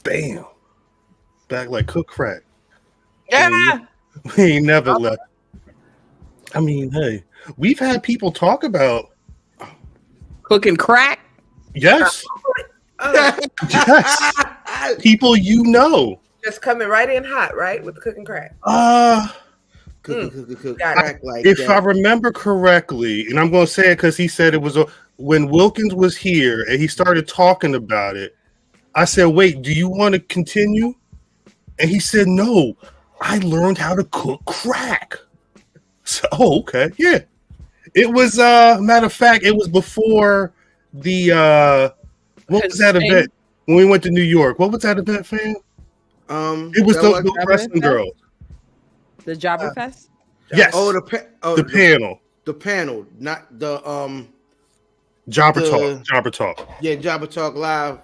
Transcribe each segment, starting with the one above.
bam, back like cook crack. Yeah. We ain't never left. I mean, hey, we've had people talk about cooking crack. Yes. Yes. People just coming right in hot, right, with the cooking crack. Cook crack like if that. I remember correctly, and I'm going to say it because he said it was when Wilkins was here and he started talking about it. I said, "Wait, do you want to continue?" And he said, "No, I learned how to cook crack." So, okay, yeah. It was matter of fact, it was before the what was that event when we went to New York? What was that event, fam? It was the wrestling girls. The Jobber Fest? Yes. The panel. The panel, not the Jobber Talk. Yeah, Jobber Talk Live.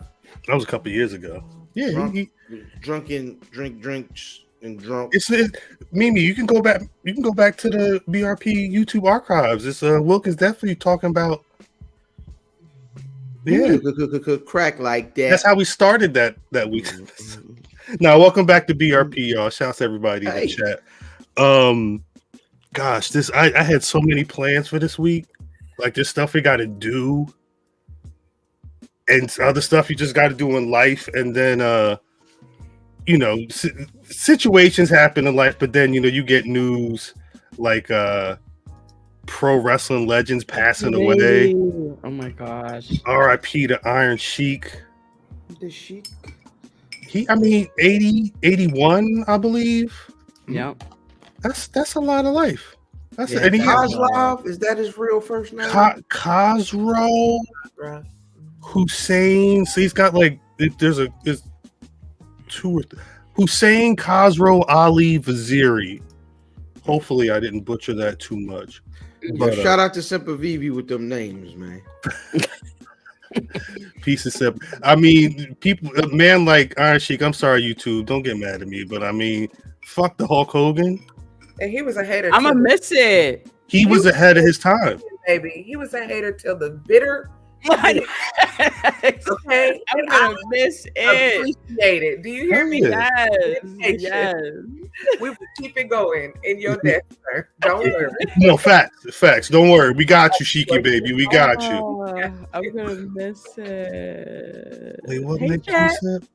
That was a couple years ago. Yeah, drinks and drunk. It's Mimi. You can go back. You can go back to the BRP YouTube archives. It's Wilkins definitely talking about. Yeah, crack like that. That's how we started that week. Now, welcome back to BRP, y'all. Shouts to everybody in the chat. Gosh, I had so many plans for this week. Like this stuff we got to do, and other stuff you just got to do in life, and then situations happen in life, but then you get news like pro wrestling legends passing away. Oh my gosh! R.I.P. to Iron Sheik. The Sheik. He, 81, I believe. Yeah, that's a lot of life. That's Kozlov. Is that his real first name? Khosrow Hussein. So he's got there's two or Hussein Khosrow Ali Vaziri. Hopefully, I didn't butcher that too much. But shout out to Semper Vivi with them names, man. Piece of Semper. I mean, people, a man like Iron Sheik. I'm sorry, YouTube. Don't get mad at me, but I mean, fuck the Hulk Hogan. And he was a hater. I'm gonna miss it. He was ahead of his time, baby. He was a hater till the bitter. Okay, I'm gonna miss it. Appreciate it. Do you hear me? Yes. We will keep it going in your death, sir. Don't worry. No, facts. Don't worry. We got you, Sheiky baby. We got you. I'm gonna miss it. Wait, what Mike T said?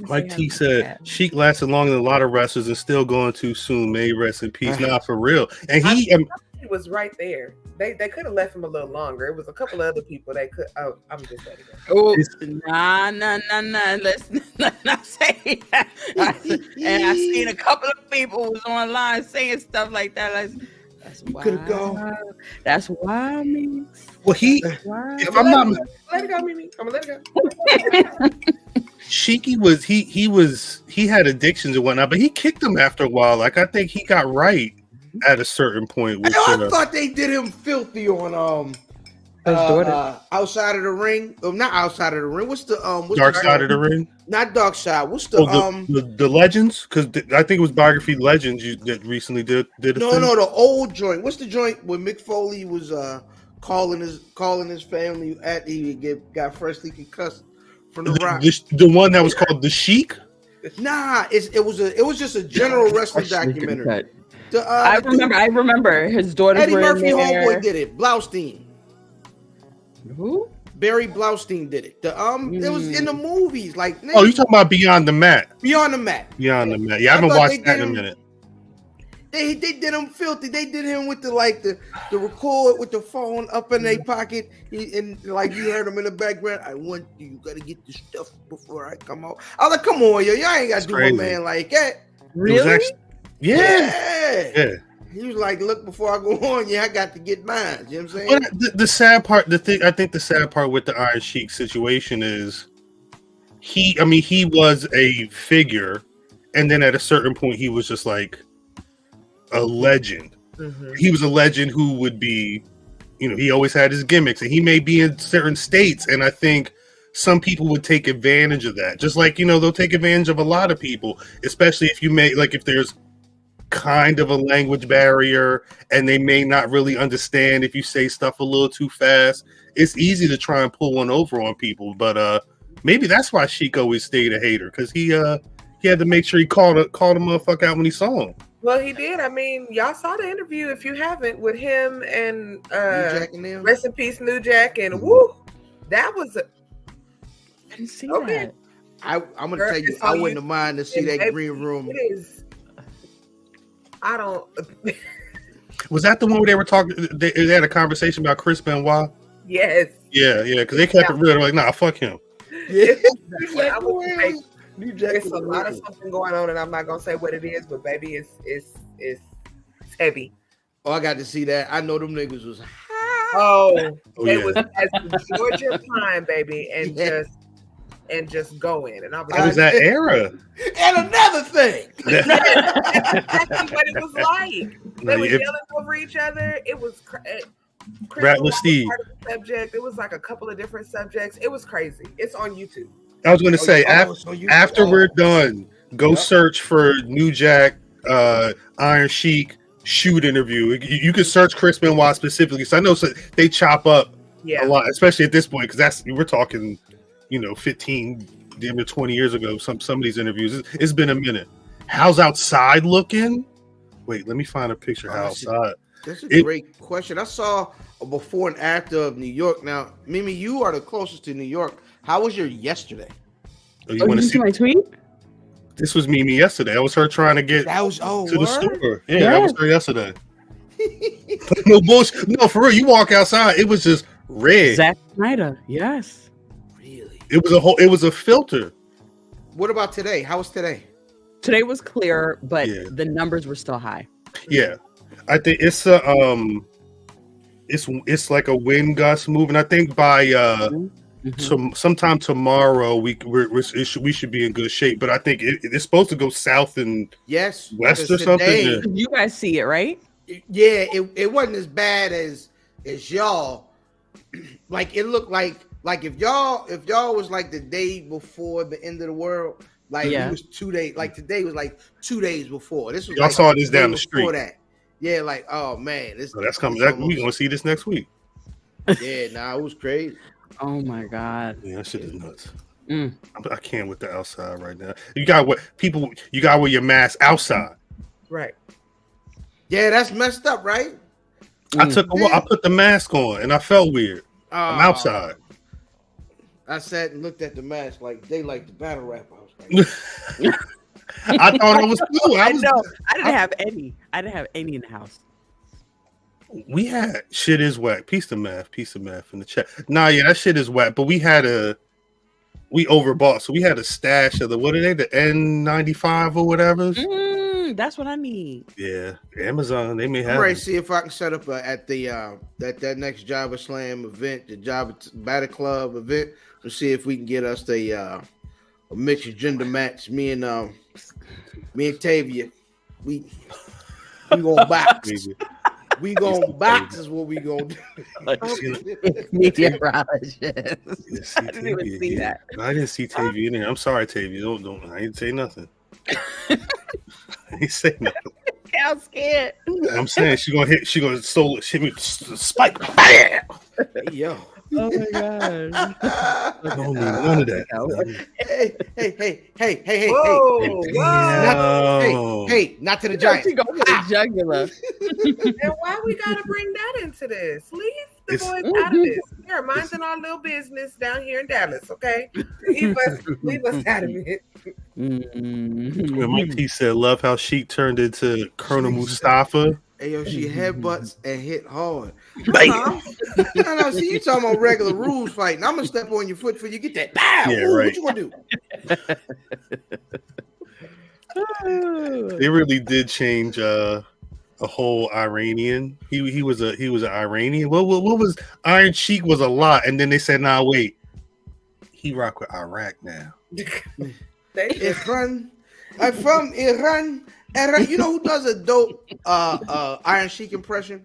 Mike T said Sheik lasted longer than a lot of wrestlers and still going too soon. May rest in peace. Nah, for real. And he was right there. They could have left him a little longer. It was a couple of other people they could. Oh, I'm just letting go. Oh, nah. Let's not say that. And I seen a couple of people was online saying stuff like that. That's why. Could go. That's why, Meek. Well, if I'm not, let it go, Mimi. I'm gonna let it go. Sheiky he had addictions and whatnot, but he kicked them after a while. Like I think he got right at a certain point. I thought they did him filthy on outside of the ring. Not outside of the ring. What's the Dark Side of the Ring? Not Dark Side. What's the the Legends? Because I think it was Biography Legends that recently did a No, the old joint. What's the joint where Mick Foley was calling his family at he got freshly concussed from the Rock? The one that was called The Sheik? Nah, it was just a general wrestling documentary. I remember his daughter. Eddie Murphy homeboy did it. Blaustein. Who? Barry Blaustein did it. It was in the movies. Like, oh, you talking about Beyond the Mat? Beyond the Mat. Yeah, I haven't watched that in a minute. They did him filthy. They did him with the record with the phone up in their pocket, and like you heard him in the background. I want you gotta get this stuff before I come out. I was like, come on, yo, y'all ain't gotta do a man like that. Really? Yeah. He was like, look, before I go on, I got to get mine. You know what I'm saying? But the sad part, I think the sad part with the Iron Sheik situation is he was a figure, and then at a certain point, he was just like a legend. Mm-hmm. He was a legend who would be, he always had his gimmicks, and he may be in certain states, and I think some people would take advantage of that. Just like, they'll take advantage of a lot of people, especially if there's kind of a language barrier and they may not really understand if you say stuff a little too fast. It's easy to try and pull one over on people, but Maybe that's why Sheik always stayed a hater, because he had to make sure he called a motherfucker out when he saw him. Well, he did. I mean, y'all saw the interview if you haven't with him and New Jack and them. rest in peace, New Jack, and woo, that was I didn't see okay. that. I'm gonna tell you, I wouldn't have mind to see that green room. It is. I don't. Was that the one where they were talking? They had a conversation about Chris Benoit. Yes. Yeah, because they kept it real. They're like, nah, fuck him. Yeah. I would say New Jack there's was a lot of something going on, and I'm not gonna say what it is, but baby, it's heavy. Oh, I got to see that. I know them niggas was Oh, yeah. it was at the Georgia time, baby, and just going. And I was It was that era. And another thing. that's exactly what it was like. They were If- yelling over each other. It was Rattler Steve. part of the subject. It was like a couple of different subjects. It was crazy. It's on YouTube. I was going to say, after we're done, go search for New Jack, Iron Sheik shoot interview. You can search Chris Benoit specifically. So I know they chop up a lot, especially at this point, because we're talking, 15, damn near 20 years ago. Some of these interviews. It's been a minute. How's outside looking? Wait, let me find a picture. How outside? That's a great question. I saw a before and after of New York. Now, Mimi, you are the closest to New York. How was your yesterday? Oh, you want to see my tweet? This was Mimi yesterday. I was her trying to get to the store. Yeah, that was her yesterday. No bullshit. No, for real. You walk outside, it was just red. Zack Snyder. Yes. Really? It was a filter. What about today? How was today? Today was clear, but the numbers were still high. Yeah, I think it's it's like a wind gust moving. I think by sometime tomorrow we should be in good shape. But I think it's supposed to go south and west or something. You guys see it, right? Yeah, it wasn't as bad as y'all. Like it looked like if y'all was like the day before the end of the world. Like it was 2 days. Like today was like 2 days before. This was y'all saw this down the street. That. Yeah, like oh man, that's coming. We gonna see this next week. Yeah, it was crazy. Oh my god. Yeah, that shit is nuts. I can't with the outside right now. You got you got to wear your mask outside. Right. Yeah, that's messed up, right? I put the mask on and I felt weird. I'm outside. I sat and looked at the mask like they like the battle rap. I was like, I thought it was cool. I didn't have any. I didn't have any in the house. We had shit is whack. Piece of math in the chat. Nah, yeah, that shit is whack. But we overbought, so we had a stash of the N95 or whatever. That's what I need. Yeah, Amazon, they may have. I'm ready to see if I can set up at the that next Java Slam event, the Java Battle Club event, to see if we can get us a mixed gender match. Me and Tavia, we gonna box. We gonna box is what we gonna do. Meteorologist. I didn't even see that. I didn't see Tavia in there. I'm sorry, Tavia. Don't. I didn't say nothing. I didn't say nothing. I'm scared. I'm saying she gonna hit me spike. Yo. Oh my god. I don't need none of that. Hey. Whoa. Hey, not to the Giants. She go for the jugular. And why we gotta bring that into this? Leave the boys out of this. We're minding our little business down here in Dallas, okay? Leave us out of it. When Mike T said, "Love how Sheik turned into Colonel Mustafa." Hey yo, she headbutts and hit hard. Bam. No, see you talking about regular rules fighting. I'm gonna step on your foot before you get that. Bow. Yeah, Ooh, right. What you gonna do? They really did change a whole Iranian. He was an Iranian. What was Iron Sheik was a lot, and then they said, "Nah, wait, he rock with Iraq now." Iran. I'm from Iran. You know who does a dope Iron Sheik impression?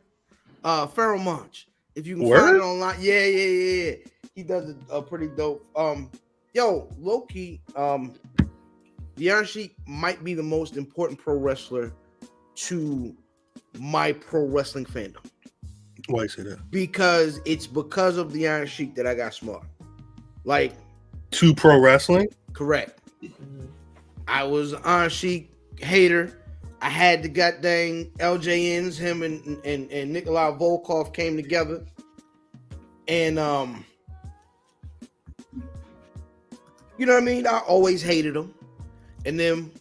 Pharoah Monch. If you can find it online, yeah. He does a pretty dope. Low key, the Iron Sheik might be the most important pro wrestler to my pro wrestling fandom. Why you say that? Because it's because of the Iron Sheik that I got smart. Like to pro wrestling. Correct. I was an Iron Sheik hater. I had the goddamn LJNs. Him and Nikolai Volkov came together, and you know what I mean. I always hated him, and then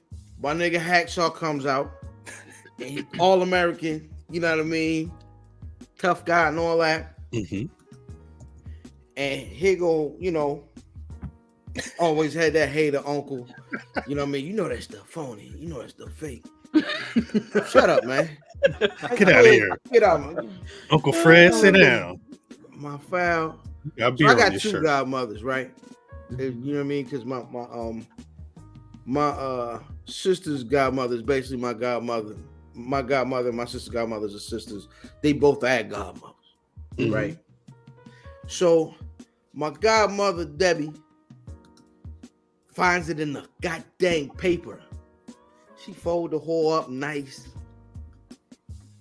my nigga Hacksaw comes out, and he all American. You know what I mean, tough guy and all that. Mm-hmm. And here go, you know, always had that hater uncle. You know what I mean? You know that stuff phony. You know that stuff fake. Shut up, man. Get out of here. Get out, man. Uncle Fred, sit down. My foul. I So I got two godmothers, right? You know what I mean? Because my sister's godmother is basically my godmother. My godmother and my sister's godmothers are sisters. They both had godmothers, right? So my godmother, Debbie, finds it in the goddamn paper. She folded the whole up nice.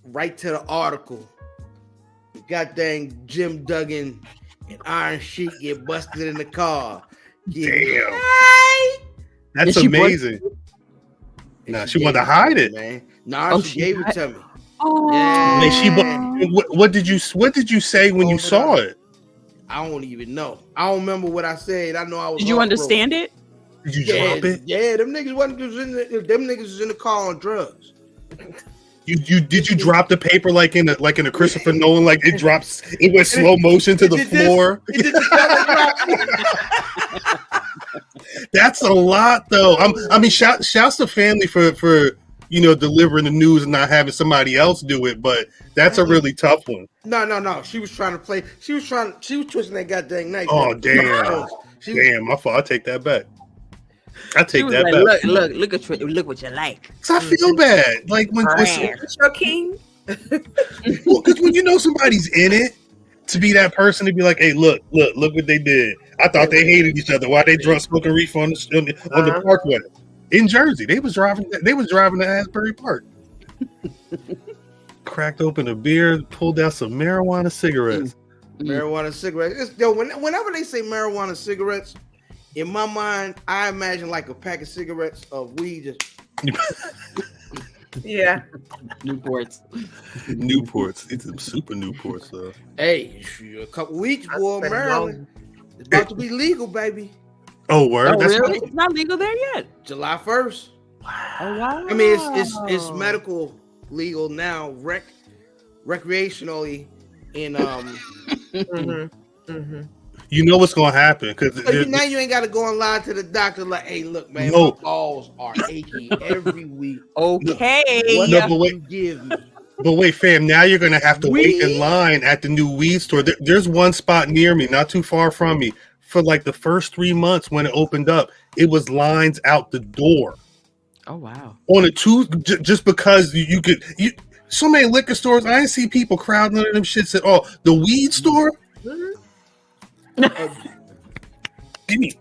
Right to the article. Goddamn Jim Duggan and Iron Sheik get busted in the car. Damn. That's amazing. Nah, she wanted to hide it, man. Nah, she gave it to me. Oh, Yeah. What did you say when you saw it? I don't even know. I don't remember what I said. I know I was. Did you understand it? Did you drop it? Yeah, them niggas was in the car on drugs. Did you drop the paper like in a Christopher Nolan, like it drops, it went slow motion to the floor? That's a lot though. I mean, shouts to family for you know, delivering the news and not having somebody else do it, but that's a really tough one. No. She was trying to play. She was twisting that goddamn knife. Oh, damn. Damn, my fault. I take that back. I take that like, back. Look what you like. I feel bad. Like when Your king. well, because when you know somebody's in it, to be that person to be like, hey, look what they did. I thought they hated each other. Why they drunk smoking reefer on the parkway in Jersey? They was driving to Asbury Park. Cracked open a beer, pulled out some marijuana cigarettes. Marijuana cigarettes. Whenever they say marijuana cigarettes, in my mind, I imagine like a pack of cigarettes of weed. Yeah. Newports. It's some super Newports though. Hey, a couple weeks, boy, Maryland. It's about to be legal, baby. Oh, word? Oh, That's really? It's not legal there yet. July 1st. Oh, wow. I mean, it's medical legal now, recreationally in You know what's gonna happen because now you ain't got to go online to the doctor like, hey, look, man, my balls are achy every week. Okay. What you give me? But wait, fam, now you're gonna have to wait in line at the new weed store. There's one spot near me, not too far from me. For like the first 3 months when it opened up, it was lines out the door. Oh wow! On a just because you could so many liquor stores, I didn't see people crowding under them shits at all. The weed store. Give me.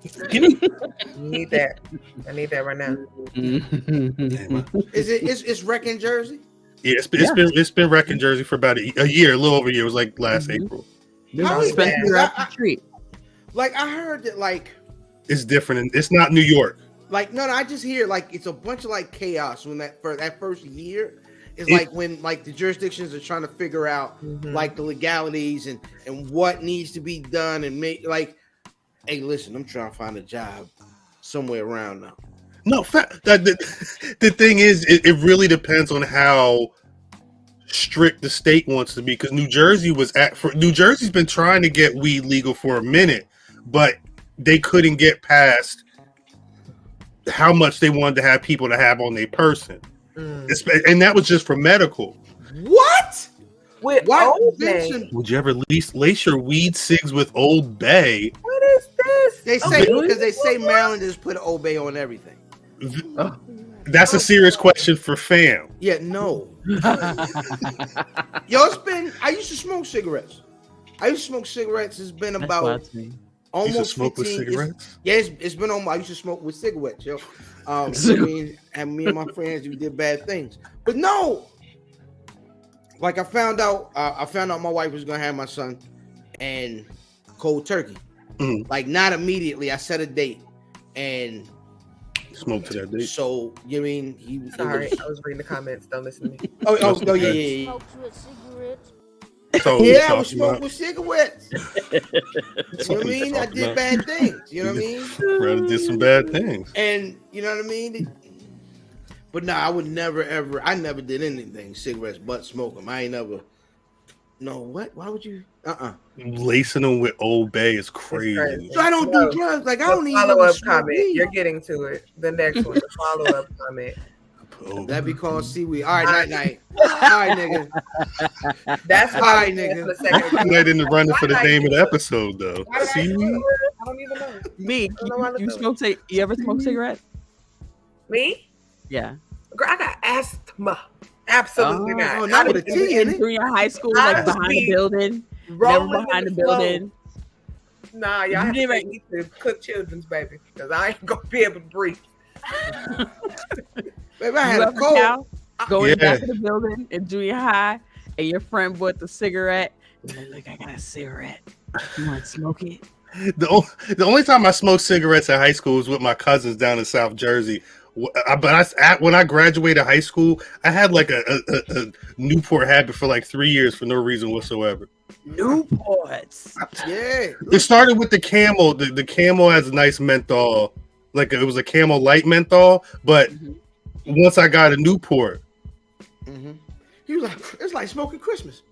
Need that. I need that right now. It's wreck in Jersey? Yeah, it's been wrecking Jersey for about a year, a little over a year. It was like last April. How is that? Street. Like I heard that like it's different and it's not New York. Like no, I just hear like it's a bunch of like chaos when that first year is like when like the jurisdictions are trying to figure out like the legalities and what needs to be done and make like, hey, listen, I'm trying to find a job somewhere around now. No, the thing is, it really depends on how strict the state wants to be. Because New Jersey's been trying to get weed legal for a minute, but they couldn't get past how much they wanted to have people to have on their person, and that was just for medical. What? With Old Bay. Would you ever lace your weed cigs with Old Bay? What is this? They say because they say Maryland just put Old Bay on everything. That's a serious question for fam. Yeah, no. Yo, I used to smoke cigarettes. It's been about almost smoke 15 with cigarettes. It's been on. I used to smoke with cigarettes, yo. Me and my friends, we did bad things, but no. Like I found out my wife was gonna have my son, and cold turkey. Like not immediately. I set a date and Smoke to that date. so you mean he Sorry, I was reading the comments. Don't listen to me. Oh yeah. Smokes with cigarettes. So Yeah, I we was talking smoking about- with cigarettes. You know what I mean? I did bad things. You know what I mean? Brother did some bad things. And you know what I mean? But no, I would never ever. I never did anything cigarettes but smoke them. I ain't never. No, what? Why would you? Lacing them with Old Bay is crazy. crazy. So I don't No. do drugs. Like I The don't even follow-up smoke comment. weed. You're getting to it. The next one. The follow-up comment. Oh, That be called seaweed. All right, night. All right, nigga. That's All why right, I nigga. the second. that in the running for the name of the episode, though. Why did I See, do it? I don't even know. Meek, I don't know why I you looked smoke? You ever smoke cigarettes? Me? Yeah. Girl, I got asthma. Absolutely not. oh, not with a T in it. Junior high school, I like behind the be building. Never Rolling behind the in the flow. building. Nah, y'all You have to didn't take me to cook children's, baby, because I ain't gonna be able to breathe. Baby, I You had a ever cold. Cal, go in the back Yeah. of the building in junior high, and your friend bought the cigarette. And like, look, I got a cigarette. You want to smoke it? the only time I smoked cigarettes in high school was with my cousins down in South Jersey. When I graduated high school, I had like a Newport habit for like 3 years for no reason whatsoever. Newports. Yeah. It started with the Camel. The Camel has a nice menthol, like it was a Camel light menthol. But once I got a Newport, He was like, it's like smoking Christmas.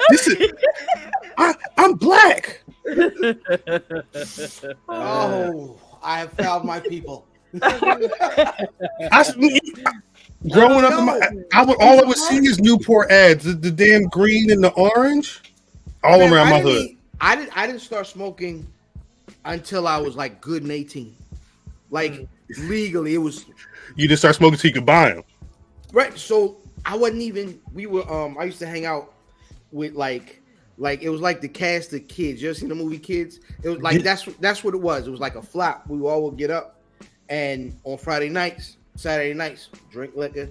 this is, I'm black. Oh, I have found my people. Growing up, all I would see is Newport ads. The damn green and the orange, all Man, around my I didn't hood. e- I didn't start smoking until I was like good and 18. Like legally, it was You didn't start smoking till you could buy them. right. So I wasn't even. We were. I used to hang out with like it was like the cast of Kids. You ever seen the movie Kids? It was like that's what it was. It was like a flop. We all would get up and on Friday nights, Saturday nights, drink liquor,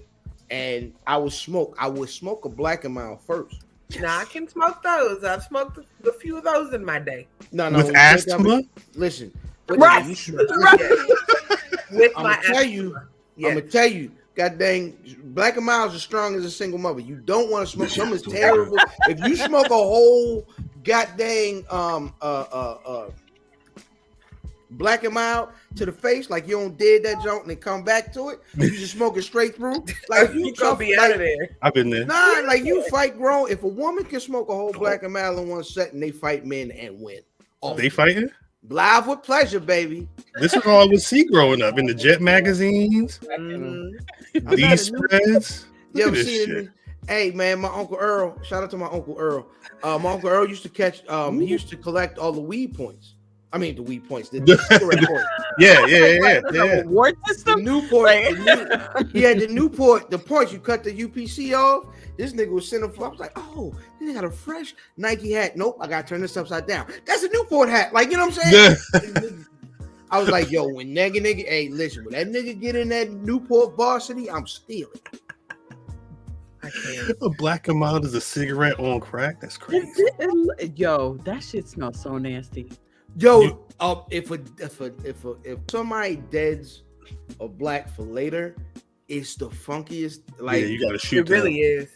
and I would smoke. I would smoke a Black and Mild first. Now I can smoke those. I've smoked a few of those in my day. No, With when you asthma? listen. Right. You should- With I'm my gonna tell you. Yes. I'm gonna tell you. God dang, Black and Mild is as strong as a single mother. You don't want to smoke. Some is terrible. If you smoke a whole goddamn Black and Mild to the face, like you don't did that joint and then come back to it, you just smoke it straight through. Like you you gonna tough, be like, out of there. I've been there. Nah, like you fight grown. If a woman can smoke a whole Black and Mild in one set and they fight men and win. Oh, They fighting? live with pleasure, baby. This is all I would see growing up in the Jet magazines. These spreads. You Look at ever this seen shit. it? Hey man, my Uncle Earl. Shout out to my Uncle Earl. My Uncle Earl used to catch. He used to collect all the weed points. I mean the weed points. The cigarette points. Yeah. The reward The system. Newport. He had the Newport. The points you cut the UPC off. This nigga was sending for. I was like, oh, this nigga got a fresh Nike hat. Nope, I gotta turn this upside down. That's a Newport hat. Like you know what I'm saying? I was like, yo, when nigga, hey, listen, when that nigga get in that Newport varsity, I'm stealing. I can't. A Black and Mild is a cigarette on crack. That's crazy. Yo, that shit smells so nasty. Yo, if somebody deads a black for later, it's the funkiest. Like Yeah, you gotta shoot. It really is.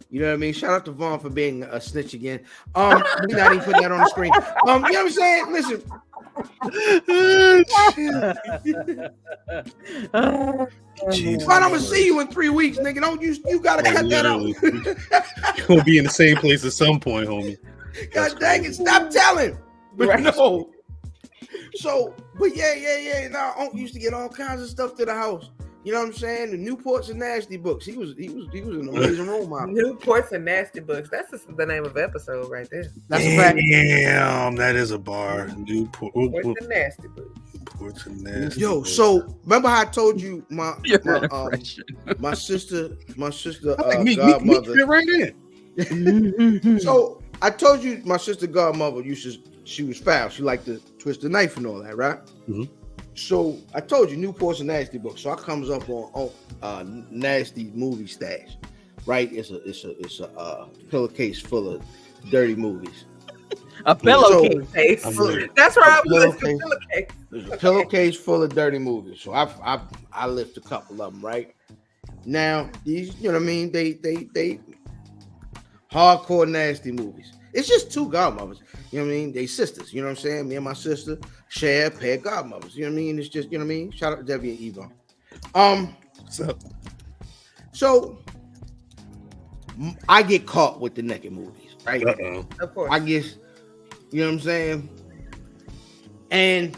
you know what I mean. Shout out to Vaughn for being a snitch again. We not even putting that on the screen. You know what I'm saying? Listen, Jesus. fine, I'm gonna see you in 3 weeks, nigga. Don't you gotta cut that out. You're gonna be in the same place at some point, homie. God dang it, stop telling. But no. So, but yeah. Now, Uncle used to get all kinds of stuff to the house. You know what I'm saying? The Newports and Nasty Books. He was an amazing role model. Newports and Nasty Books. That's the name of the episode right there. That's a fact. Damn, that is a bar. Newport. What's the Nasty Books? Newport's a nasty. Yo, boy. so remember how I told you my sister I think Meek godmother. fit right in. So I told you my sister godmother she was foul. She liked to twist the knife and all that, right? Mhm. So I told you Newport's and Nasty Books. So I comes up on Nasty movie stash, right? It's a pillowcase full of dirty movies. A pillowcase. That's where I was. Pillowcase. There's a pillowcase full of dirty movies. So I lift a couple of them, right? Now, these, you know what I mean? They hardcore nasty movies. It's just two godmothers. You know what I mean? They sisters. You know what I'm saying? Me and my sister share a pair of godmothers. You know what I mean? It's just, you know what I mean? Shout out to Debbie and Eva. So I get caught with the naked movies, right? Of course. I guess, you know what I'm saying? And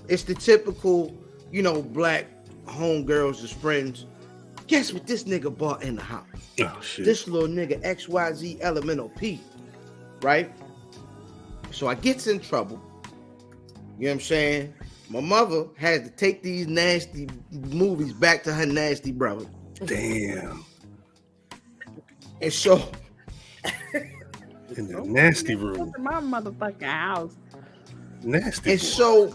it's the typical, you know, black homegirls as friends. Guess what this nigga bought in the house? Oh, shit. This little nigga XYZ Elemental P, right? So I gets in trouble. You know what I'm saying? My mother has to take these nasty movies back to her nasty brother. Damn. And so in the nasty room. My motherfucking house. Nasty. And so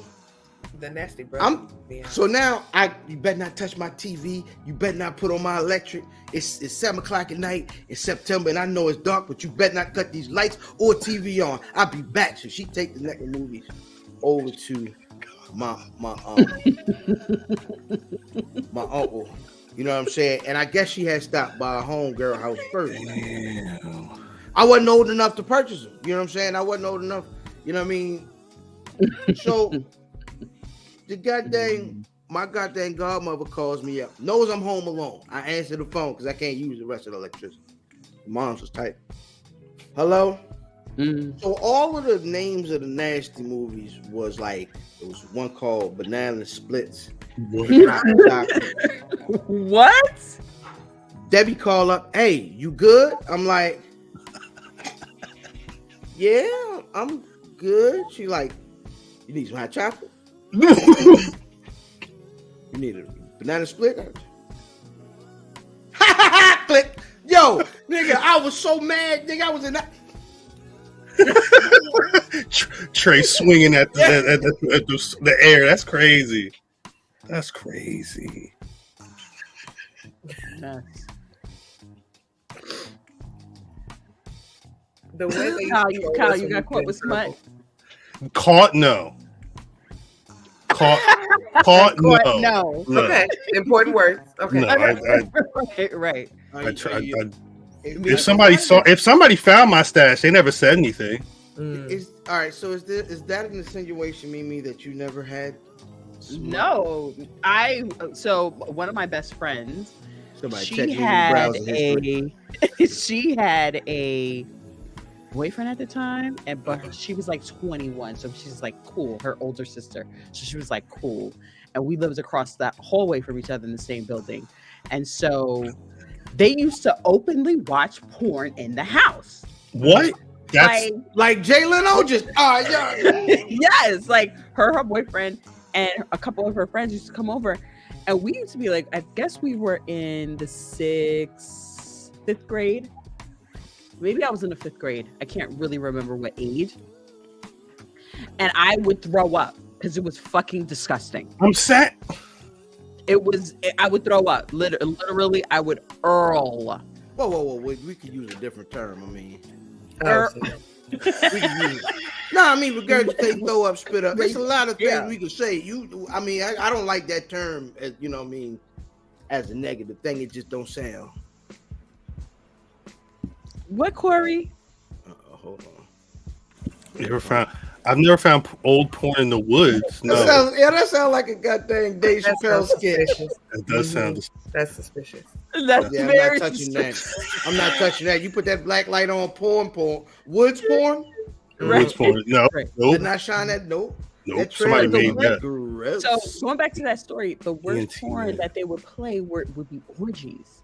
the nasty brother. So now you better not touch my TV. You better not put on my electric. It's 7 o'clock at night in September, and I know it's dark, but you better not cut these lights or TV on. I'll be back. So she take the naked movies over to my my uncle. You know what I'm saying? And I guess she had stopped by a homegirl house first. Damn. I wasn't old enough to purchase them. You know what I'm saying? I wasn't old enough. You know what I mean? So my goddamn godmother calls me up. Knows I'm home alone. I answer the phone because I can't use the rest of the electricity. Mom's was tight. Hello? Mm. So all of the names of the nasty movies was like, it was one called Banana Splits. What? Debbie called up, hey, you good? I'm like, yeah, I'm good. She like, you need some hot chocolate? You need a banana split? Click. Yo, nigga, I was so mad. Nigga, I was in that. Trey swinging at the air. That's crazy. That's crazy. Yes. The way they Kyle, you got caught with smut? Caught? No. Caught? No. Okay. Important words. Okay. No, right. If somebody found my stash, they never said anything. All right. So is that an insinuation, Mimi, that you never had? No, so one of my best friends, she had a boyfriend at the time, but she was like 21, so she's like cool, her older sister, so she was like cool, and we lived across that hallway from each other in the same building, and so they used to openly watch porn in the house. What? That's like Jay Leno just yes, like her boyfriend and a couple of her friends used to come over, and we used to be like, I guess we were in the 5th grade. Maybe I was in the 5th grade. I can't really remember what age. And I would throw up because it was fucking disgusting. I'm set. I would throw up. Literally, I would earl. Whoa. We could use a different term. I mean, we could use it. No, I mean, regurgitate, throw up, spit up. There's a lot of things we could say. I don't like that term, as you know what I mean, as a negative thing. It just don't sound. What, Corey? Hold on. I've never found old porn in the woods. No. That sounds like a goddamn Dave Chappelle skit. It does sound. That's suspicious. That's I'm very not touching that. I'm not touching that. You put that black light on porn. Woods porn? Woods porn. No. Nope. Did not shine that? Nope. Nope. Somebody made that. Gross. So going back to that story, the worst porn that they would play would be orgies.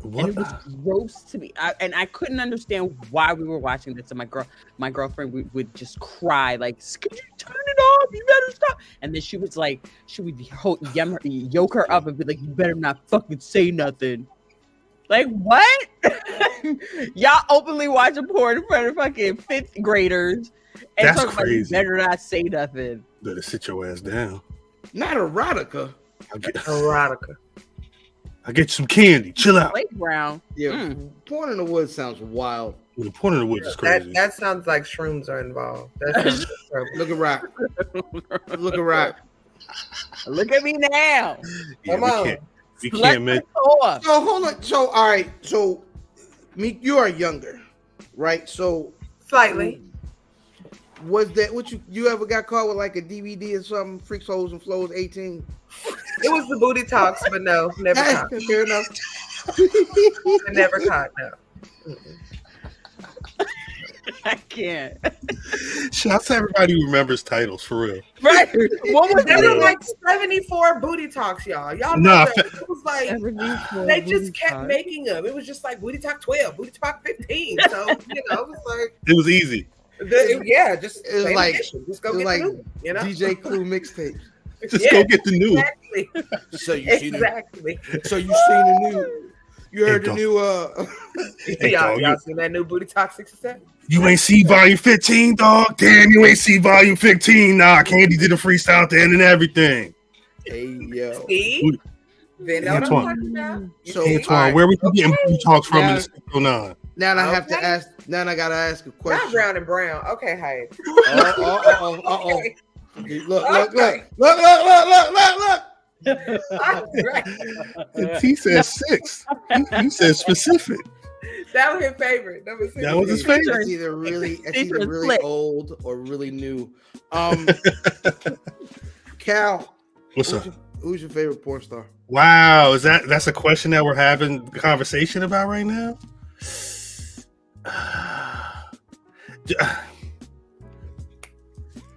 What? And it was gross to me. I couldn't understand why we were watching this. And my girlfriend would just cry, like, "Could you turn it off? You better stop." And then she would yoke her up and be like, "You better not fucking say nothing." Like, what? Y'all openly watching porn in front of fucking 5th graders. And that's crazy. Like, you better not say nothing. Better sit your ass down. Not erotica. Erotica. I get some candy. Chill out. Playground. Yeah, porn in the woods sounds wild. The point of the woods is crazy. That sounds like shrooms are involved. Look at Rock. Look at Rock. Look at me now. Come on. We can't miss. So hold on. So all right. So Meek, you are younger, right? So Slightly. was that what you ever got caught with like a DVD or something? Freaks, Hoes, and Flows 18. It was the booty talks, but no, never caught. Fair enough. Never caught. No. I can't. Shout out to everybody who remembers titles for real. Right. What was There were it? like 74 booty talks, y'all. Y'all Nah, know that. It was like 74 they just booty kept talks. making them. It was just like booty talk 12, booty talk 15. So it was like It was easy. just It was same like- edition. Just go it was get like the new, you know? DJ Clue mixtape. Just go get the new. Exactly. So you seen Exactly. So you seen the new? You heard Hey, the new? Hey, dog, y'all seen that new booty talk 67? You ain't see volume 15, dog. Damn, you ain't see volume 15. Nah, Candy did a freestyle at the end and everything. Hey yo. See? Then know what I'm Antoine. talking about. So Antoine, all right. where we getting booty talks from in Now- the 609? Now I have to Okay. ask. Now I gotta ask a Not question. brown and brown. Okay, hey. Oh. Okay. Look. Right. He said 6. He said specific. That was his favorite. Number 6. That was his favorite. It's either really Split. old or really new. Cal, What's up? who's your favorite porn star? Wow, that's a question that we're having a conversation about right now?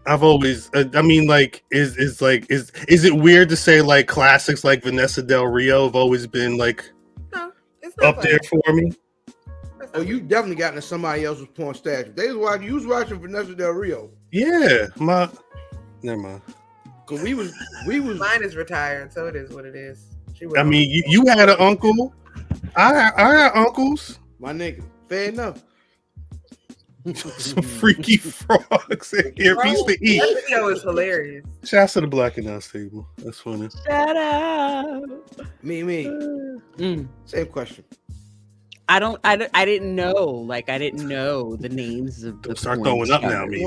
I've always I mean, like, is it weird to say like classics like Vanessa Del Rio have always been like No, it's not up there for me? Oh, you definitely got into somebody else's porn statue. You was watching Vanessa Del Rio. Yeah, never mind. Cause we was Mine is retired, so it is what it is. She was I mean, you had an uncle. I had uncles. my nigga. Fair enough. Some freaky frogs in here. Piece to eat. That video is hilarious. Shouts to the Black and House table. That's funny. Shut up. Me. Same question. I didn't know. Like, I didn't know the names of the Don't start porn throwing up now, stars. me.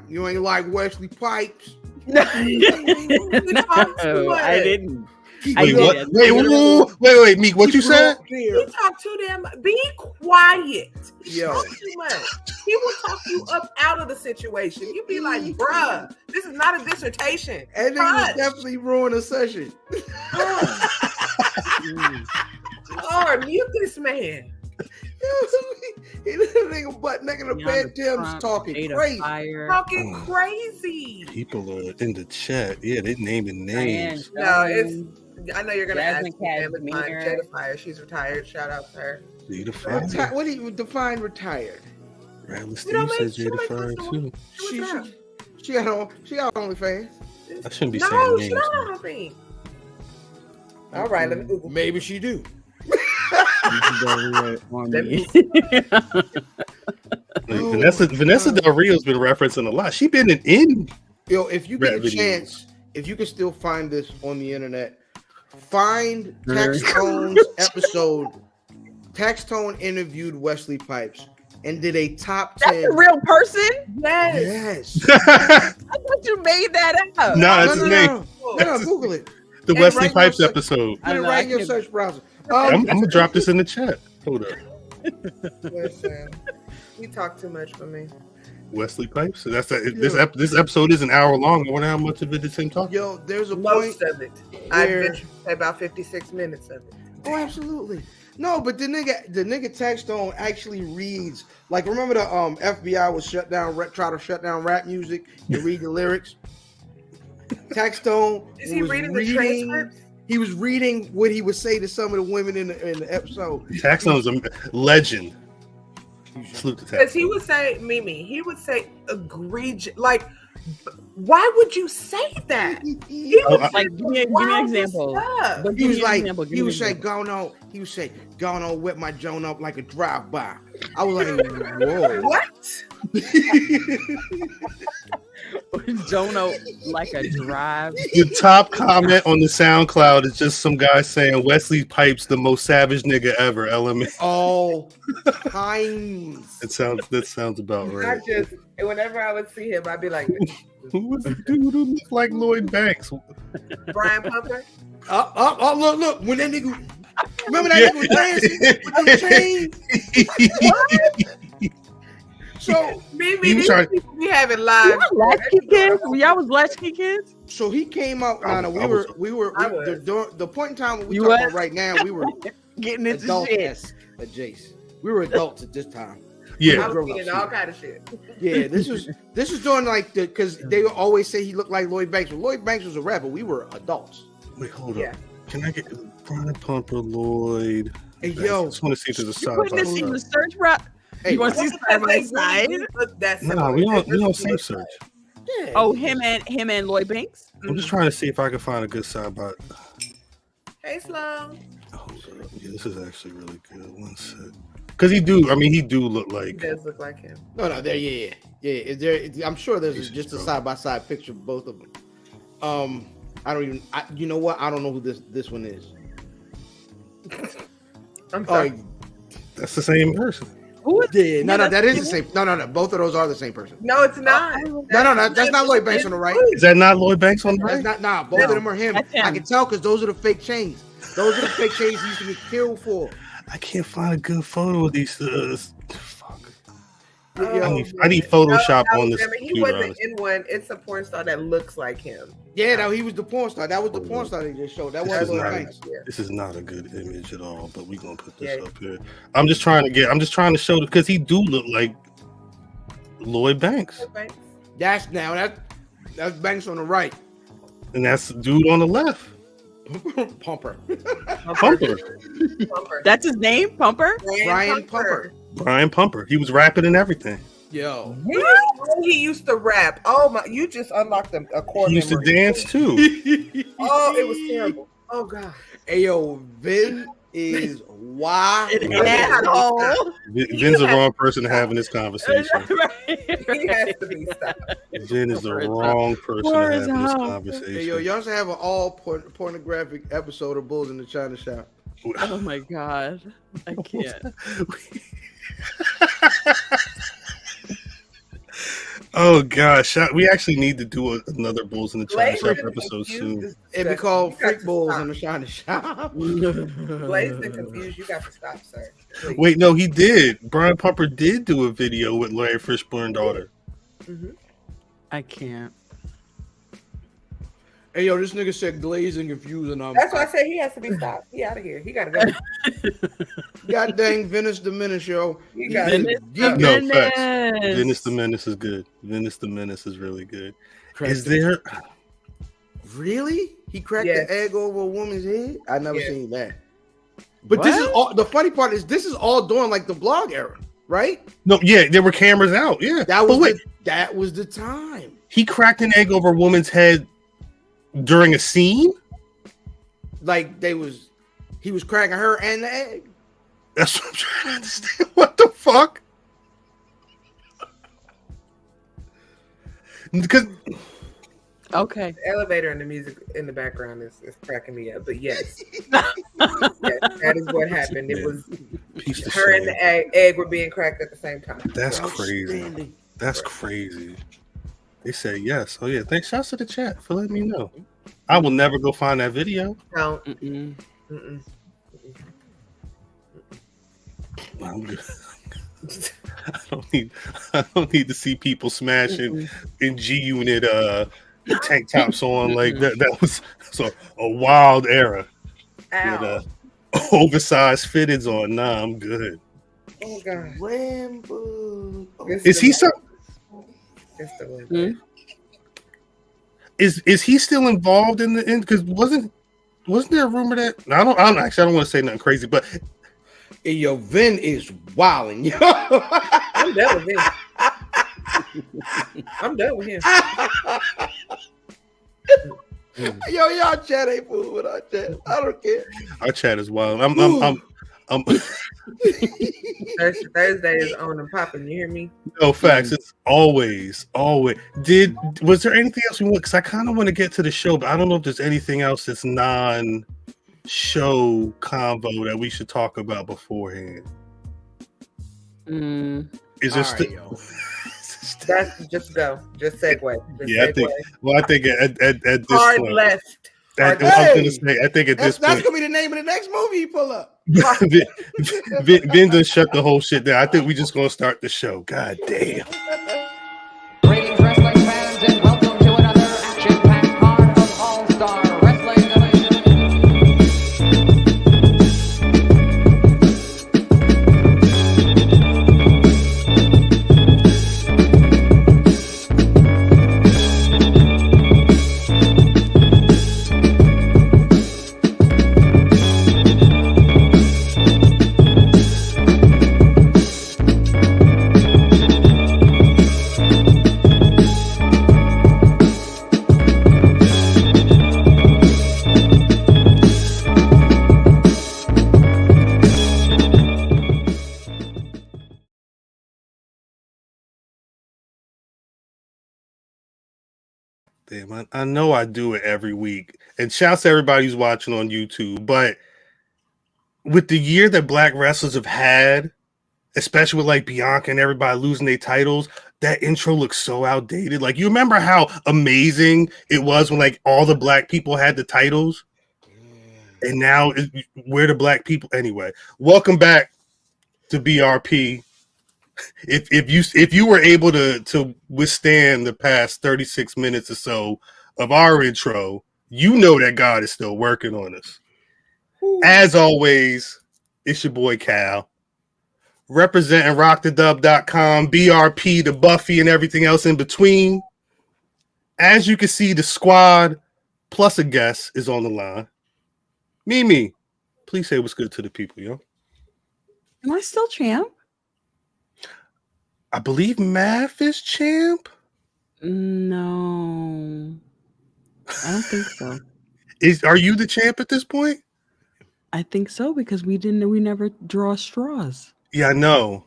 You ain't like Wesley Pipes. No, talk too much. I didn't. Keep I Wait, it did. what? up. Wait, Meek, what you Keep it said? up there. He talk too damn. Be quiet. Yo. Talk too much. He will talk you up out of the situation. You be like, bruh, this is not a dissertation. And nigga was Hush. definitely ruin a session. Lord, mute this man. That nigga butt naked in the bed, Tim's talking crazy. Talking crazy. People are in the chat. Yeah, they naming names. No, it's. I know you're gonna Jasmine ask me. Cashmere. Jada Fire. She's retired. Shout out to her. Jada Fire. What do you define retired? Radley We Steve don't says make- Jada she Fire makes too. She was out. She got OnlyFans. I shouldn't be No, saying she's names. not on me. All right, let me Google. Maybe she do. Vanessa Del Rio's been referencing a lot. She been in Yo, if you get a Rap videos. chance, if you can still find this on the internet, find Taxtone's episode. Taxtone interviewed Wesley Pipes and did a top 10. That's a real person? Yes. I thought you made that up. No, that's his name. No, Google it. The And Wesley right Pipes now, episode. Put it know, right I in your can- search browser. I'm gonna drop this in the chat. Hold up. Listen, you talk too much for me. Wesley Pipes. This episode is an hour long. I wonder how much of it is him talking. Yo, there's a point. Most of it. I where- venture to say about 56 minutes of it. Oh, absolutely. No, but the nigga Taxstone actually reads. Like, remember the FBI was try to shut down rap music and read the lyrics. Taxstone Is he was reading the transcripts? He was reading what he would say to some of the women in the episode. Taxstone's a legend. Salute to Because Taxstone. he would say, Mimi, he would say egregious. Like, why would you say that? He Oh, would I- say Like, give me an wild example. stuff. But He give was me an like, example, give he me would an say, example. go on, whip my Joan up like a drive-by. I was like, whoa. What? Don't know, like a drive. The top comment on the SoundCloud is just some guy saying Wesley Pipes the most savage nigga ever. Element. All times. That sounds about right. Whenever I would see him, I'd be like, Who was the dude who looked like Lloyd Banks? Brian Pumper. Look. When that nigga, remember that nigga was dancing with them chains? So We having live. Latchkey kids? Y'all was latchkey kids? So he came out. The point in time when we You talking what? about right now, we were Getting into adults shit. at Jace. We were adults at this time. Yeah, I was eating all kind of shit. Yeah, this was during like because they would always say he looked like Lloyd Banks. Well, Lloyd Banks was a rapper. We were adults. Wait, hold up. Can I get Brian Pumper, Lloyd? Hey, I yo, just want to see if there's a side Putting by this in the side. search, bro. hey, You want to see side by side? No, we don't say search. yeah. Oh, him and Lloyd Banks. I'm just trying to see if I can find a good side by. Hey, Sloan. Hold up. Yeah, this is actually really good. One sec. Because he do look He like. does look like him. No, there, yeah. Is there? I'm sure there's just a side by side picture of both of them. I don't even. You know what? I don't know who this one is. I'm sorry. That's the same person. Who is Yeah, no, that is the same. No. Both of those are the same person. No, it's not. No, that's not Lloyd Banks on the right. Is that not Lloyd Banks on the That's right? not. Both of them are him. That's him. I can tell because those are the fake chains. Those are the fake chains he used to get killed for. I can't find a good photo of these. Fuck. Oh, I need Photoshop no, on this I mean, he computer. wasn't in one. It's a porn star that looks like him. Yeah, no, he was the porn star. That was the porn star they just showed. That This was is Lloyd not- Banks. This is not a good image at all, but we're gonna put this up here. I'm just trying to show it because he do look like Lloyd Banks. That's Banks on the right. And that's the dude on the left. Pumper. Pumper. That's his name? Pumper? Brian Pumper. Brian Pumper. He was rapping and everything. Yo. He used to rap. Oh my! You just unlocked a core. He used to memory. dance too. Oh, it was terrible. Oh god. Hey yo, Vin is wild. Vin's the wrong person to have in this conversation. He has to be stopped. Vin is the wrong person to have in this conversation. Hey yo, y'all should have an all pornographic episode of Bulls in the China Shop. Oh my god. I can't. Oh gosh, we actually need to do another Bulls in the China Shop episode soon. It'd be called Freak Bulls in the China Shop. Blazed and confused. You got to stop, sir. Please. Wait, no, he did. Brian Pumper did do a video with Larry Fishburne's daughter. Mm-hmm. I can't. Hey yo, this nigga said glazed and confused, and That's why I said he has to be stopped. He out of here. He gotta go. God dang, Venice the Menace, yo. You got Venice it. No, facts. Menace. Venice the Menace is good. Venice the Menace is really good. Cracked Is there? Really? He cracked Yes. the egg over a woman's head? I never Yes. seen that. But this is all. The funny part is this is all during like the blog era, right? No, yeah, there were cameras out. Yeah, That but was that was the time. he cracked an egg over a woman's head during a scene. Like he was cracking her and the egg. That's what I'm trying to understand. What the fuck? Because Okay. The elevator and the music in the background is cracking me up. But yes, that is what happened. It was piece of her shit. and the egg were being cracked at the same time. That's crazy. Outstanding. That's crazy. They say yes. Oh yeah. Thanks. Shouts to the chat for letting me know. I will never go find that video. No. Mm-mm. Mm-mm. I'm good. I don't need to see people smashing in G Unit tank tops on like that. That was so a wild era. Ow. With oversized fitteds on. Nah, I'm good. Oh god. Rambo. Is he so? It's the one. Hmm? Is he still involved in the end? Because wasn't there a rumor that I don't want to say nothing crazy, but Hey, yo, Vin is wilding, yo. I'm done with him. I'm done with him. Yo, y'all chat ain't fooling with our chat. I don't care. our chat is wild. I'm Thursday is on and popping. You hear me? No facts. It's always. Was there anything else we want? Because I kind of want to get to the show, but I don't know if there's anything else that's non-show convo that we should talk about beforehand. Is there still? That's just go. Just segue. I think. Well, I think at this hard point, left. I was gonna say. I think at this point, that's gonna be the name of the next movie you pull up. Vin done shut the whole shit down. I think we just gonna start the show. God damn. Greetings, wrestling fans, and welcome to another action-packed card of All-Star Wrestling. Damn, I know I do it every week. And shouts to everybody who's watching on YouTube. But with the year that black wrestlers have had, especially with like Bianca and everybody losing their titles, that intro looks so outdated. Like, you remember how amazing it was when like all the black people had the titles? And now we're the black people. Anyway, welcome back to BRP. If you were able to withstand the past 36 minutes or so of our intro, you know that God is still working on us. As always, it's your boy Cal, representing rockthedub.com, BRP, the Buffy, and everything else in between. As you can see, the squad plus a guest is on the line. Mimi, please say what's good to the people, yo. Am I still champ? I believe Math is champ. No, I don't think so. Are you the champ at this point? I think so because we never draw straws. Yeah, I know.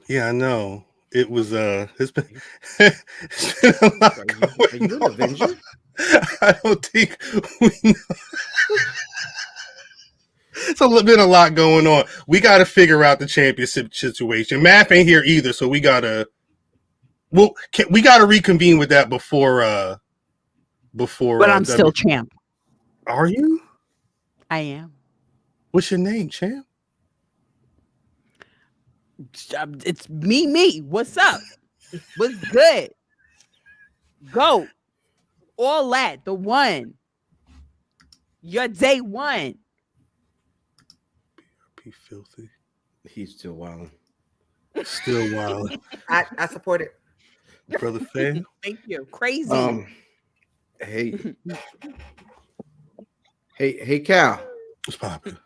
It was it's been a lot going on. Avenger? I don't think we know. It's been a lot going on. We got to figure out the championship situation. Math ain't here either, so we gotta reconvene with that before. But I'm still champ. Are you? I am. What's your name, champ? It's me. What's up? What's good? Go. All that. The one. Your day one. BRP filthy. He's still wilding. Still wild. I support it. Brother Fan. Thank you. Crazy. Hey, Cal. What's poppin'?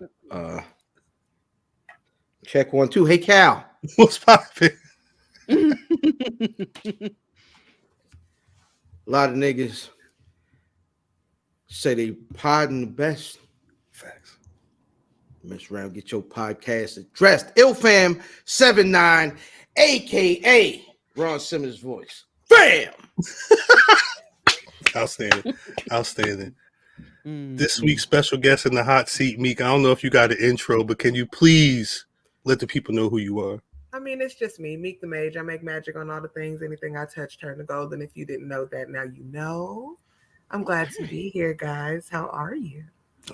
Check 1, 2. Hey, Cal. What's poppin'? A lot of niggas say they podding the best. Facts. Mess around, get your podcast addressed. IlFam79, aka Ron Simmons' voice. Bam! Outstanding. This week's special guest in the hot seat, Meek. I don't know if you got an intro, but can you please let the people know who you are? I mean, it's just me, Meek the Mage. I make magic on all the things. Anything I touch turn to gold. And if you didn't know that, now you know. I'm glad to be here, guys. How are you?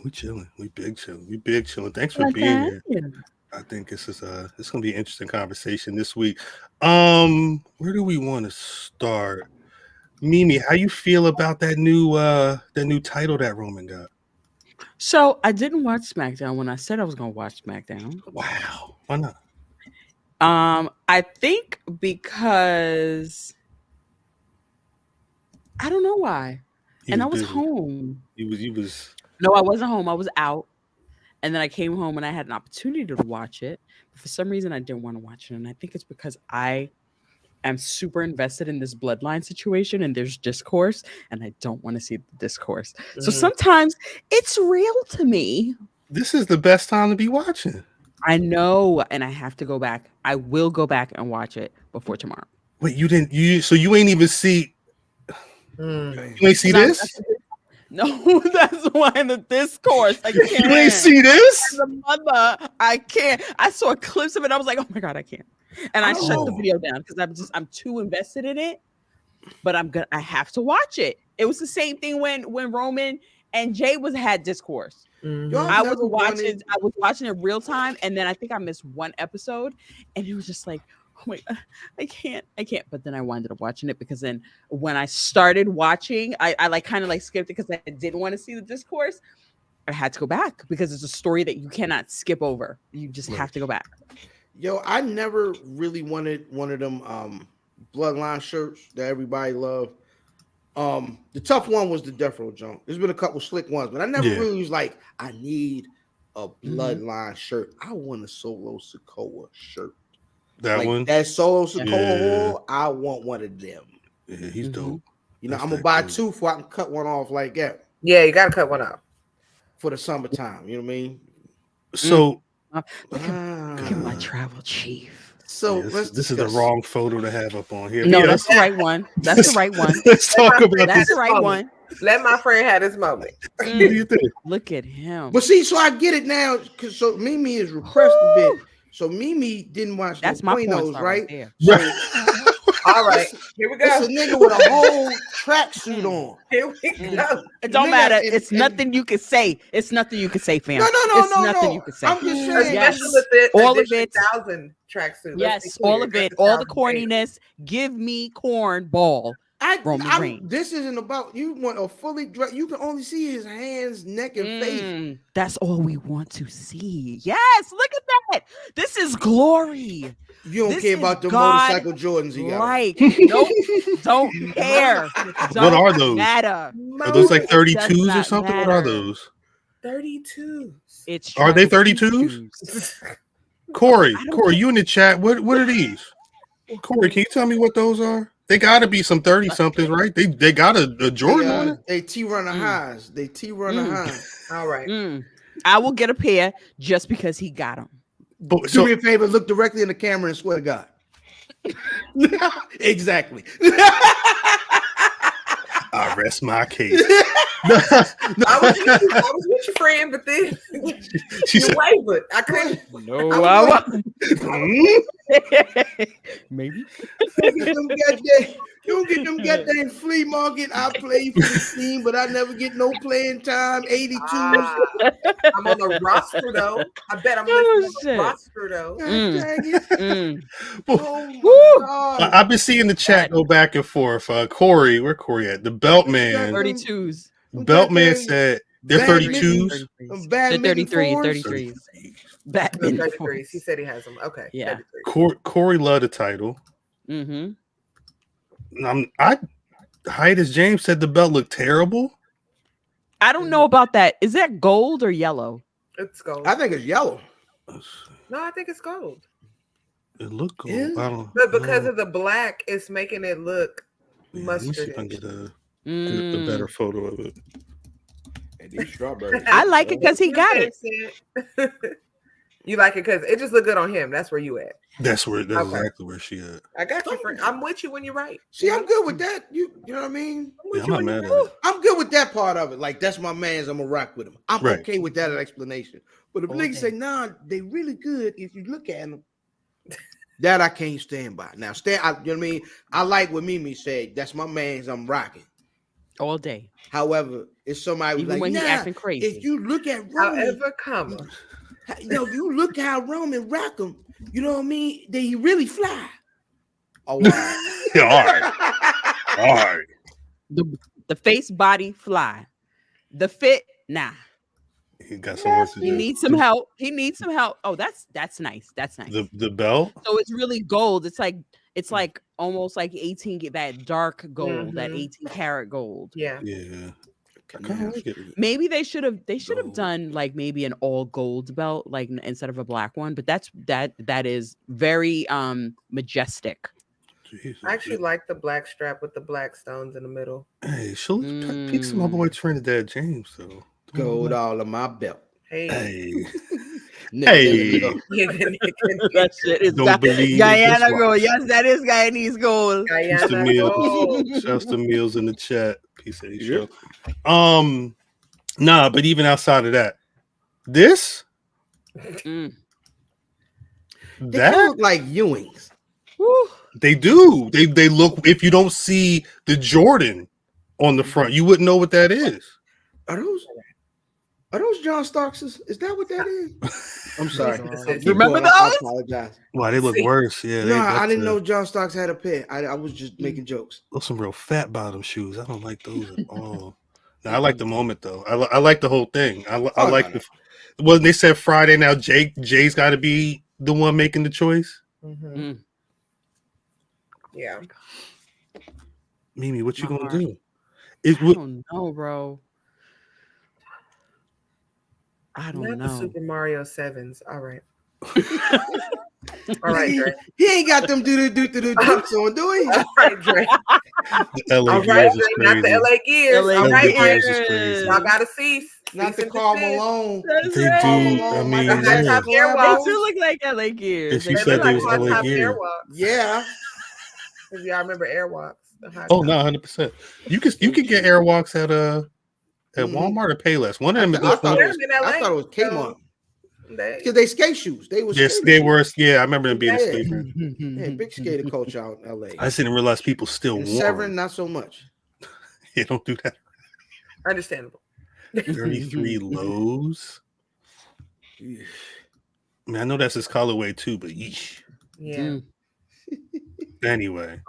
We chilling. We big chilling. Thanks for being here. I think this gonna be an interesting conversation this week. Where do we want to start? Mimi, how you feel about that new title that Roman got? So I didn't watch SmackDown when I said I was gonna watch SmackDown. Wow. Why not? I think because I don't know why. I was home. You was No, I wasn't home. I was out. And then I came home and I had an opportunity to watch it. But for some reason, I didn't want to watch it. And I think it's because I am super invested in this Bloodline situation and there's discourse. And I don't want to see the discourse. So sometimes it's real to me. This is the best time to be watching. I know, and I have to go back. I will go back and watch it before tomorrow. Wait, you didn't? So you ain't even see? You ain't see this? No, that's why in the discourse I can't. You ain't see this? As a mother, I can't. I saw clips of it. I was like, oh my god, I can't. And I shut the video down because I'm too invested in it. But I have to watch it. It was the same thing when Roman and Jay had discourse. Mm-hmm. I was watching it real time, and then I think I missed one episode, and it was just like, oh my god, I can't. But then I wound up watching it because then when I started watching, I like kind of like skipped it because I didn't want to see the discourse. I had to go back because it's a story that you cannot skip over. You just have to go back. Yo, I never really wanted one of them Bloodline shirts that everybody loved. The tough one was the Death Row jump. There's been a couple slick ones, but I never really was like, I need a Bloodline shirt. I want a Solo Sikoa shirt. That Solo Sikoa wore, I want one of them. Yeah, he's dope. You know, I'm gonna buy two before I can cut one off like that. Yeah, you gotta cut one out for the summertime. You know what I mean? So look at my travel chief. So this is the wrong photo to have up on here. No, that's the right one. That's the right one. Let's talk about that's the right one. Let my friend have his moment. What do you think? Look at him. But see, so I get it now because so Mimi is repressed a bit. So Mimi didn't watch that's no my Quenos, right? So, all right, here we go. It's a nigga with a whole tracksuit on. Here we go. It don't matter. It's nothing you can say. It's nothing you can say, fam. No. It's nothing you can say. I'm just saying. Yes. With the all of it. 1,000 tracksuit. Yes, all of it. All the corniness. Give me corn ball. This isn't about you want a fully dressed. You can only see his hands, neck, and face. That's all we want to see. Yes, look at that. This is glory. You don't care about the motorcycle Jordans he got. Right. Nope. Don't care. What are those? Matter. Are those like 32s or something? What are those? 32s. Are they 32s? Corey, you in the chat. What are these? Corey, can you tell me what those are? They got to be some 30 somethings, right? They got a Jordan on it. They T-runner highs. They T-runner highs. All right. I will get a pair just because he got them. But, do me a favor, look directly in the camera and swear to God. Exactly. I rest my case. I was with your friend, but then you wavered. I couldn't. No, I maybe. You don't get them goddamn flea market. I play for the team, but I never get no playing time. 82. I'm on the roster though. I bet I'm on the roster though. I've been seeing the chat go back and forth. Corey, where Corey at? The Belt Man. 32s. Belt Man said they're 32s. They're 33s. Batman 33s. He said he has them. Okay. Yeah. Corey loved the title. Mm-hmm. Heidi's James said the belt looked terrible. I don't know about that. Is that gold or yellow? It's gold. I think it's yellow. No, I think it's gold. It looked gold. But because of the black, it's making it look mustard. Let me see if I can get a better photo of it. And these strawberries. I like it because he got it. You like it because it just look good on him. That's where you at. That's exactly where she at. I got you, friend. I'm with you when you're right. See, I'm good with that. You know what I mean? I'm not mad at it. I'm good with that part of it. Like, that's my man's. I'm gonna rock with him. I'm okay with that explanation. But if niggas say, nah, they really good if you look at them, that I can't stand by. Now, you know what I mean? I like what Mimi said. That's my man's. I'm rocking all day. However, if somebody was like, when nah, he acting crazy. If you look at Roman, you look how Roman rock him. You know what I mean? They really fly. Oh, wow. All right. The face, body, fly. The fit, nah. He got some work to do. He needs some help. Oh, that's nice. That's nice. The belt. So it's really gold. It's like almost like 18 that dark gold, that 18 karat gold. Yeah. Yeah. Maybe they should have done like maybe an all gold belt like instead of a black one, but that is very majestic. Jeez, I actually like the black strap with the black stones in the middle. Hey, she'll pick some of my boy Trinidad James though. Gold all of my belt. Hey. Hey, That shit is don't believe Guyana this goal. watch. Yes, that is Guyanese goal. Shouts to Guyana Meals. gold. Shouts to Meals in the chat. Peace of the Yep. show. Nah, but even outside of that, this Mm. They that kind of look like Ewings. Woo. they do. They look. If you don't see the Jordan on the front, you wouldn't know what that is. Are those John Starks? Is that what that is? I'm sorry. Keep Remember going. I those? apologize. Wow, they look See. worse. Yeah, No, I didn't know John Starks had a pair. I was just making jokes. Those some real fat bottom shoes. I don't like those at all. No, I like the moment though. I like the whole thing. I like the. Well, they said Friday now. Jay's got to be the one making the choice. Mm-hmm. Yeah. Mimi, what you My gonna heart. do? I don't know, bro. I don't Not know. the Super Mario 7s. All right. All right, Dre. He ain't got them do jokes on, do he? All right, Dre. The LA All Gears right, is Dre. Not the crazy. LA Gears. LA All right, Gears Dre. is crazy. Y'all gotta cease. Not the Cease and Karl desist. Malone. That's They right. do. I Malone, mean, Michael High yeah. top They airwalks. do look like LA Gears. If you They said look they like was high LA top Gears. airwalks. Yeah. If y'all remember airwalks. The high Oh top. no, 100%. You can get Airwalks at Walmart or Payless. One of them. I thought They're it was, in LA, I thought it was Kmart. They- Because they skate shoes. They were Yes, skate they shoes. were. Yeah, I remember them being a Yeah. skater. Yeah, big skater culture out in LA. I just didn't realize people still And wore Severin, them. not so much. Yeah, don't do that. Understandable. 33 lows. I mean, I know that's his colorway too, but yeesh. Yeah. Anyway,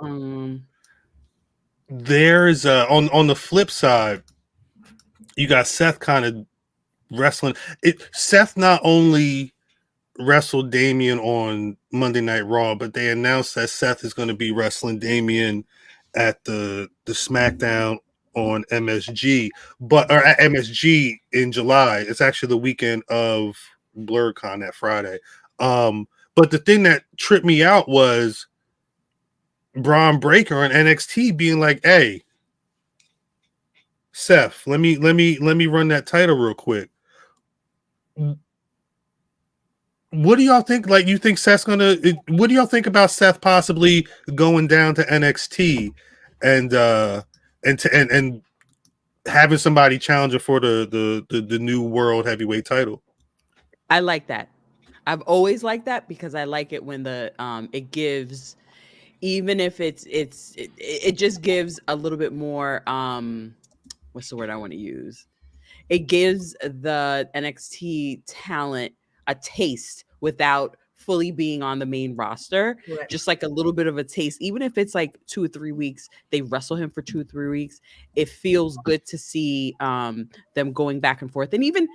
there's on the flip side, you got Seth kind of wrestling. Seth not only wrestled Damian on Monday Night Raw, but they announced that Seth is going to be wrestling Damian at the SmackDown on MSG, or at MSG in July. It's actually the weekend of BlurCon that Friday. But the thing that tripped me out was Braun Breaker on NXT being like, "Hey, Seth, let me run that title real quick." What do y'all think? Like, you think Seth's gonna? What do y'all think about Seth possibly going down to NXT and having somebody challenge her for the new world heavyweight title? I like that. I've always liked that because I like it when the it gives, even if it just gives a little bit more what's the word I want to use? It gives the NXT talent a taste without fully being on the main roster. Right. Just like a little bit of a taste, even if it's like 2 or 3 weeks, they wrestle him for 2 or 3 weeks. It feels good to see them going back and forth, and even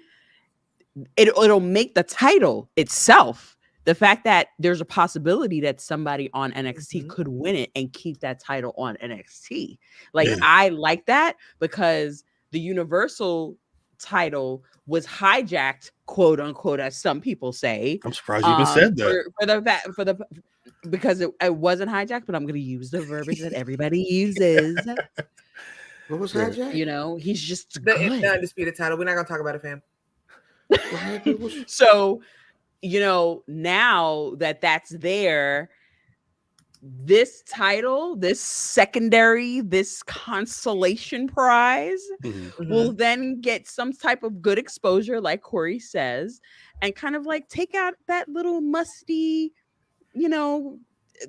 it'll make the title itself. The fact that there's a possibility that somebody on NXT could win it and keep that title on NXT. Like, I like that because the Universal title was hijacked, quote unquote, as some people say. I'm surprised you even said that. Because it wasn't hijacked, but I'm going to use the verbiage that everybody uses. What was hijacked? You know, he's just The good. undisputed title. We're not gonna talk about it, fam. So, you know, now that that's there, this title, this secondary, this consolation prize will then get some type of good exposure, like Corey says, and kind of like take out that little musty, you know,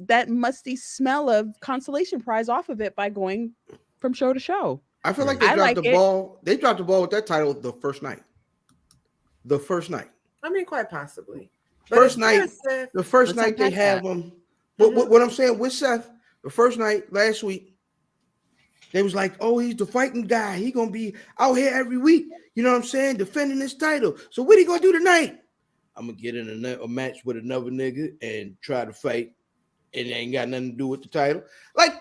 that musty smell of consolation prize off of it by going from show to show. I feel like they dropped the ball. They dropped the ball with that title the first night. I mean, quite possibly. The first night they have them. But what I'm saying with Seth, the first night last week, they was like, "Oh, he's the fighting guy. He gonna be out here every week. You know what I'm saying? Defending his title. So what he gonna do tonight? I'm gonna get in a match with another nigga and try to fight. It ain't got nothing to do with the title. Like,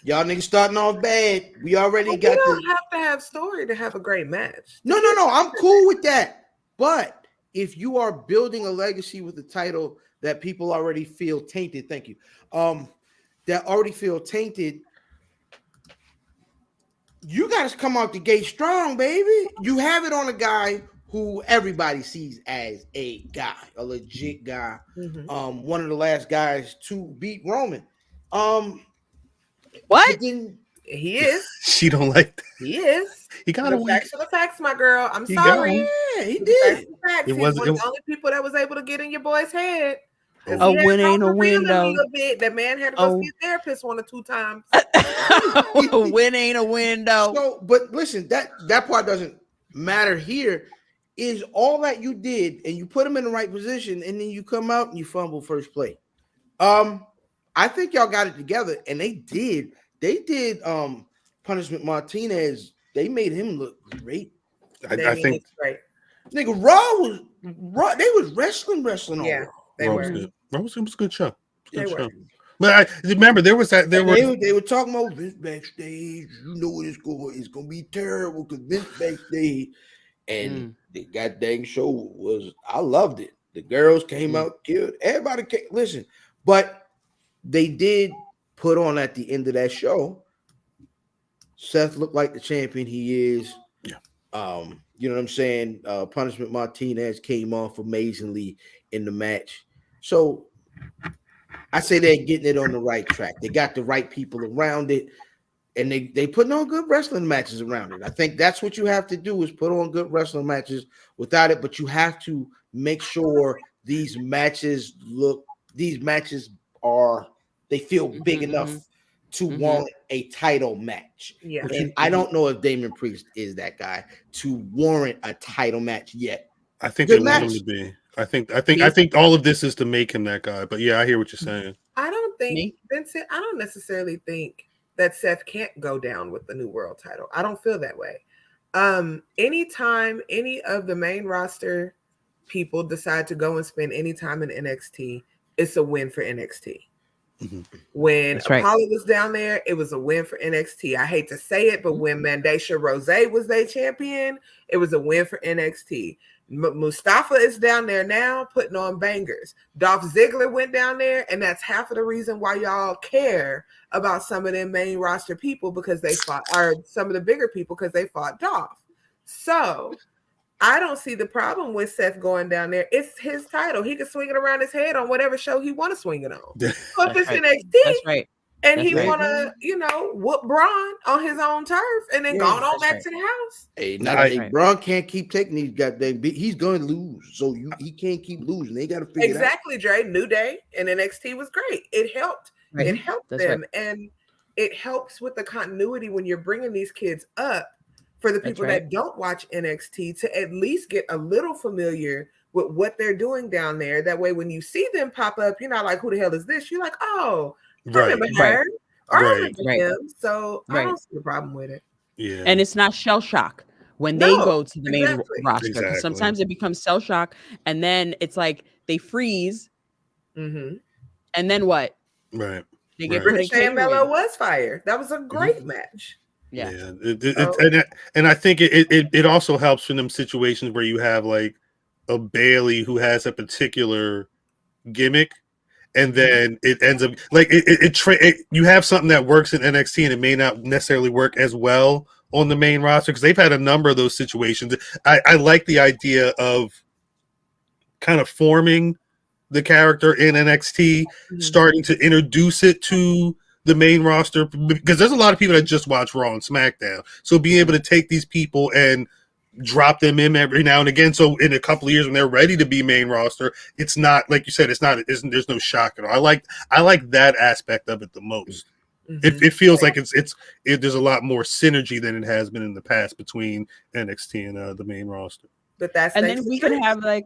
y'all niggas starting off bad. We already got. You don't have to have story to have a great match. No. I'm cool with that. But if you are building a legacy with a title that people already feel tainted, thank you. That already feel tainted, you got to come out the gate strong, baby. You have it on a guy who everybody sees as a guy, a legit guy. Mhm. One of the last guys to beat Roman. What? But then He is. She don't like that. He is. He got The away. facts are the facts, my girl. I'm He got sorry. him. yeah, he The did. facts are the facts. It He's was- one of the only people that was able to get in your boy's head. 'Cause A he had win ain't a Roman win, reeling though. A little bit. That man had to go Oh. see a therapist 1 or 2 times. A win ain't a win, though. So, but listen, that part doesn't matter here. Is all that you did, and you put him in the right position, and then you come out and you fumble first play. I think y'all got it together, and they did. They did. Punishment Martinez. They made him look great. I think right. Nigga, Raw. They was wrestling on Yeah, Raw. they Raw were. was good. Raw was a good show. They Good were. show. But I remember there was that. They were talking about Vince backstage. You know what it's gonna be terrible because Vince backstage, and the goddamn show was. I loved it. The girls came out, killed everybody. Listen, but they did put on at the end of that show. Seth looked like the champion he is. Yeah. You know what I'm saying? Punishment Martinez came off amazingly in the match. So I say they're getting it on the right track. They got the right people around it, and they putting on good wrestling matches around it. I think that's what you have to do is put on good wrestling matches without it, but you have to make sure these matches are they feel big enough to warrant a title match. Yeah. And I don't know if Damian Priest is that guy to warrant a title match yet. I think Good they want him match. to be. I think all of this is to make him that guy. But yeah, I hear what you're saying. I don't think Me? Vincent. I don't necessarily think that Seth can't go down with the new world title. I don't feel that way. Anytime any of the main roster people decide to go and spend any time in NXT, it's a win for NXT. Mhm. When That's right. Apollo was down there, it was a win for NXT. I hate to say it, but when Mandasha Rose was their champion, it was a win for NXT. Mustafa is down there now putting on bangers. Dolph Ziggler went down there, and that's half of the reason why y'all care about some of them main roster people because they fought, or some of the bigger people because they fought Dolph. So I don't see the problem with Seth going down there. It's his title. He can swing it around his head on whatever show he want to swing it on. So if it's right. NXT, That's right. and That's he right. want to, whoop Braun on his own turf and then Yeah, go on that's back right. to the house. Hey, Right. Braun can't keep taking these goddamn. He's going to lose, so he can't keep losing. They got to figure Exactly, Dre. New Day and NXT was great. It helped. Right. It helped That's them, and it helps with the continuity when you're bringing these kids up. For the That's people right. that don't watch NXT, to at least get a little familiar with what they're doing down there. That way, when you see them pop up, you're not like, "Who the hell is this?" You're like, "Oh, I Right. remember Right. her." Or I Right. remember Right. him. So I Right. don't see the problem with it. Yeah. And it's not shell shock when they No, go to the main exactly. roster. 'Cause Exactly. sometimes it becomes cell shock, and then it's like they freeze, Mm-hmm. and then what? Right. They get Right. Ricochet and Melo was fire. That was a great match. Yeah. And I think it also helps in them situations where you have like a Bailey who has a particular gimmick, and then it ends up like you have something that works in NXT and it may not necessarily work as well on the main roster because they've had a number of those situations. I like the idea of kind of forming the character in NXT, starting to introduce it to the main roster, because there's a lot of people that just watch Raw and SmackDown. So being able to take these people and drop them in every now and again, so in a couple of years when they're ready to be main roster, it's not like you said, there's no shock at all. I like that aspect of it the most. Mm-hmm. It feels like there's a lot more synergy than it has been in the past between NXT and the main roster. But that's And thanks then to we could Trips. have like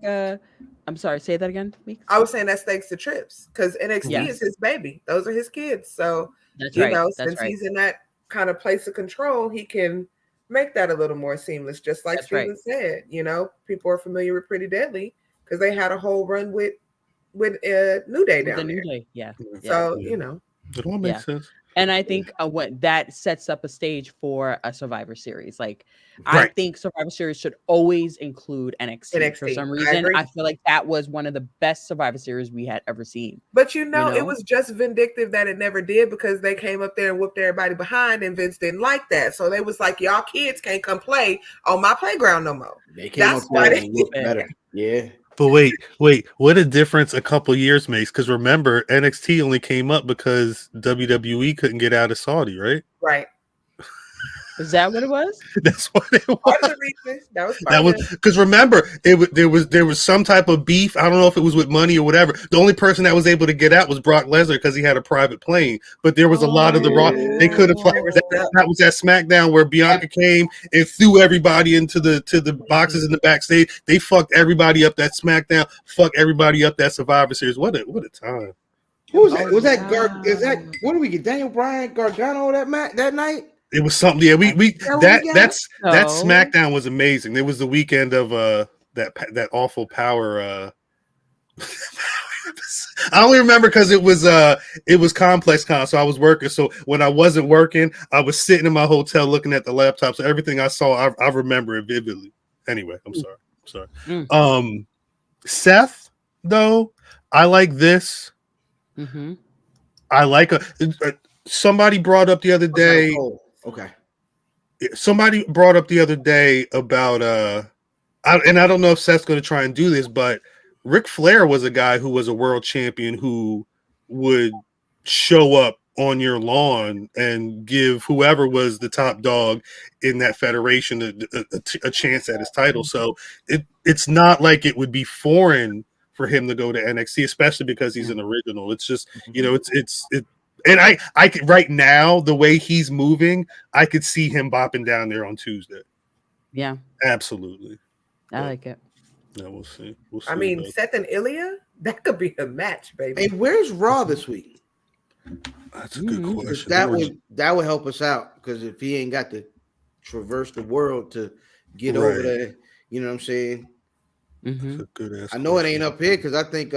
I'm sorry, say that again, Meek. I was saying that's thanks to Trips because NXT Yes. is his baby. Those are his kids. So That's you right. know, That's since right. he's in that kind of place of control, he can make that a little more seamless. Just like That's right. Steven said, people are familiar with Pretty Deadly because they had a whole run with New Day With down the New there. Day. Yeah. So Yeah. It all makes sense. And I think what that sets up a stage for a Survivor Series. Like, I Right. think Survivor Series should always include NXT. For NXT. some I reason, agree. I feel like that was one of the best Survivor Series we had ever seen. But you know, it know? was just vindictive that it never did because they came up there and whooped everybody behind, and Vince didn't like that. So they was like, y'all kids can't come play on my playground no more. They came That's up why there they and looked better. Yeah. But wait, what a difference a couple years makes. Because remember, NXT only came up because WWE couldn't get out of Saudi, right? right. Is that what it was? That's what it Part was. of the reason. That was part That of was it. because remember, there was some type of beef. I don't know if it was with money or whatever. The only person that was able to get out was Brock Lesnar because he had a private plane. But there was a lot of the Raw. They could have played. That was that SmackDown where Bianca came and threw everybody into the boxes in the backstage. They fucked everybody up that SmackDown. Fuck everybody up that Survivor Series. What a time. Who was that? Was that is that what do we get? Daniel Bryan Gargano that night? That something. Yeah, that No. SmackDown was amazing. It was the weekend of that awful power. I only remember because it was Complex Con, so I was working. So when I wasn't working, I was sitting in my hotel looking at the laptop. So everything I saw, I remember it vividly. Anyway, I'm sorry. Seth, though, I like this. Mm-hmm. I like somebody brought up the other day. Okay. Somebody brought up the other day about and I don't know if Seth's going to try and do this, but Ric Flair was a guy who was a world champion who would show up on your lawn and give whoever was the top dog in that federation a chance at his title. So it's not like it would be foreign for him to go to NXT, especially because he's an original. It's just, and I could, right now, the way he's moving, I could see him bopping down there on Tuesday. Yeah, absolutely. I like it. Yeah, we'll see. I mean, Seth and Ilya, that could be a match, baby. Hey, where's Raw this week? That's a good question. That would help us out because if he ain't got to traverse the world to get over there, you know what I'm saying? Mm-hmm. I know it ain't up here because I think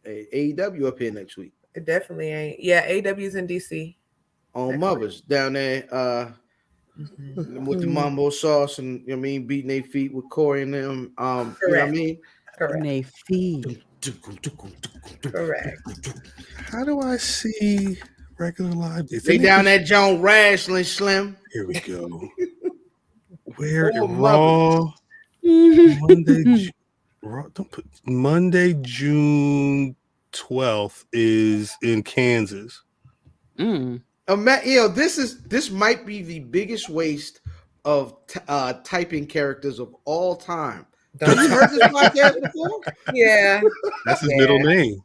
AEW up here next week. It definitely ain't. Yeah, AEW's in DC. On Mothers down there with the mambo sauce and you know what I mean, beating their feet with Corey and them. You know what I mean? Correct. They feed. Correct. How do I see regular live? They down that John Rasslin Slim. Here we go. Where Oh, Raw? Monday, June 12th is in Kansas. This might be the biggest waste of typing characters of all time. Have you heard this podcast before? Yeah, that's his middle name.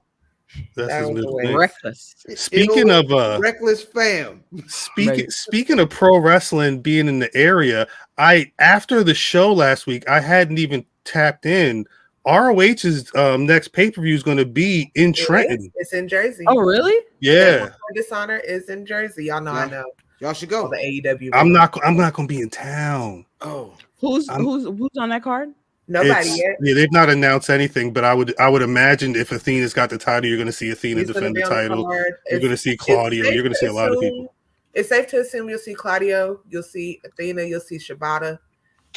That's his middle name. Reckless. Speaking of reckless fam. Speaking of pro wrestling being in the area, after the show last week, I hadn't even tapped in. ROH's next pay-per-view is going to be in Trenton. It's in Jersey. Oh, really? Yeah. Dishonor is in Jersey. Y'all know. I know. Y'all should go. The AEW. I'm not going to be in town. Oh, who's on that card? Nobody yet. Yeah, they've not announced anything, but I would imagine if Athena's got the title, you're going to see Athena defend the title. You're going to see Claudio. You're going to see a lot of people. It's safe to assume you'll see Claudio. You'll see Athena. You'll see Shibata.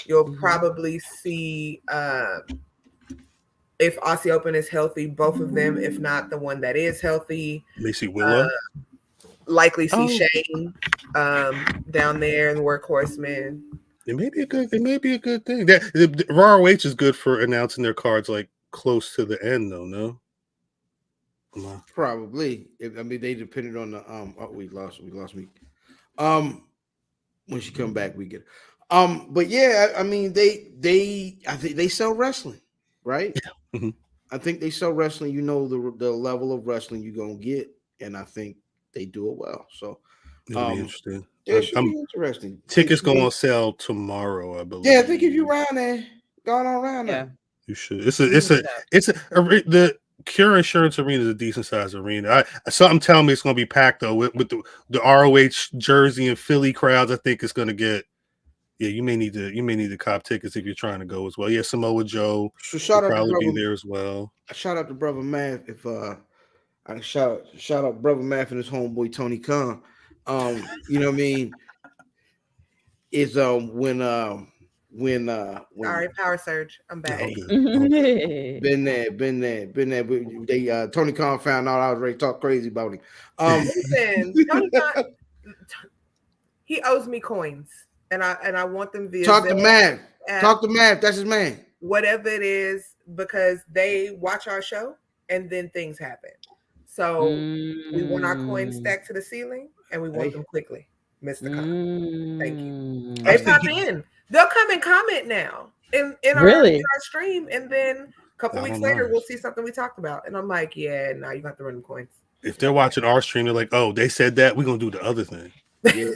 You'll probably see. If Aussie Open is healthy, both of them. If not, the one that is healthy. May see Willow. Likely see Shane down there in Workhorsemen. It may be a good thing. The ROH is good for announcing their cards like close to the end, though. No. Probably. I mean, they depended on the we lost Meek. When she come back, we get. But yeah, I mean, I think they sell wrestling, right? Yeah. Mm-hmm. I think they sell wrestling. You know the level of wrestling you're gonna get, and I think they do it well. So it'll be interesting. Yeah, it should be interesting. Tickets go on sale tomorrow, I believe. Yeah, I think if you around there, going on around there, you should. The Cure Insurance Arena is a decent sized arena. Something telling me it's going to be packed though with the ROH Jersey and Philly crowds. I think it's going to get. Yeah, you may need to cop tickets if you're trying to go as well. Yeah, Samoa Joe so shout will out probably to be there as well. Shout out to Brother Math. If I shout out Brother Math and his homeboy Tony Khan. You know what I mean? Is when Sorry, power surge. I'm back. Oh, good. been there. They Tony Khan found out I was ready to talk crazy about him. Listen, Tony Khan, he owes me coins, and I want them via Talk to Zelle Mav. app, Talk to Mav. That's his man. whatever it is, because they watch our show and then things happen. So we want our coins stacked to the ceiling, and we want them quickly. Mr. Khan, thank you. They pop in. They'll come and comment now in our stream, and then a couple weeks later we'll see something we talked about, and I'm like, yeah, now you got to run the coins. If they're watching our stream, they're like, oh, they said that, we're gonna do the other thing. Yeah.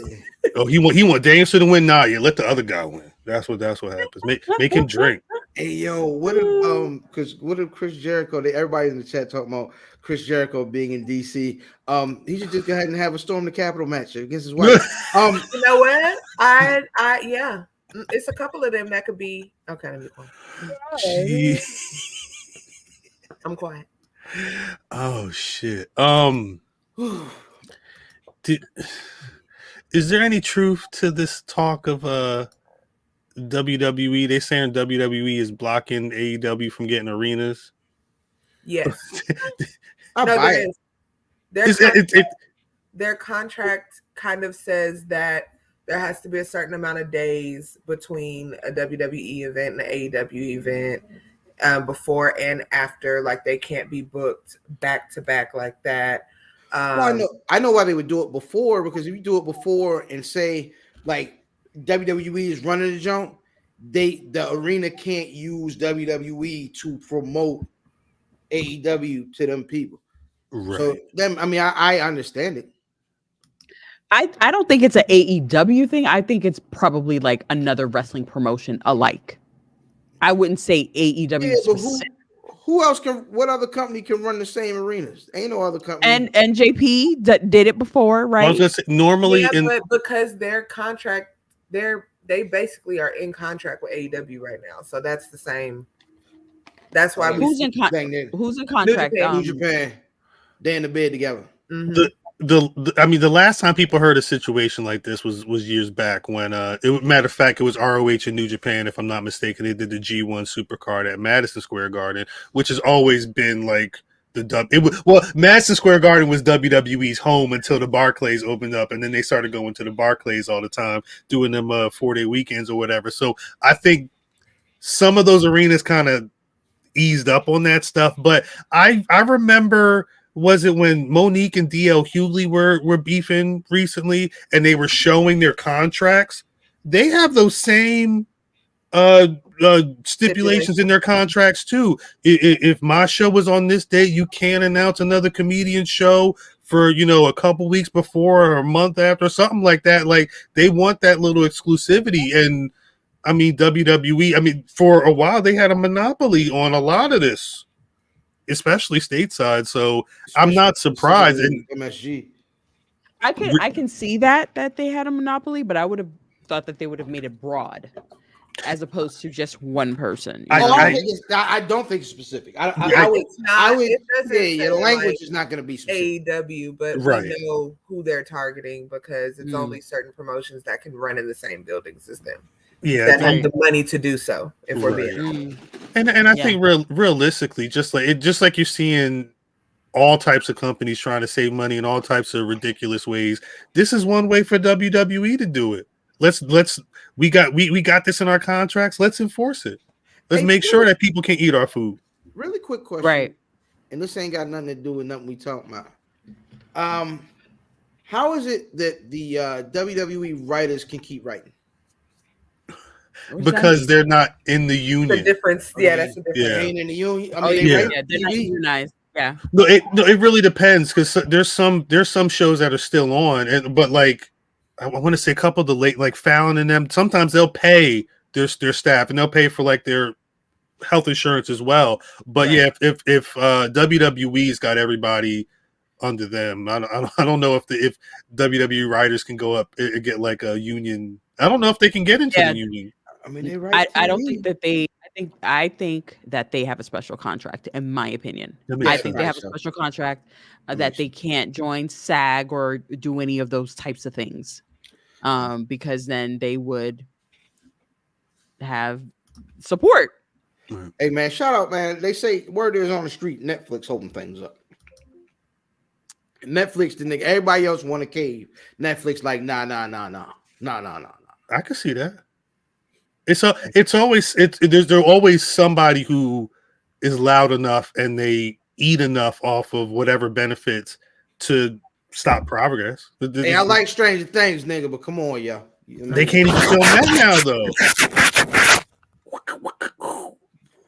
Oh, he want Danielson to win. Nah, yeah, let the other guy win. That's what happens. Make him drink. Hey yo, what if Chris Jericho? Everybody's in the chat talking about Chris Jericho being in DC. He should just go ahead and have a Storm the Capitol match against his wife. You know what? Yeah, it's a couple of them that could be. Okay, let me quiet. I'm quiet. Oh shit. Is there any truth to this talk of WWE? They saying WWE is blocking AEW from getting arenas. Yes. Their contract kind of says that there has to be a certain amount of days between a WWE event and an AEW event, before and after. Like, they can't be booked back to back like that. Well, I know why they would do it before, because if you do it before and say like WWE is running the jump, the arena can't use WWE to promote AEW to them people. Right. So them, I mean, I understand it. I don't think it's an AEW thing. I think it's probably like another wrestling promotion alike. I wouldn't say AEW. Yeah, but who else can? What other company can run the same arenas? Ain't no other company. And NJP did it before, right? I was gonna say, normally, but because their contract, they basically are in contract with AEW right now, so that's the same. That's why who's in contract? New Japan. They in the bed together. Mm-hmm. The last time people heard a situation like this was years back when matter of fact, it was ROH in New Japan, if I'm not mistaken. They did the G1 Supercard at Madison Square Garden, which has always been like Madison Square Garden was WWE's home until the Barclays opened up, and then they started going to the Barclays all the time, doing them 4-day weekends or whatever. So I think some of those arenas kind of eased up on that stuff, but I remember. Was it when Monique and DL Hughley were beefing recently, and they were showing their contracts? They have those same stipulations in their contracts too. If my show was on this day, you can't announce another comedian show for a couple weeks before or a month after, or something like that. Like, they want that little exclusivity. And I mean, WWE, for a while they had a monopoly on a lot of this, especially stateside. So I'm not surprised. And MSG. I can see that they had a monopoly, but I would have thought that they would have made it broad, as opposed to just one person. I don't think it's specific. The language is not going to be specific. AEW, but we know who they're targeting, because it's only certain promotions that can run in the same buildings as them. Yeah, that have the money to do so. If we're being honest. And I think realistically, just like you're seeing all types of companies trying to save money in all types of ridiculous ways, this is one way for WWE to do it. We got this in our contracts. Let's enforce it. Let's make sure that people can eat our food. Really quick question, right? And this ain't got nothing to do with nothing we talking about. How is it that the WWE writers can keep writing? Because they're not in the union. The difference, that's the difference. They ain't in the union. I mean, they're not unionized. Yeah. No, it really depends, because there's some shows that are still on, but like I want to say a couple of the late, like Fallon and them, sometimes they'll pay their staff, and they'll pay for like their health insurance as well. But if WWE's got everybody under them, I don't know if WWE writers can go up and get like a union. I don't know if they can get into the union. I mean, I don't think that I think that they have a special contract, in my opinion. That makes I think they have a sense. special contract That that makes they can't join SAG or do any of those types of things. Because then they would have support. Hey man, shout out, man. They say word is on the street, Netflix holding things up. Netflix, the nigga, everybody else want to cave. Netflix, like, nah. I can see that. There's always somebody who is loud enough and they eat enough off of whatever benefits to stop progress. Hey, I like Stranger Things, nigga, but come on, y'all. They can't even film that now, though.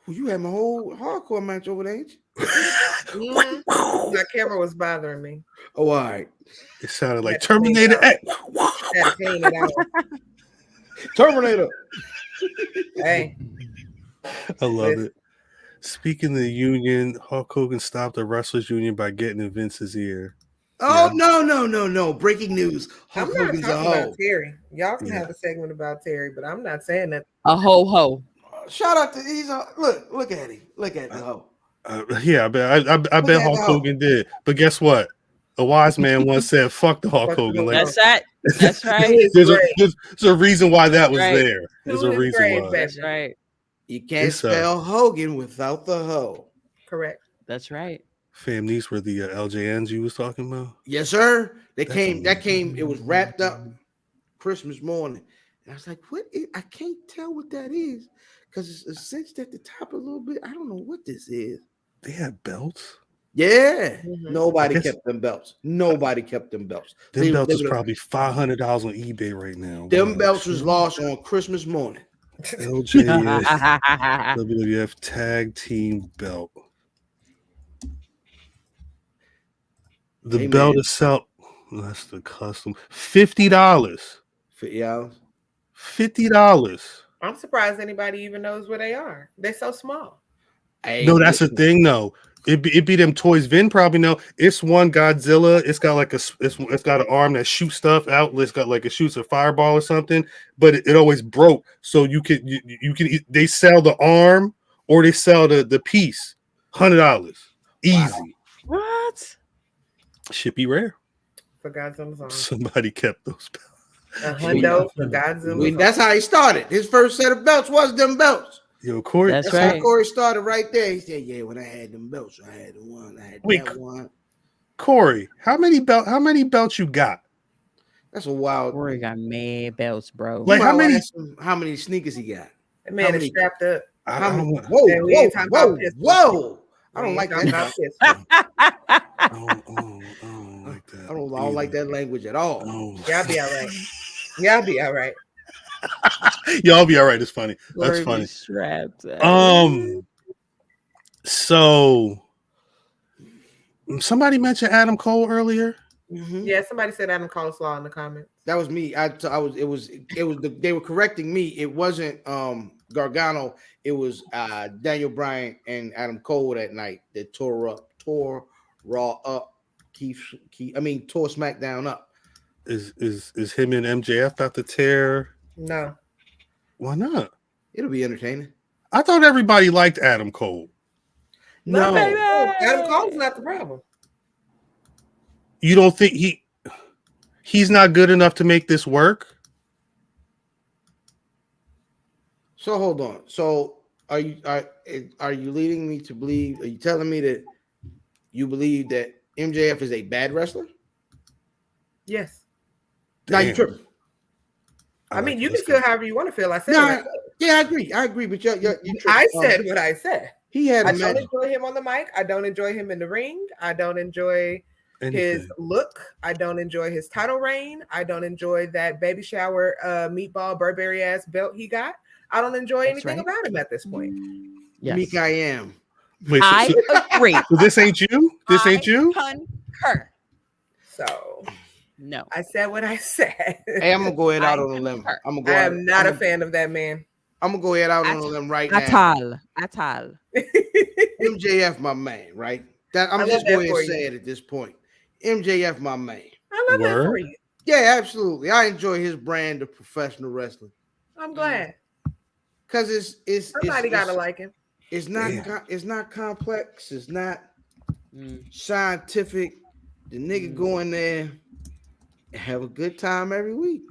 You had my whole hardcore match over there, ain't you? My camera was bothering me. Oh, all right. It sounded like Terminator X. Had to clean it out. Terminator. Hey, I love it. Speaking of the union, Hulk Hogan stopped the Wrestlers Union by getting in Vince's ear. Oh, no. Breaking news. I'm Hulk not Hogan's a talking hoe. about Terry. Y'all can have a segment about Terry, but I'm not saying that. A ho. Shout out to look at him. Look at the hoe. Yeah, I bet Hulk Hogan did. But guess what? A wise man once said, "Fuck the Hulk Hogan." Like, That's right. there's a reason why that was Right. there. There's a reason Great, why. baby. That's right. You can't It's, spell Hogan without the hoe. Correct. That's right. Fam, these were the LJNs you was talking about. Yes, sir. That's That came. It was wrapped up Christmas morning, and I was like, "What? I can't tell what that is because it's cinched at the top a little bit. I don't know what this is." They had belts. Yeah, Mhm. nobody kept them belts. Nobody kept them belts. Them belts is probably $500 on eBay right now. Them Wow. belts was lost on Christmas morning. LJN WWF Tag Team Belt. The Hey, belt man. itself, that's the custom. $50. $50. $50. I'm surprised anybody even knows where they are. They're so small. Hey, No, that's the listen, thing, though. It be them toys. Vin probably know. It's one Godzilla. It's got like it's got an arm that shoots stuff out. It's got like it shoots a fireball or something. But it always broke. So you can they sell the arm or they sell the piece. $100 easy. What? Should be rare. For Godzilla's arm. Somebody kept those belts. A hundo for Godzilla's that's how he started. His first set of belts was them belts. Yo, Corey. That's How right. Corey started right there. He said, "Yeah, when I had them belts, I had the one. I had Wait, that one." Corey, how many belts you got? That's a wild. Corey got mad belts, bro. Like, how many- How many sneakers he got? That man is strapped up. I don't want. Whoa, And we ain't talking about pistols. whoa! I We don't like ain't talking that. about pistols. I don't like that. I don't like that language at all. No. Y'all be all right. Y'all be all right. Y'all be all right. It's funny. That's Corey funny. was strapped. So somebody mentioned Adam Cole earlier. Mhm. Yeah, somebody said Adam Coleslaw in the comments. That was me. They were correcting me. It wasn't Gargano. It was Daniel Bryan and Adam Cole that night that tore Raw up. Tore SmackDown up. Is him and MJF about to tear? No. Why not? It'll be entertaining. I thought everybody liked Adam Cole. No, Oh, Adam Cole's not the problem. You don't think he's not good enough to make this work? So hold on. So are you leading me to believe? Are you telling me that you believe that MJF is a bad wrestler? Yes. No, you Damn. tripping. I mean, you can feel however you want to feel. I said No, what I said. yeah, I agree. But you I said what I said. he had I a don't match. enjoy him on the mic. I don't enjoy him in the ring. I don't enjoy his Anything. look. I don't enjoy his title reign. I don't enjoy that baby shower meatball Burberry ass belt he got. I don't enjoy That's anything right. about him at this point. Yes. Meek, I am. Wait, I agree. so this ain't you? This ain't you? Concur. So No. I said what I said. Hey, I'm gonna go ahead out I on a limb. concur. I'm gonna go. I out, am not I'm a fan of that man. I'm gonna go ahead out on a limb right now. Atal. MJF, my man, right? That I'm I just love that going for to say you. it at this point. MJF, my man. I love that for Word? you. Yeah, absolutely. I enjoy his brand of professional wrestling. I'm glad. because Somebody gotta like him. It's not it's not complex. It's not scientific. The nigga go in there and have a good time every week.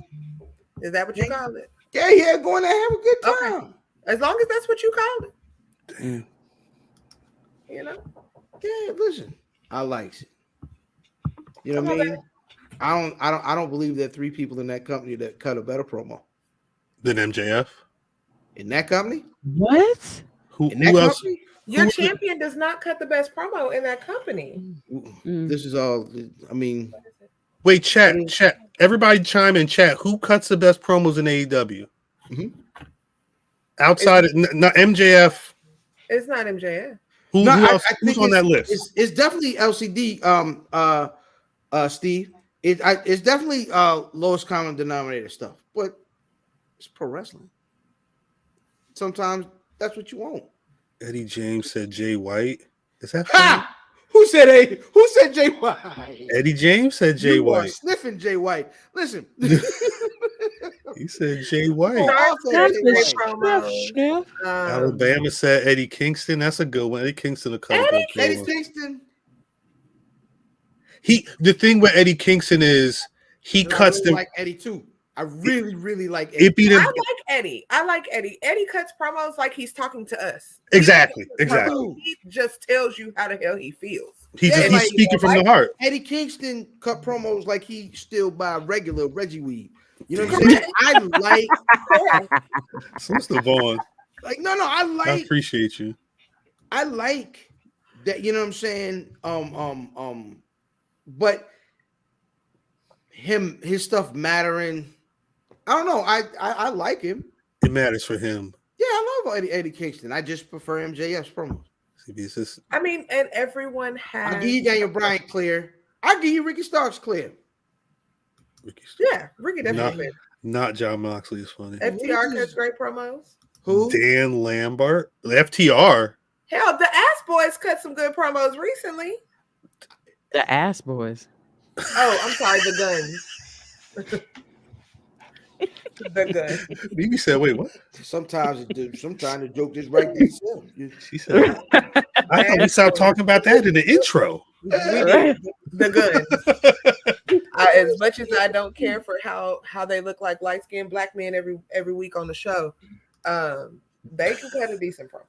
Is that what you call it? Yeah, go in there and have a good time. Okay. As long as that's what you call it. Damn. You know? Yeah, listen. I likes it. You know what I mean? I don't believe there are 3 people in that company that cut a better promo than MJF. In that company? What? Who else? Company? Your champion does not cut the best promo in that company. This is all. I mean, wait, chat. Everybody chime in chat. Who cuts the best promos in AEW? Mm-hmm. Outside of not MJF. It's not MJF. Who else? Who's on that list? It's definitely LCD. Steve. It's definitely lowest common denominator stuff, but it's pro wrestling. Sometimes that's what you want. Eddie James said Jay White. Is that ha? Who said Jay White? Eddie James said Jay White. Sniffing Jay White. Listen. He said Jay White. Alabama said Eddie Kingston. That's a good one. Eddie Kingston a couple good promos. Eddie Kingston. The thing with Eddie Kingston is he cuts them. Like Eddie too. I really like Eddie. I like Eddie. Eddie cuts promos like he's talking to us. Exactly. He just tells you how the hell he feels. He's speaking from the heart. Eddie Kingston cut promos like he still buy regular Reggie weed. You know what I'm saying? I like Sister Vaughn. Like I appreciate you. I like that, you know what I'm saying? But his stuff mattering. I don't know. I like him. It matters for him. Yeah, I love Eddie Kingston. I just prefer MJF's promos. I mean, and everyone has. I'll give you Daniel Bryan clear. I'll give you Ricky Starks clear. Ricky definitely. Not John Moxley is funny. FTR cuts great promos. Who? Dan Lambert. FTR. Hell, the Ass Boys cut some good promos recently. The Ass Boys. Oh, I'm sorry, the Guns. The Guns. Mimi said, "Wait, what?" Sometimes the joke just right there. She said, "I thought we stopped talking about that in the intro." We did. The Guns. As much as I don't care for how they look like light-skinned black men every week on the show, they can cut a decent promo.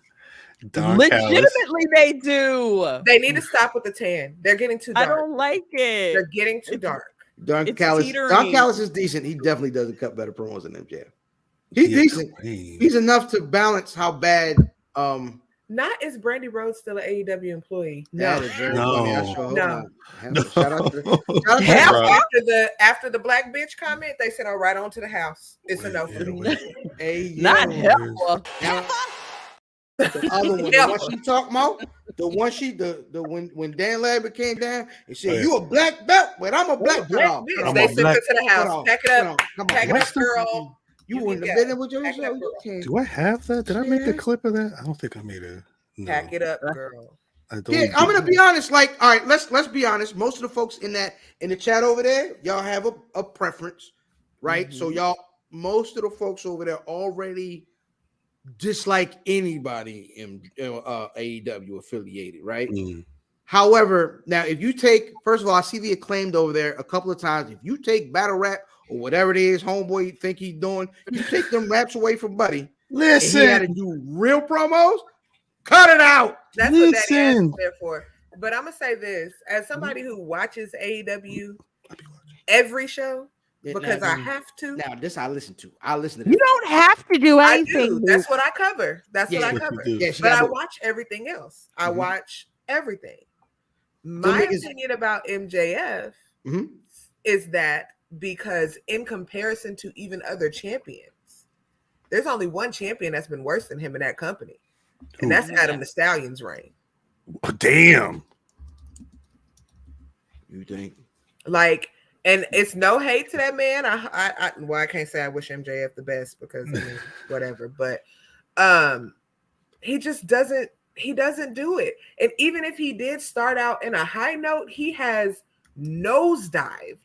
Legitimately, they do. They need to stop with the tan. They're getting too dark. I don't like it. They're getting too dark. Don Callis is decent. He definitely doesn't cut better promos than MJF. He's decent. He's enough to balance how bad. Not is Brandy Rhodes still an AEW employee? No. Shout out after the black bitch comment, they said, "Oh, right on to the house." It's a no for me. Not helpful. The other one, the one she talked about, when Dan Lambert came down and said, "You a black belt, but I'm a black belt." They sent her to the house. Pack it up, girl. You wouldn't have been in with your show. Do I have that? Did I make a clip of that? I don't think I made it. No. Pack it up, girl. I'm gonna be honest. Like, all right, let's be honest. Most of the folks in the chat over there, y'all have a preference, right? Mm-hmm. So most of the folks over there already dislike anybody in AEW affiliated, right? Mm. However, now if you take, first of all, I see the Acclaimed over there a couple of times. If you take battle rap or whatever it is, homeboy think he's doing, you take them raps away from Buddy. Listen, he had to do real promos. Cut it out. That's what that is there for. But I'm gonna say this as somebody who watches AEW every show. Because I have to. Now, this I listen to. I listen to this. You don't have to do anything. I do. That's what I cover. That's what I cover. Yeah, but I watch everything else. I watch everything. My opinion about MJF is that because in comparison to even other champions, there's only one champion that's been worse than him in that company. And that's Adam the Stallion's reign. Oh, damn. You think? Like, and it's no hate to that man. I can't say I wish MJF the best because I mean, whatever, but he just doesn't do it. And even if he did start out in a high note, he has nosedived.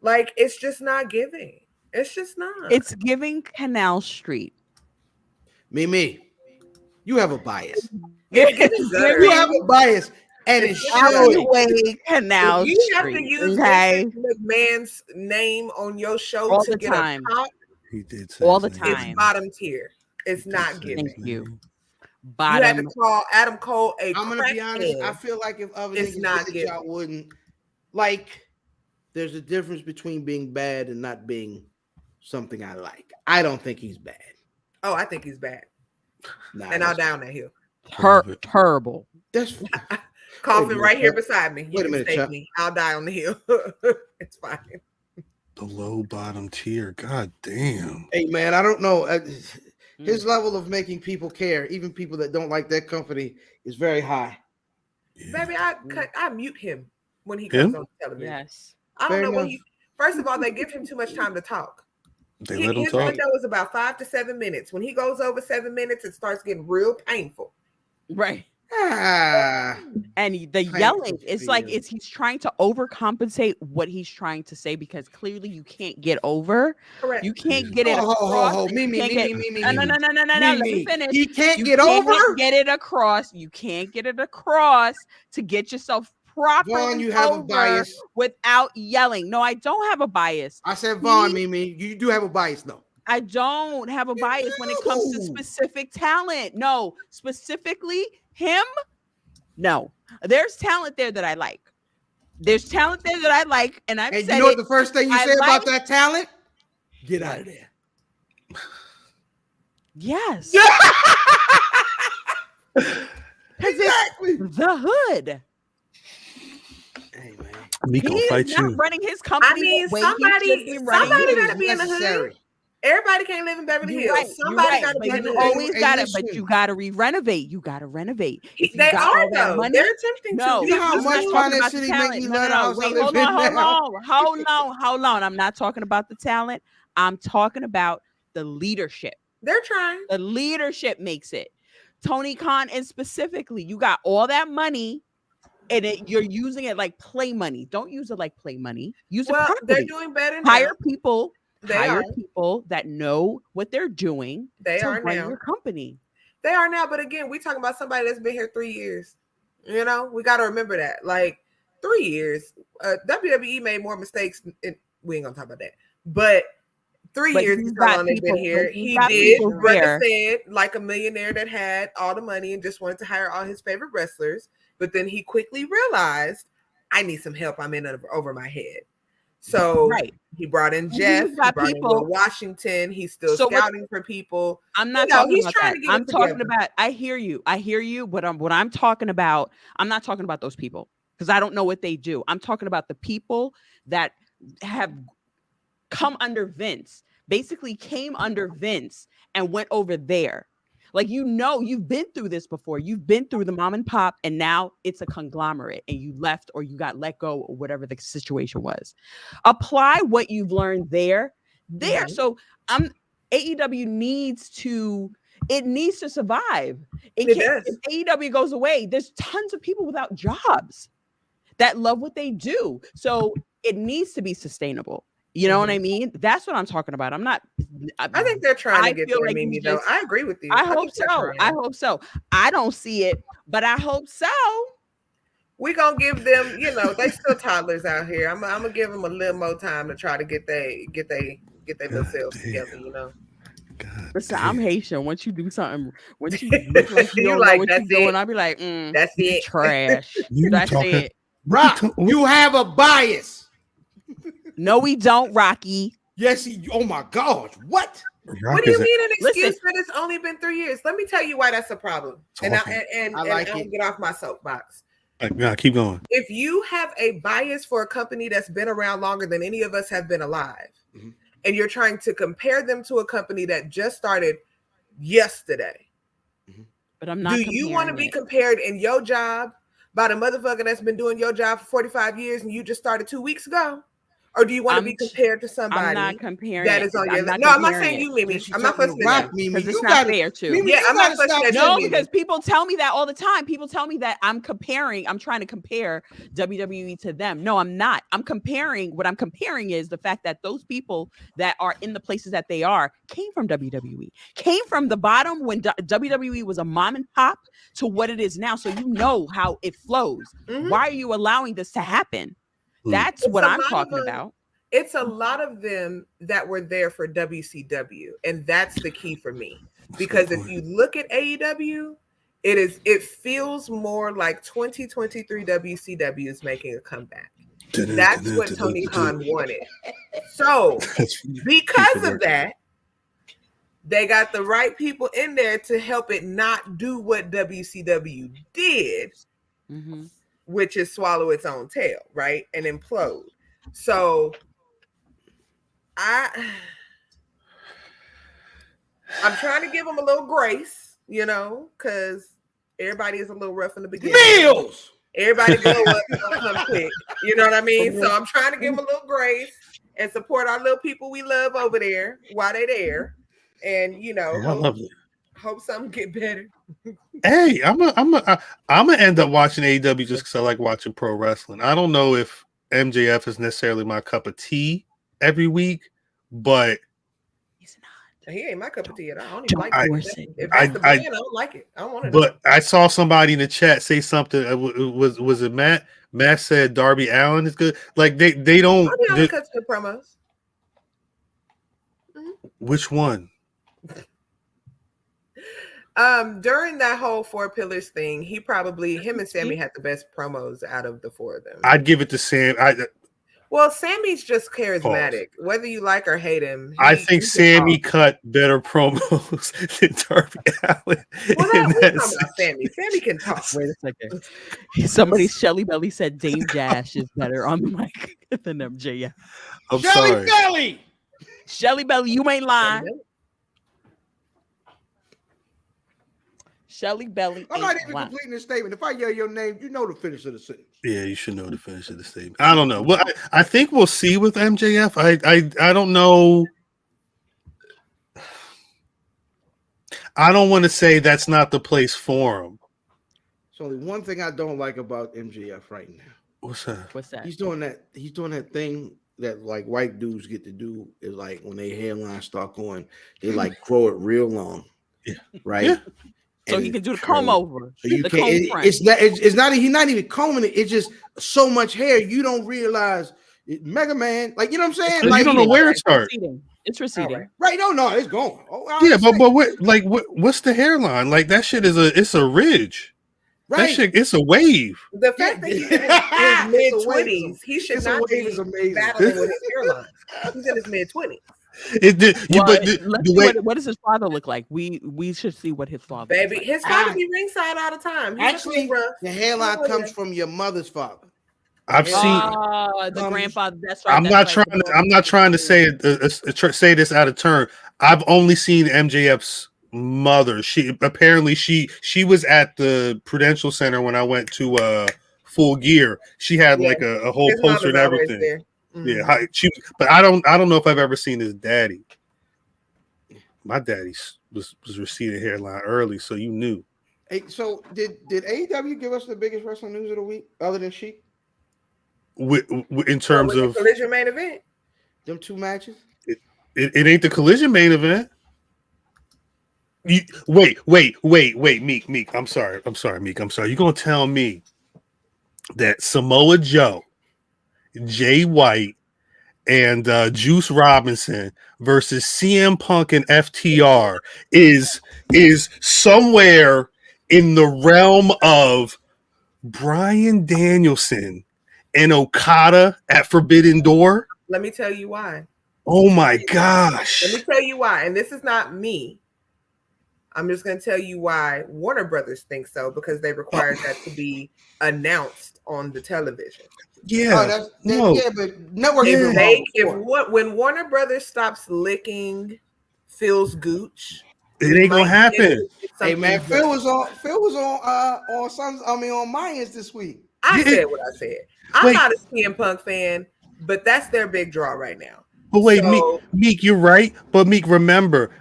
Like, it's just not giving. It's just not. It's giving Canal Street. Mimi, you have a bias. It's getting better. You have a bias, and it's showing. Alleyway Canal If you have to Street, use okay? Vince McMahon's name on your show All to the get time. a pop, He did say All his the name. time. it's bottom tier. It's He not did say getting his Thank you. name. You had to Bottom. call Adam Cole a I'm gonna be honest. I crackhead. feel like if other It's niggas not did it, getting y'all it. wouldn't. Like, there's a difference between being bad and not being something I like. I don't think he's bad. Oh, I think he's bad. Nah, And I'll that's- down that hill. Terrible. That's Coughing minute, right here Chuck. beside me. You Wait a can minute, stake Chuck. me. I'll die on the hill. It's fine. The low bottom tier. God damn. Hey man, I don't know. His level of making people care, even people that don't like that company, is very high. Yeah. Baby, I mute him when he Him? comes on television. Yes. I don't Fair know what enough. he. First of all, they give him too much time to talk. They let him His talk. window is about 5 to 7 minutes. When he goes over 7 minutes, it starts getting real painful. Right. Ah, And the Painful yelling, it's like feel. he's trying to overcompensate what he's trying to say because clearly you can't get over. Correct. You can't get it Ho, ho, ho, across. ho. and you Me, can't get- me. No. Let me finish. He can't You get can't over. get it across. You can't get it across to get yourself properly Vaughn, you have a over bias. without yelling. No, I don't have a bias. I said Vaughn, Mimi. You do have a bias, though. I don't have a bias when it comes to do. specific talent. No, specifically him. No, there's talent there that I like. There's talent there that I like, and I've And said you know what it. the first thing you I say about like- that talent? Get out of there. Yes, Exactly. the hood. Hey man, Meek gonna He's fight not you. running his company. I mean, the way somebody- he should be running somebody it. gotta be in the hood. necessary. Everybody can't live in Beverly You're Hills. right, Somebody got to but be in the you hood. always Hey, got it. listen. But you got to renovate. You got to renovate. If you They got are all that though. money- They're attempting No, to. You know how I'm much not fun talking that about the city make talent. me No, love the house I wait, live hold in on. now. Hold on. I'm not talking about the talent. I'm talking about the leadership. They're trying. The leadership makes it. Tony Khan, and specifically, you got all that money, and you're using it like play money. Don't use it like play money. Use it Well, they're properly. doing better now. Hire people. They Hire are. people that know what they're doing They to are run now. your company. They are now. But again, we talking about somebody that's been here 3 years. You know, we got to remember that. Like 3 years, WWE made more mistakes. We ain't gonna talk about that. But 3 But years he's is how got long they've been people- here. but he's He got did, people Brother there. said, like a millionaire that had all the money and just wanted to hire all his favorite wrestlers. But then he quickly realized, I need some help. I'm in over my head. So Right. he brought in He's Jeff. He got brought in people- Will Washington. He's still So what- scouting for people. I'm not You know, talking he's about trying that. to get it I'm talking together. about. I hear you. But what I'm talking about, I'm not talking about those people because I don't know what they do. I'm talking about the people that have come under Vince, basically came under Vince and went over there. Like, you've been through this before. You've been through the mom and pop, and now it's a conglomerate, and you left or you got let go or whatever the situation was. Apply what you've learned there. Mhm. So AEW needs to survive. It Can't- does. If AEW goes away, there's tons of people without jobs that love what they do. So it needs to be sustainable. You know what I mean? That's what I'm talking about. I'm not. I think they're trying I to get feel there, like Mimi, you though. just- I agree with you. I hope think they're so. trying. I hope so. I don't see it, but I hope so. We gonna give them, they still toddlers out here. I'm gonna give them a little more time to try to get they little selves together. God Listen, damn. I'm Haitian. Once you do something, once you look like you You don't like, know what you're that's doing, it. I'll be like, That's you it. trash. You That's talking- it. Rock, you have a bias. No, we don't, Rocky. Yes, oh my God, what? Rock What do you is a- mean an excuse Listen. that it's only been 3 years? Let me tell you why that's a problem. And Talking. I like I'll it. get off my soapbox. Nah, keep going. If you have a bias for a company that's been around longer than any of us have been alive, Mhm. and you're trying to compare them to a company that just started yesterday, But I'm not. do you want to comparing be it. compared in your job by the motherfucker that's been doing your job for 45 years and you just started 2 weeks ago? Or do you want to I'm be j- compared to somebody I'm not comparing that it. is on your I'm not No, I'm not comparing saying it. you, Mimi. She I'm not talking fussing rock, at you. Mimi. Because it's You not gotta, fair too. Mimi, Yeah, you I'm not gotta fussing stop at you. No, saying because people tell me that all the time. People tell me that I'm trying to compare WWE to them. No, I'm not. What I'm comparing is the fact that those people that are in the places that they are came from WWE, came from the bottom when WWE was a mom and pop to what it is now. So you know how it flows. Mhm. Why are you allowing this to happen? Hmm. That's It's what a I'm lot of talking them. about. It's a lot of them that were there for WCW, and that's the key for me. Because if you look at AEW, it feels more like 2023 WCW is making a comeback. That's what Tony Khan wanted. So because of that, they got the right people in there to help it not do what WCW did, Mhm. which is swallow its own tail, right? And implode. So I'm trying to give them a little grace, because everybody is a little rough in the beginning. Meals. Everybody glow up don't come quick. You know what I mean? So I'm trying to give them a little grace and support our little people we love over there while they're there. And I love it. hope something get better. Hey, I'm gonna end up watching AEW just because I like watching pro wrestling. I don't know if MJF is necessarily my cup of tea every week, but He's not. He ain't my cup of tea at all. I don't even like I- it. If that's the brand, I don't like it. I don't want it. but I saw somebody in the chat say something. Was it Matt? Matt said Darby Allin is good. Like they don't. I'll be on the cuts good promos. Which one? During that whole Four Pillars thing, him and Sammy had the best promos out of the four of them. I'd give it to Sam. Well, Sammy's just charismatic. Whether you like or hate him, I think Sammy cut better promos than Darby Allin. Well, we're talking about Sammy. Sammy can talk. Wait a second. Somebody, Shelly Belly said Dame Dash is better on the mic than MJF. I'm Shelly sorry. Belly. Shelly Belly, you ain't lying. Shelly Belly. I'm not ain't even lying. completing the statement. If I yell your name, you know the finish of the sentence. Yeah, you should know the finish of the statement. I don't know. Well, I think we'll see with MJF. I don't know. I don't want to say that's not the place for him. There's only one thing I don't like about MJF right now. What's that? What's that? He's doing that thing that like white dudes get to do is like when their hairline start going, they like grow it real long. Yeah. Right. Yeah. So he can do the comb over. So you the can't. It's not. He's not even combing it. It's just so much hair. You don't realize Mega Man. Like you know what I'm saying? You Like don't know where it starts. It's receding. Right? No, it's going. Yeah, but what's the hairline? Like that shit it's a ridge. Right. That shit, it's a wave. The fact that he's in his mid-20s, he should It's a not wave be is amazing. battling with his hairline. He's in his mid-20s. It did. Well, But let's the see way what does his father look like? We should see what his father. Baby, looks like. his father be ringside all the time. He's Actually, rough. the hairline Oh, comes yeah. from your mother's father. I've seen. The grandfather. That's right. I'm not trying to say say this out of turn. I've only seen MJF's mother. She was at the Prudential Center when I went to Full Gear. She had like a whole His poster and mama's always everything. there. Mhm. Yeah, but I don't know if I've ever seen his daddy. My daddy was receding hairline early, so you knew. Hey, so did AEW give us the biggest wrestling news of the week other than Sheik? In terms with of the Collision main event, Them two matches? it ain't the Collision main event. Wait, Meek. I'm sorry, Meek. I'm sorry. You're gonna tell me that Samoa Joe, Jay White, and Juice Robinson versus CM Punk and FTR is somewhere in the realm of Bryan Danielson and Okada at Forbidden Door? let me tell you why. Oh my gosh. Let me tell you why. And this is not me. I'm just going to tell you why Warner Brothers think so, because they required that to be announced on the television. Yeah. But network. When Warner Brothers stops licking Phil's gooch, It ain't gonna happen. Hey man, Phil was on Mayans this week. I said what I said. I'm not a CM Punk fan, but that's their big draw right now. But wait, So- Meek, you're right. But Meek, remember,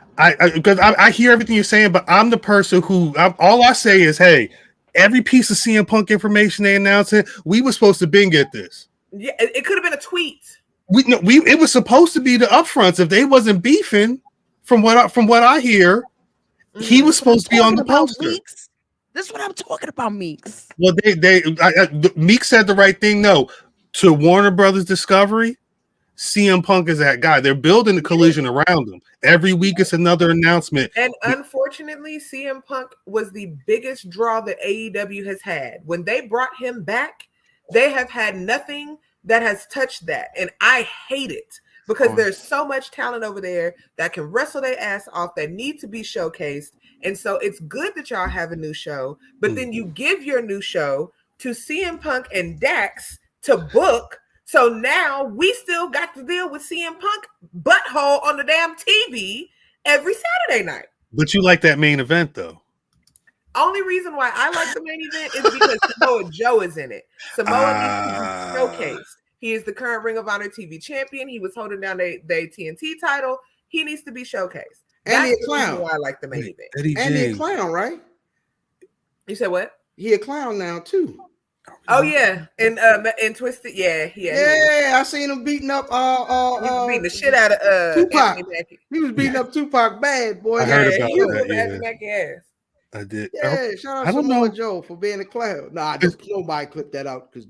because I hear everything you're saying, but I'm the person who all I say is, hey, every piece of CM Punk information they announced it, we were supposed to get this. Yeah, it could have been a tweet. It was supposed to be the upfronts. If they wasn't beefing, from what I hear, he was supposed to be on the poster. Meeks. This is what I'm talking about, Meeks. Well, Meek said the right thing. No, to Warner Brothers Discovery, CM Punk is that guy. They're building the collision around him. Every week it's another announcement. And unfortunately, CM Punk was the biggest draw that AEW has had. When they brought him back, they have had nothing that has touched that. And I hate it because there's so much talent over there that can wrestle their ass off that need to be showcased. And so it's good that y'all have a new show, but then you give your new show to CM Punk and Dax to book. So now we still got to deal with CM Punk butthole on the damn TV every Saturday night. But you like that main event, though. Only reason why I like the main event is because Samoa Joe is in it. Samoa needs to be showcased. He is the current Ring of Honor TV champion. He was holding down the TNT title. He needs to be showcased. And That's he a the reason clown. why I like the main event. And he a clown, right? You said what? He a clown now too. Oh yeah, and Twisted, yeah. I seen him beating up He was beating the shit out of Tupac. Anthony Mackie. He was beating up Tupac bad, boy. I heard about he was that, whooping yeah. Anthony Mackie ass. I did. Yeah, shout out I don't Samoa know. Joe for being a clown. Nah, nobody clip that out because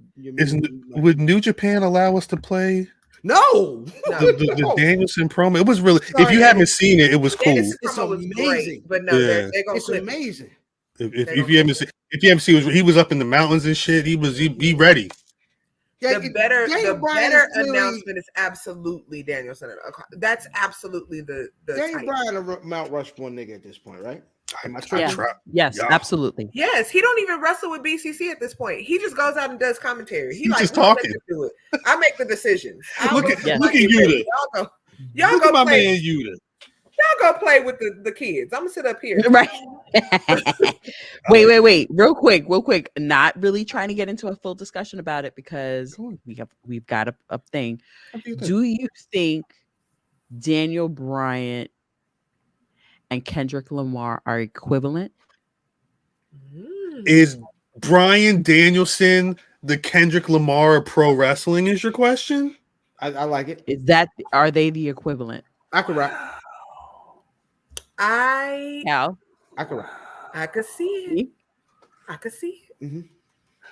Would New Japan allow us to play no. the Danielson promo? It was really. Sorry, if you haven't seen it, it was cool. Dennis' It's promo was amazing. great, but no, Yeah. they're gonna It's clip it. amazing. If you haven't seen, he was up in the mountains and shit. He ready. Yeah, The better Bryan is clearly- announcement is absolutely Danielson. That's absolutely the Daniel type. Bryan a Mount Rushmore nigga at this point, right? Am I I tripping? try. Yes, Yeah. absolutely. Yes, he don't even wrestle with BCC at this point. He just goes out and does commentary. He He's like, just "No, let talking." me do it. I make the decisions. I Look don't at know Yeah. look at what Yuta. Y'all Look go at my play. man Yuta. Y'all go play with the kids. I'm gonna sit up here. Right. wait. Real quick. Not really trying to get into a full discussion about it because we've got a thing. Do you think Daniel Bryan and Kendrick Lamar are equivalent? Is Bryan Danielson the Kendrick Lamar of pro wrestling? Is your question? I like it. Are they the equivalent? I could rock. Cal? I could rock. I could see it. Me? I could see it.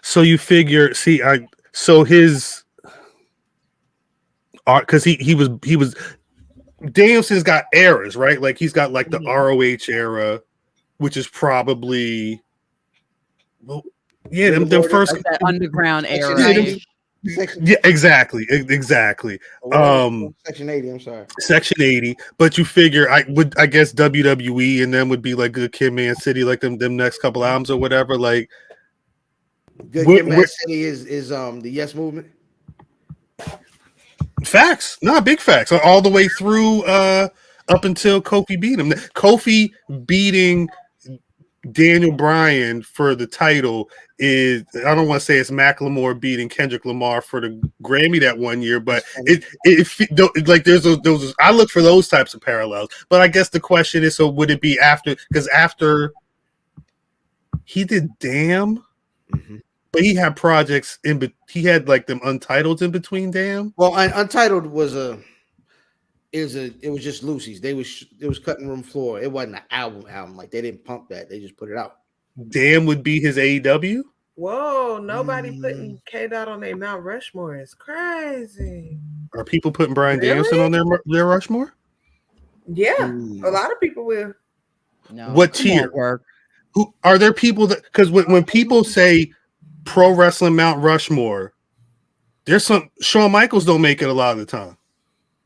So you figure, so his art, because he was Danielson's got eras, right? Like he's got like the ROH era, which is probably them first Like that underground era. Yeah, right? yeah, exactly. Section 80. I'm sorry. Section 80, but you figure I guess WWE and them would be like Good Kid, Man City, like them next couple albums or whatever. Like Good We're- Kid, Man we're- City is the Yes Movement. facts, big facts, all the way through up until Kofi beat him. Kofi beating Daniel Bryan for the title is, I don't want to say it's Macklemore beating Kendrick Lamar for the Grammy that one year, but it like there's those I look for those types of parallels. But I guess the question is, so would it be after, because after he did Damn, but he had projects he had like them Untitled in between Damn. Well, Untitled was it was just Lucy's. It was cutting room floor. It wasn't an album. Like they didn't pump that. They just put it out. Damn would be his AEW. Whoa, nobody putting K-Dot on their Mount Rushmore is crazy. Are people putting Bryan Really? Danielson on their Rushmore? Yeah, Ooh. a lot of people will. No. What come on, tier? Work. Who are there people that, because when people say pro wrestling Mount Rushmore, there's some Shawn Michaels don't make it a lot of the time.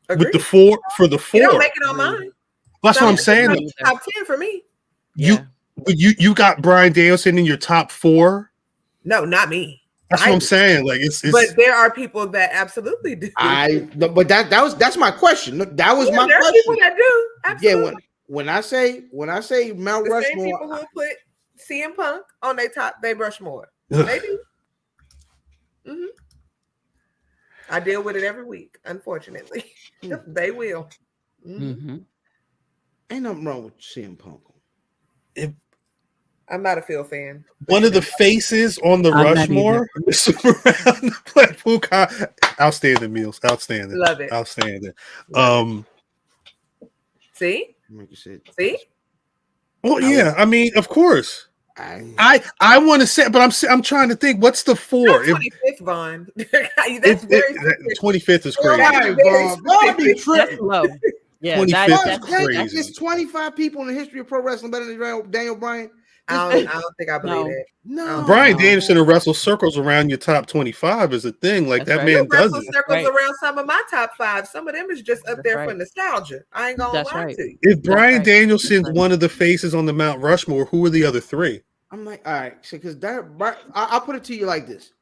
Agreed. With the four. He don't make it on mine. That's what I'm saying. Not either. Top 10 for me. You got Bryan Danielson in your top 4. No, not me. That's what I'm saying. Like it's But there are people that absolutely do. But that's my question. That was my there are question. people that do. Absolutely. Yeah, when I say Mount The same people Rushmore, who put CM Punk on their top, they Rushmore. They do. I deal with it every week, unfortunately. They will. Mm-hmm. Ain't nothing wrong with CM Punk. I'm not a Phil fan. One of the faces on the I'm not Rushmore, around the Blackpool outstanding meals, outstanding, Love it. outstanding. See? Like you said, See? Well, yeah, I mean, of course. I I want to say, but I'm trying to think. What's the four? Not 25th, Vaughn. That's very 25th is crazy. Right, Vaughn be That's tripping. low. Yeah, 25th that's is crazy. There's 25 people in the history of pro wrestling better than Daniel Bryan. I don't think I believe it. No, Brian Danielson and wrestle circles around your top 25 is a thing. Like That's that right. man You wrestle does it. circles Right. around some of my top 5. Some of them is just up That's there right. for nostalgia. I ain't gonna That's lie right. to you. If Brian right. Danielson's That's right. one of the faces on the Mount Rushmore, who are the other three? I'm like, all right, because I'll put it to you like this: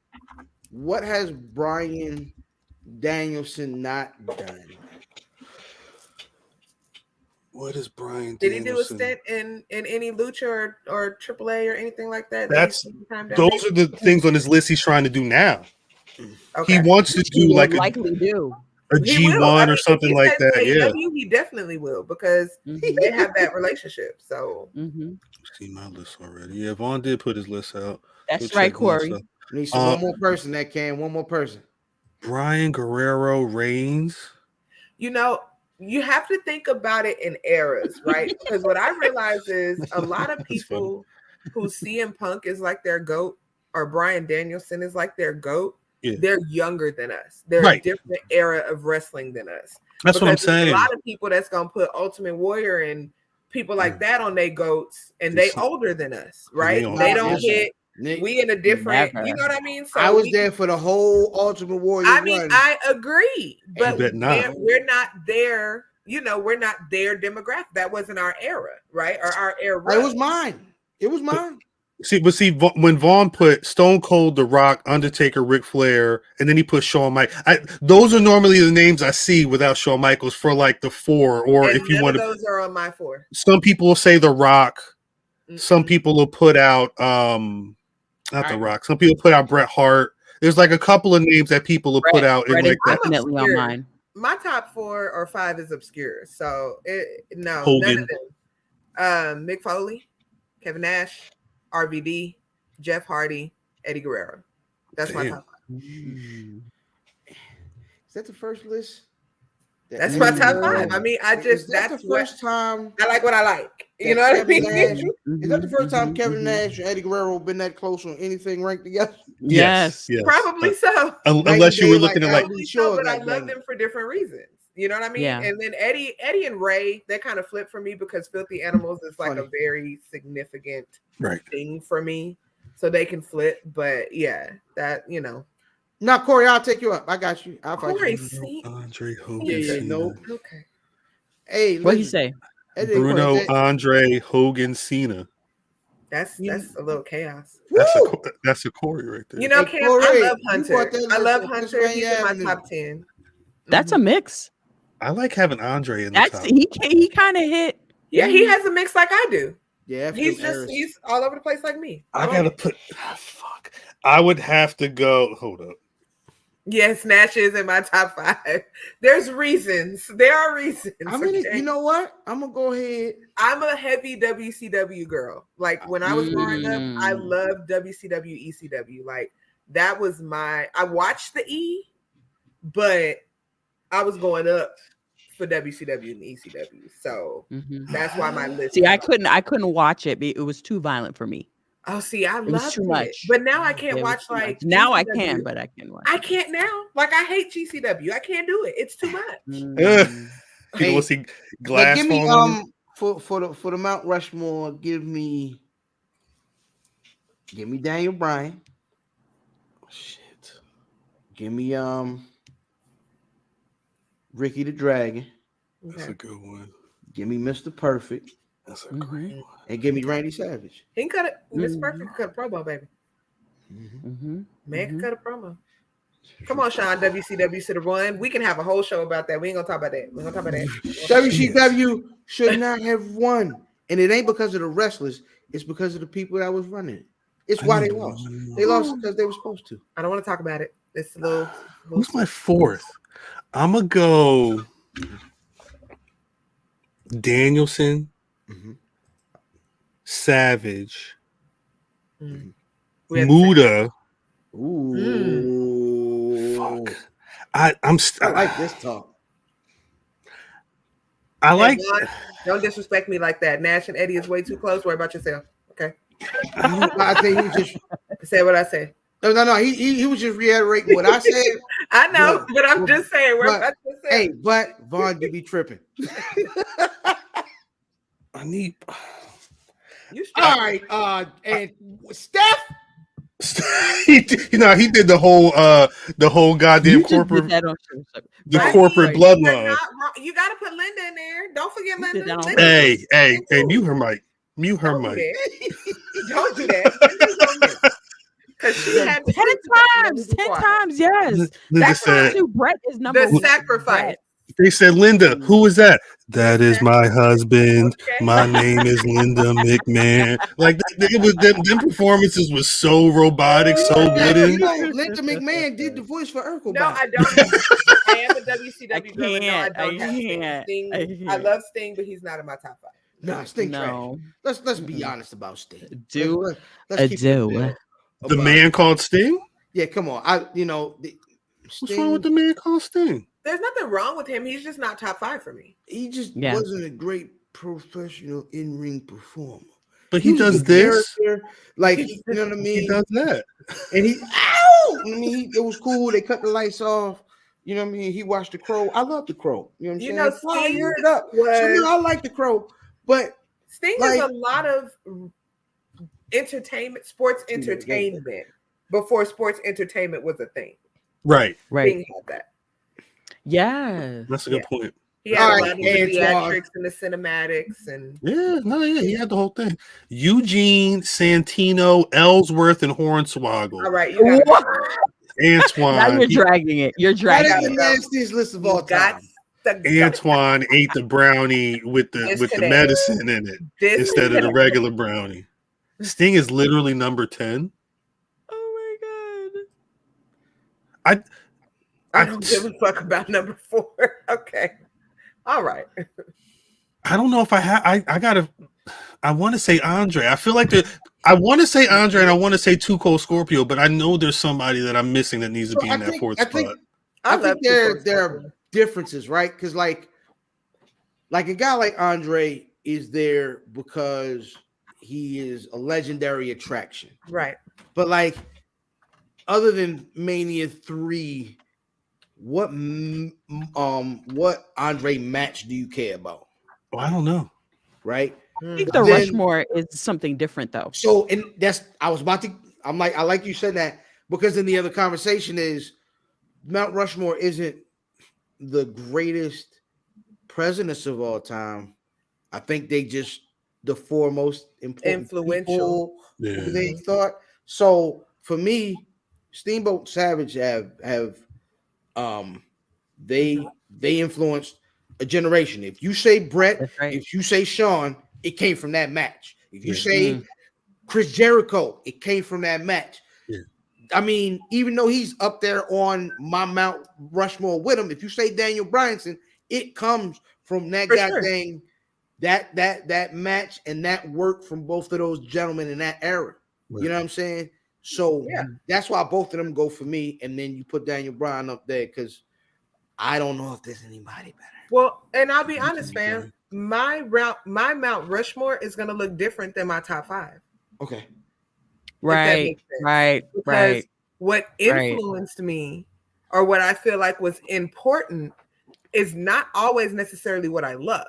what has Brian Danielson not done? What is Brian Did he do a Danielson? stint in any lucha or AAA or anything like that? That's- Any time down Those there? are the things on his list he's trying to do now. Okay. He wants to He do will like likely do. a He will. G1 I or mean, something if he like says that. Yeah. AEW, he definitely will because Mhm. they have that relationship. So Mhm. See my list already. Yeah, Vaughn did put his list out. That's Go right, check Vaughn's Corey. stuff. Need some one more person that can. One more person. Brian Guerrero Reigns. you know, you have to think about it in eras, right? Because what I realize is a lot of That's people who CM Punk is like their GOAT or Brian Danielson is like their GOAT, Yeah. they're younger than us. They're Right. a different era of wrestling than us. That's what I'm Because there's saying. a lot of people that's gonna put Ultimate Warrior and people like that on their GOATs, and They they see- older than us, right? they They older. don't Listen, hit. Nick, We in a different, Never. you know what I mean? So I was we- there for the whole Ultimate Warrior I mean, run. I agree, but bet not. we're not there. You know, we're not their demographic. That wasn't our era, right? Or our era. It was mine. It was mine. See, when Vaughn put Stone Cold, The Rock, Undertaker, Ric Flair, and then he put Shawn Michaels. Those are normally the names I see without Shawn Michaels for like the four, or And if you none want of to. those are on my 4. Some people will say The Rock. Some Mm-mm. people will put out not The Rock. Some people put out Bret Hart. There's like a couple of names that people will put out in Brett like is that. definitely on obscure. mine. My top 4 or 5 is obscure. So no, Hogan. none of them. Mick Foley, Kevin Nash, RVD, Jeff Hardy, Eddie Guerrero. That's my Damn. top 5. Is that the first list? That's my top 5. I mean, Is that that's the what first time. I like. What I like. You that know what I Kevin mean? Nash- Is that the first time Kevin Nash and Eddie Guerrero been that close on anything ranked together? Yes. Yes. Probably so. Unless you were looking Like, at like Probably sure so, but I that love day. them for different reasons. You know what I mean? Yeah. And then Eddie and Ray, they kind of flip for me because Filthy Animals is like Funny. a very significant right. thing for me. So they can flip, but yeah, that Now, Corey, I'll take you up. I got you. I'll fight Corey, you. see, Andre Hogan. Yeah, Cena. no. okay. Hey, What he listen, say? Eddie, Bruno, Corey, Andre, Hogan, Cena. That's a little chaos. Woo! That's a Corey right there. You know, Hey, Cam, Corey, I love you Hunter. brought that I love list up Hunter. Pennsylvania He's in my Avenue. top 10. That's a mix. I like having Andre in the That's top. he kind of hit. Yeah, he has a mix like I do. Yeah, He's all over the place like me. I gotta put. Fuck. I would have to go. Hold up. Yes, Nash is in my top 5. There's reasons. There are reasons. I mean, okay? you know what? I'm gonna go ahead. I'm a heavy WCW girl. Like when I was growing up, I loved WCW, ECW. Like that was I watched the E, but I was going up for WCW and ECW. So that's why my list. See, I couldn't watch it. It was too violent for me. Oh, see, I was loved too it. much. But now I can't It was watch too much. like Now I GCW. can, but I can watch. I can't now. Like I hate GCW. I can't do it. It's too much. You Hey, want to see But glass give me falling on you? for the Mount Rushmore. Give me Daniel Bryan. Shit. Give me Ricky the Dragon. That's a good one. Give me Mr. Perfect. That's a great one. And give me Randy Savage. He can cut it. Miss Perfect can cut a promo, baby. Mm-hmm. Man can cut a promo. Come on, Sean. WCW should have won. We can have a whole show about that. We ain't gonna talk about that. We're gonna talk about that. WCW should not have won. And it ain't because of the wrestlers, it's because of the people that was running it. It's why they lost. They lost because they were supposed to. I don't want to talk about it. It's a little. Who's my fourth? I'm gonna go Danielson, Mhm. Savage, Mm. Muda. Ooh. Fuck. I like this talk. I Hey, like. Vaughn, don't disrespect me like that. Nash and Eddie is way too close. Worry about yourself. Okay. I think he was just Say what I say. no. He was just reiterating what I said. I know, but I'm just saying. Worry about yourself. Hey, but Vaughn, you be tripping. I need. You All right, and Steph. he did the whole goddamn You just did corporate that on Show. the Right. corporate You're bloodline. not wrong. You got to put Linda in there. Don't forget You did Linda. that on Linda Hey, was hey, too. mute her mic. Mute her Don't do mic. that. Don't do that. Because she had 10 times, yes. Linda That's said, Brett is number the one. sacrifice. they said, Linda, who is that? That is my husband. Okay. My name is Linda McMahon. Like it was them performances was so robotic, so wooden. Linda McMahon did the voice for Urkel. No, I don't. I am a WCW girl. No, I can't. don't have Sting. I Sting. I love Sting, but he's not in my top 5. Nah, Sting No. trash. Let's be honest about Sting. Do Let's keep it real The about- man called Sting? Yeah, come on. What's wrong with the man called Sting? There's nothing wrong with him. He's just not top 5 for me. He just Yeah. wasn't a great professional in-ring performer. But he was does a this. character, like you know what I mean. He does that. And it was cool. They cut the lights off. You know what I mean? He watched The Crow. I love The Crow. You know what I'm saying? know, Fire Sting it up. was- So, no, I like The Crow, but Sting is a lot of entertainment, sports entertainment before sports entertainment was a thing. Right. Sting had that. Yeah. That's a good point. He had All a right, lot of the Antoine. theatrics and the cinematics and He had the whole thing. Eugene, Santino, Ellsworth, and Hornswoggle. all right, you got Antoine. Now you're dragging it. You're that dragging is it. the nastiest list of all time. Antoine ate the brownie with the medicine in it instead of the regular brownie. Sting is literally number 10. Oh my god. I don't give a fuck about number 4. Okay. All right. I don't know if I want to say Andre. I feel like I want to say Andre and I want to say Too Cold Scorpio, but I know there's somebody that I'm missing that needs to be in that fourth spot. I think there are differences, right? Because like a guy like Andre is there because he is a legendary attraction, Right. but like other than Mania 3, what Andre match do you care about? Oh, I don't know. Right? I think the Rushmore is something different though. So, and I like you said that because then the other conversation is Mount Rushmore isn't the greatest presidents of all time. I think they just the 4 most important influential people they thought. So for me, Steamboat Savage have they influenced a generation. If you say Brett, if you say Shawn, it came from that match. If you say Chris Jericho, it came from that match. Yeah. I mean, even though he's up there on my Mount Rushmore with him, if you say Daniel Bryanson, it comes from that thing, that match and that work from both of those gentlemen in that era. Right. You know what I'm saying? So that's why both of them go for me. And then you put Daniel Bryan up there because I don't know if there's anybody better. Well, and I'll be honest, fam. My Mount Rushmore is going to look different than my top 5. Okay. Right. Because what influenced me or what I feel like was important is not always necessarily what I loved.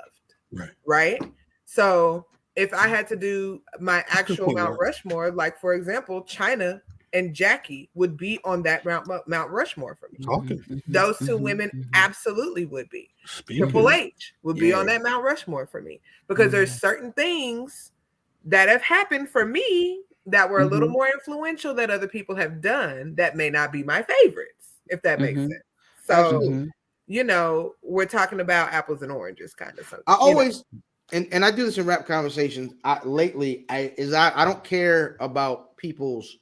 Right. So if I had to do my actual Mount Rushmore, like for example, Chyna and Jackie would be on that Mount Rushmore for me. Those 2 women absolutely would be. Triple H would be on that Mount Rushmore for me because there's certain things that have happened for me that were a little more influential that other people have done that may not be my favorites, if that makes sense. So, you know, we're talking about apples and oranges kind of something. I always, and I do this in rap conversations. I don't care about people's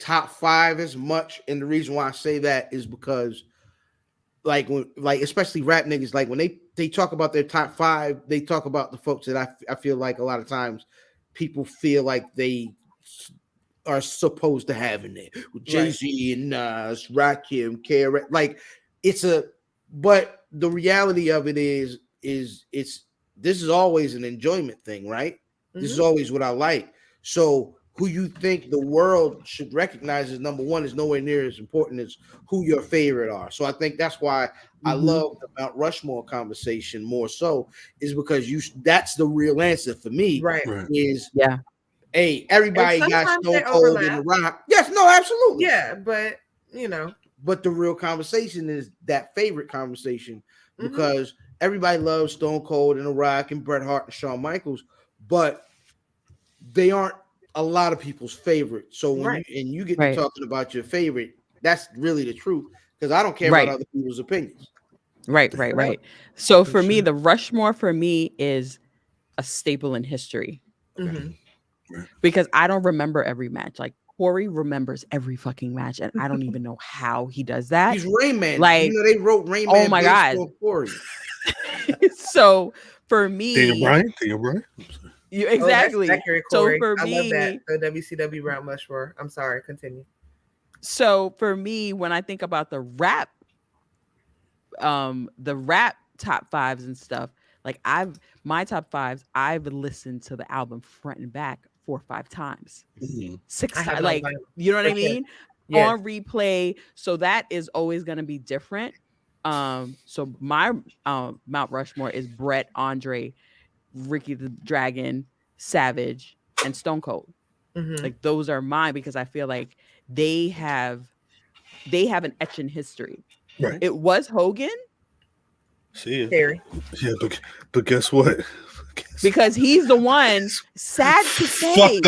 top 5 as much, and the reason why I say that is because, like, especially rap niggas, like when they talk about their top 5, they talk about the folks that I feel like a lot of times people feel like they are supposed to have in there, with Jay-Z and Nas, Rakim, KRS. Like, but the reality of it is this is always an enjoyment thing, right? This is always what I like. So who you think the world should recognize as number one is nowhere near as important as who your favorite are. So I think that's why I love the Mount Rushmore conversation more so, is because that's the real answer for me. Right. Is hey, everybody And got sometimes Stone they Cold overlap. in the Rock. Yes, no, absolutely. Yeah, but But the real conversation is that favorite conversation, because everybody loves Stone Cold and The Rock and Bret Hart and Shawn Michaels, but they aren't a lot of people's favorite. So when you get to talking about your favorite, that's really the truth, because I don't care about other people's opinions. Right. So for me, the Rushmore for me is a staple in history, because I don't remember every match. Like, Corey remembers every fucking match, and I don't even know how he does that. He's Rain Man. Like, you know, they wrote Rain Man. Oh my God. Corey. So for me, Daniel Bryan. Exactly. That's accurate, So Corey. for I me, love that. The WCW route much more. I'm sorry. Continue. So for me, when I think about the rap top 5s and stuff, like my top 5s, I've listened to the album front and back 4 or 5 times, 6 times, like, you know what I mean? Yes. On replay. So that is always going to be different. So my Mount Rushmore is Bret, Andre, Ricky the Dragon, Savage, and Stone Cold. Like, those are mine, because I feel like they have an etch in history. Right. It was Hogan. See Terry. Yeah, but guess what? Because he's the one, sad to say.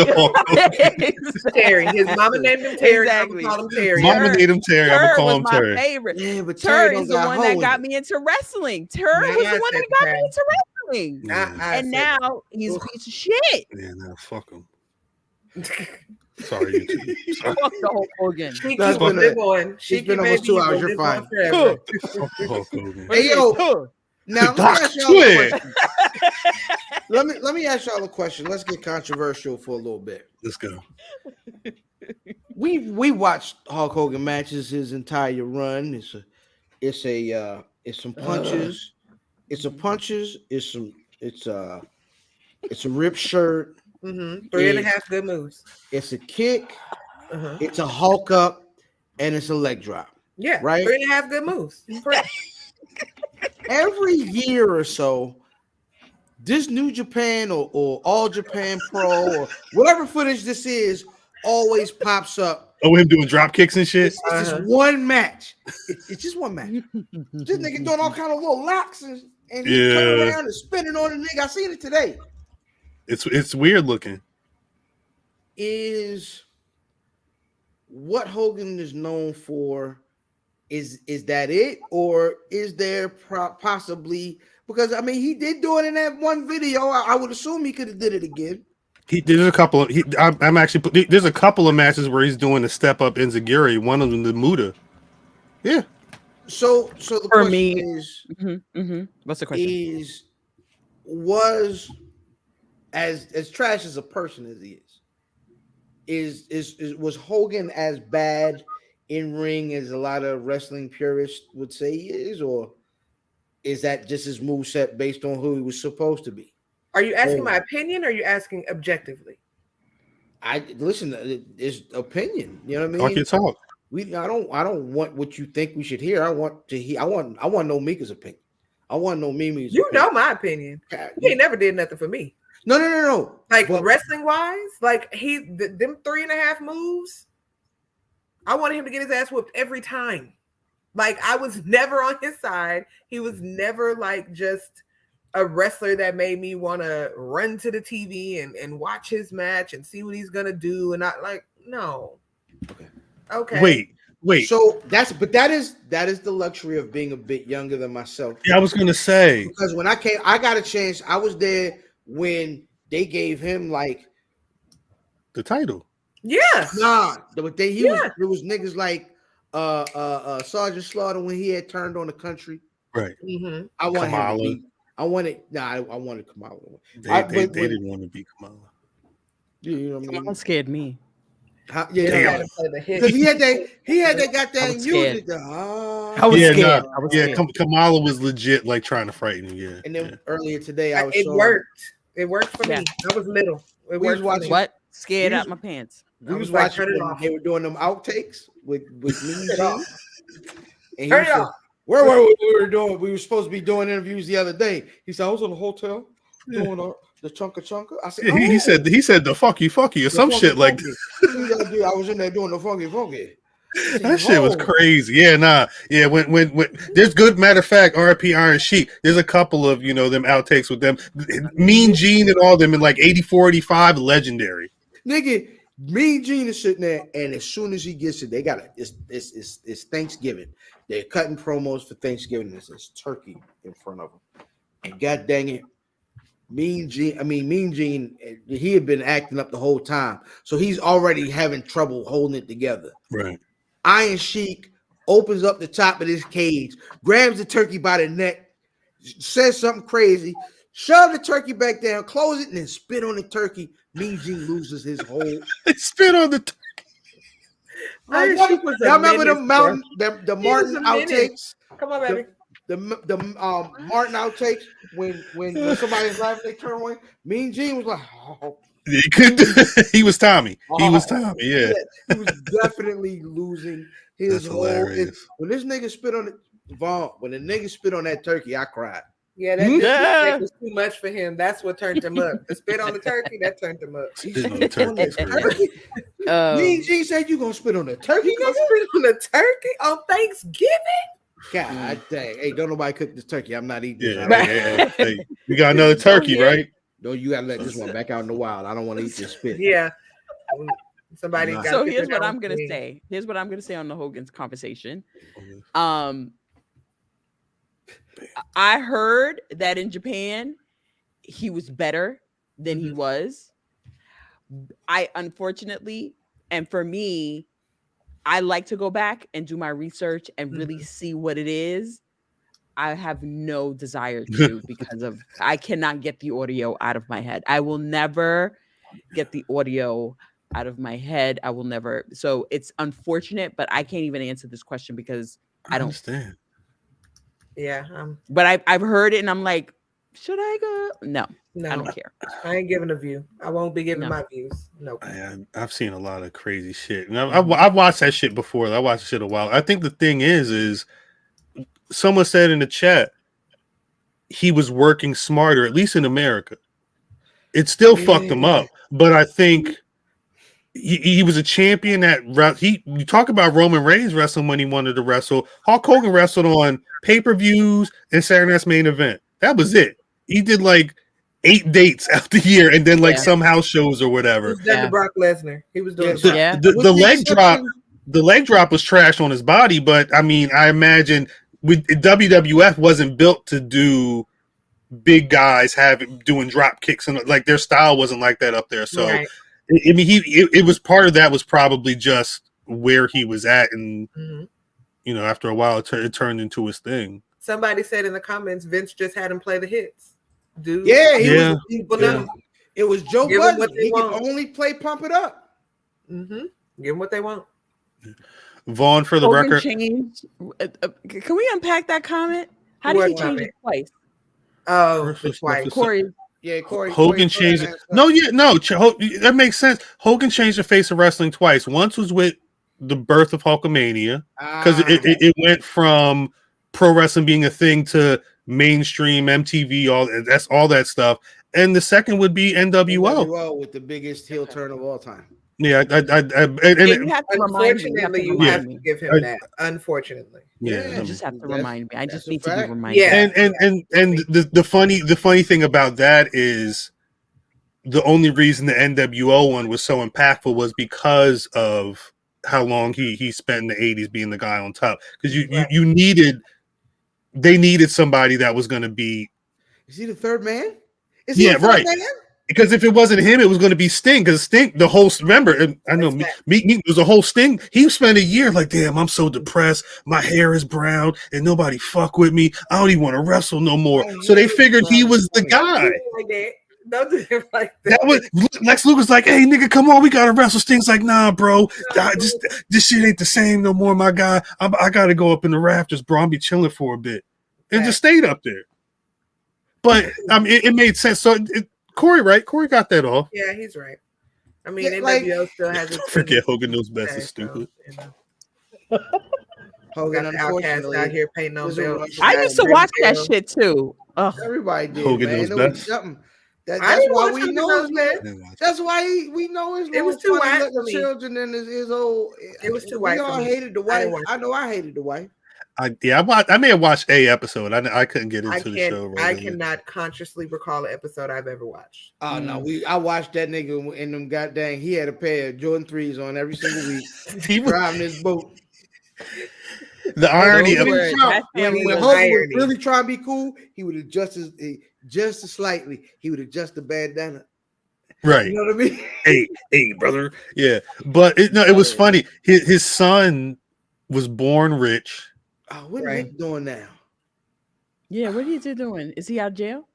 Terry. His mama named him Terry. Exactly. I'm gonna call him Terry. Mama named him Terry. I'm gonna call him was Terry. My favorite. Yeah, but Terry is the one that got me into wrestling. Terry was the one that got me into wrestling. And now he's a piece of shit. Yeah, now fuck him. Sorry, YouTube. Sorry. Fuck the whole Hogan. That's been almost 2 hours. You're fine. Hey, yo. Now let me ask y'all a question. Let's get controversial for a little bit. Let's go. We watched Hulk Hogan matches his entire run. It's some punches. It's a rip shirt. 3.5 good moves. It's a kick. It's a Hulk up, and it's a leg drop. Yeah, right. 3.5 good moves. Every year or so, this New Japan or All Japan Pro or whatever footage this is always pops up. Oh, him doing drop kicks and shit. It's just one match. It's just one match. This nigga doing all kind of little locks and he turning around and spinning on the nigga. I seen it today. It's weird looking. Is what Hogan is known for? Is that it, or is there possibly, because I mean he did do it in that one video? I would assume he could have did it again. There's a couple of there's a couple of matches where he's doing a step up enziguri. One of them, the Muda. Yeah. So the For question me, is, what's the question? Was as trash as a person as he was Hogan as bad in ring as a lot of wrestling purists would say he is, or is that just his moveset based on who he was supposed to be? Are you asking my opinion, or are you asking objectively? It's opinion. You know what I mean? Talk your talk. I don't want what you think we should hear. I want to know Mika's opinion. I want to know Mimi's opinion. Know my opinion. He ain't never did nothing for me. No. Like, wrestling wise, like them 3.5 moves, I wanted him to get his ass whooped every time. Like, I was never on his side. He was never like just a wrestler that made me want to run to the TV and watch his match and see what he's gonna do. And not like, no. Okay. Wait. So that is the luxury of being a bit younger than myself. Yeah, I was gonna say, because when I came, I got a chance. I was there when they gave him like the title. Yeah. Nah, but there Yeah. was niggas like Sergeant Slaughter when he had turned on the country. Right. Mm-hmm. I want him to Kamala. be. I wanted Kamala. They didn't want to be Kamala. You know what I mean? Kamala scared me. Yeah, because he had that goddamn was scared. music. I was scared. Nah, I was yeah, scared. Kamala was legit like trying to frighten him. Yeah. And then earlier today, I was It showing, worked. It worked for Yeah. me. I was little. It We was worked for watching- me. What? Scared We out my pants. we I was was like, watching turn it when off. they were doing them outtakes with Mean Turn it off. Gene. And he Turn it said, off. Where were we? We were supposed to be doing interviews the other day. He said, I was in the hotel doing the chunka. I said, Yeah, he said the fucky or the some funky shit like funky. I was in there doing the funky. that shit was crazy. Yeah, nah. Yeah, when there's good matter of fact, RP Iron Sheik, there's a couple of them outtakes with them. Mean Gene and all them in like 84, 85, legendary. Nigga, Mean Gene is sitting there, and as soon as he gets it, they got it. It's Thanksgiving. They're cutting promos for Thanksgiving. There's turkey in front of them, and god dang it, Mean Gene, he had been acting up the whole time, so he's already having trouble holding it together. Right. Iron Sheik opens up the top of this cage, grabs the turkey by the neck, says something crazy, shove the turkey back down, close it, and then spit on the turkey. Mean Gene loses his whole. Spit on the Iron Sheik was a Y'all remember menace, the He Martin was a menace. outtakes? Come on, baby. The Martin outtakes when somebody's laughing, they turn away. Mean Gene was like, oh. He could. He was Tommy. He was Tommy. Yeah. He was definitely losing his That's whole. hilarious. When this nigga spit on it, Vaughn, when the nigga spit on that turkey, I cried. Yeah, that was too much for him. That's what turned him up. The spit on the turkey, that turned him up. Spit on the turkey is crazy. Mean Gene said, "You gonna spit on the turkey? You gonna spit on the turkey on Thanksgiving?" God dang! Hey, don't nobody cook this turkey. I'm not eating this. Yeah. Hey, we got another turkey, right? No, you gotta let this one back out in the wild. I don't want to eat this spit. Yeah. Somebody. Nah. So here's what I'm gonna say. Here's what I'm gonna say on the Hogan's conversation. I heard that in Japan he was better than he was. I unfortunately, and for me, I like to go back and do my research and really see what it is. I have no desire to because of I cannot get the audio out of my head. I will never get the audio out of my head. I will never. So it's unfortunate, but I can't even answer this question because I don't understand. Yeah. But I've heard it and I'm like, should I go? No, No, I don't care. I ain't giving a view. I won't be giving my views. No. I've seen a lot of crazy shit. And I've watched that shit before. I watched shit a while. I think the thing is someone said in the chat he was working smarter, at least in America. It still fucked him up, but I think he was a champion you talk about Roman Reigns wrestling when he wanted to wrestle. Hulk Hogan wrestled on pay-per-views and Saturday Night's Main Event. That was it. He did like 8 dates out the year and then like some house shows or whatever. He was done to Brock Lesnar. He was doing the leg drop. The leg drop was trash on his body, but I mean, I imagine with WWF wasn't built to do big guys doing drop kicks and like their style wasn't like that up there. So right. I mean, it was part of that was probably just where he was at, and after a while, it turned into his thing. Somebody said in the comments, Vince just had him play the hits. Dude, It was Joe Budden. He can only play Pump It Up. Give them what they want. Vaughn, for the Hogan record, changed. Can we unpack that comment? How did he change it twice? Oh, twice. Corey. Yeah, Corey. Hogan changed it. That makes sense. Hogan changed the face of wrestling twice. Once was with the birth of Hulkamania, because it went from pro wrestling being a thing to mainstream MTV, all that stuff. And the second would be NWO with the biggest heel turn of all time. Yeah, you have to remind me. You have to give him that. Unfortunately, you just have to remind me. I just need to be reminded. Yeah, and the funny thing about that is the only reason the NWO one was so impactful was because of how long he spent in the 80s being the guy on top. Because they needed somebody that was going to be. Is he the third man? Is he the third man? Because if it wasn't him, it was going to be Sting. Because Sting, the whole I know Meek was a whole Sting. He spent a year like, damn, I'm so depressed. My hair is brown and nobody fuck with me. I don't even want to wrestle no more. So they figured he was the guy. Don't do it like that. That was Lex Luger's like, hey nigga, come on, we gotta wrestle. Sting's like, nah, bro, this shit ain't the same no more, my guy. I gotta go up in the rafters, bro. I'll be chilling for a bit, and just stayed up there. But I mean, it made sense. So Corey, right? Corey got that off. Yeah, he's right. I mean, NWO still has it. Forget Hogan knows best is stupid. Hogan, Got the Outcast out here painting on belts. I used to watch that shit too. Ugh. Everybody did. Hogan man. knows best. That's I didn't why watch we Hogan know knows his best. That's why we know his. It was too white little for me. children and his old. It was too white We all for me. hated the I wife. didn't watch I know I hated the wife. I may have watched a episode. I couldn't get into the show. I cannot consciously recall an episode I've ever watched. Oh no, I watched that nigga in them goddamn. He had a pair of Jordan 3s on every single week. He was driving his boat. the irony of Word. That's when the Hogan irony. was really trying to be cool, he would adjust just slightly. He would adjust the bandana. right. You know what I mean? Hey, brother. Yeah, but it was funny. His son was born rich. Oh, what Right. Nick doing now? Yeah, what is he doing? Is he out of jail?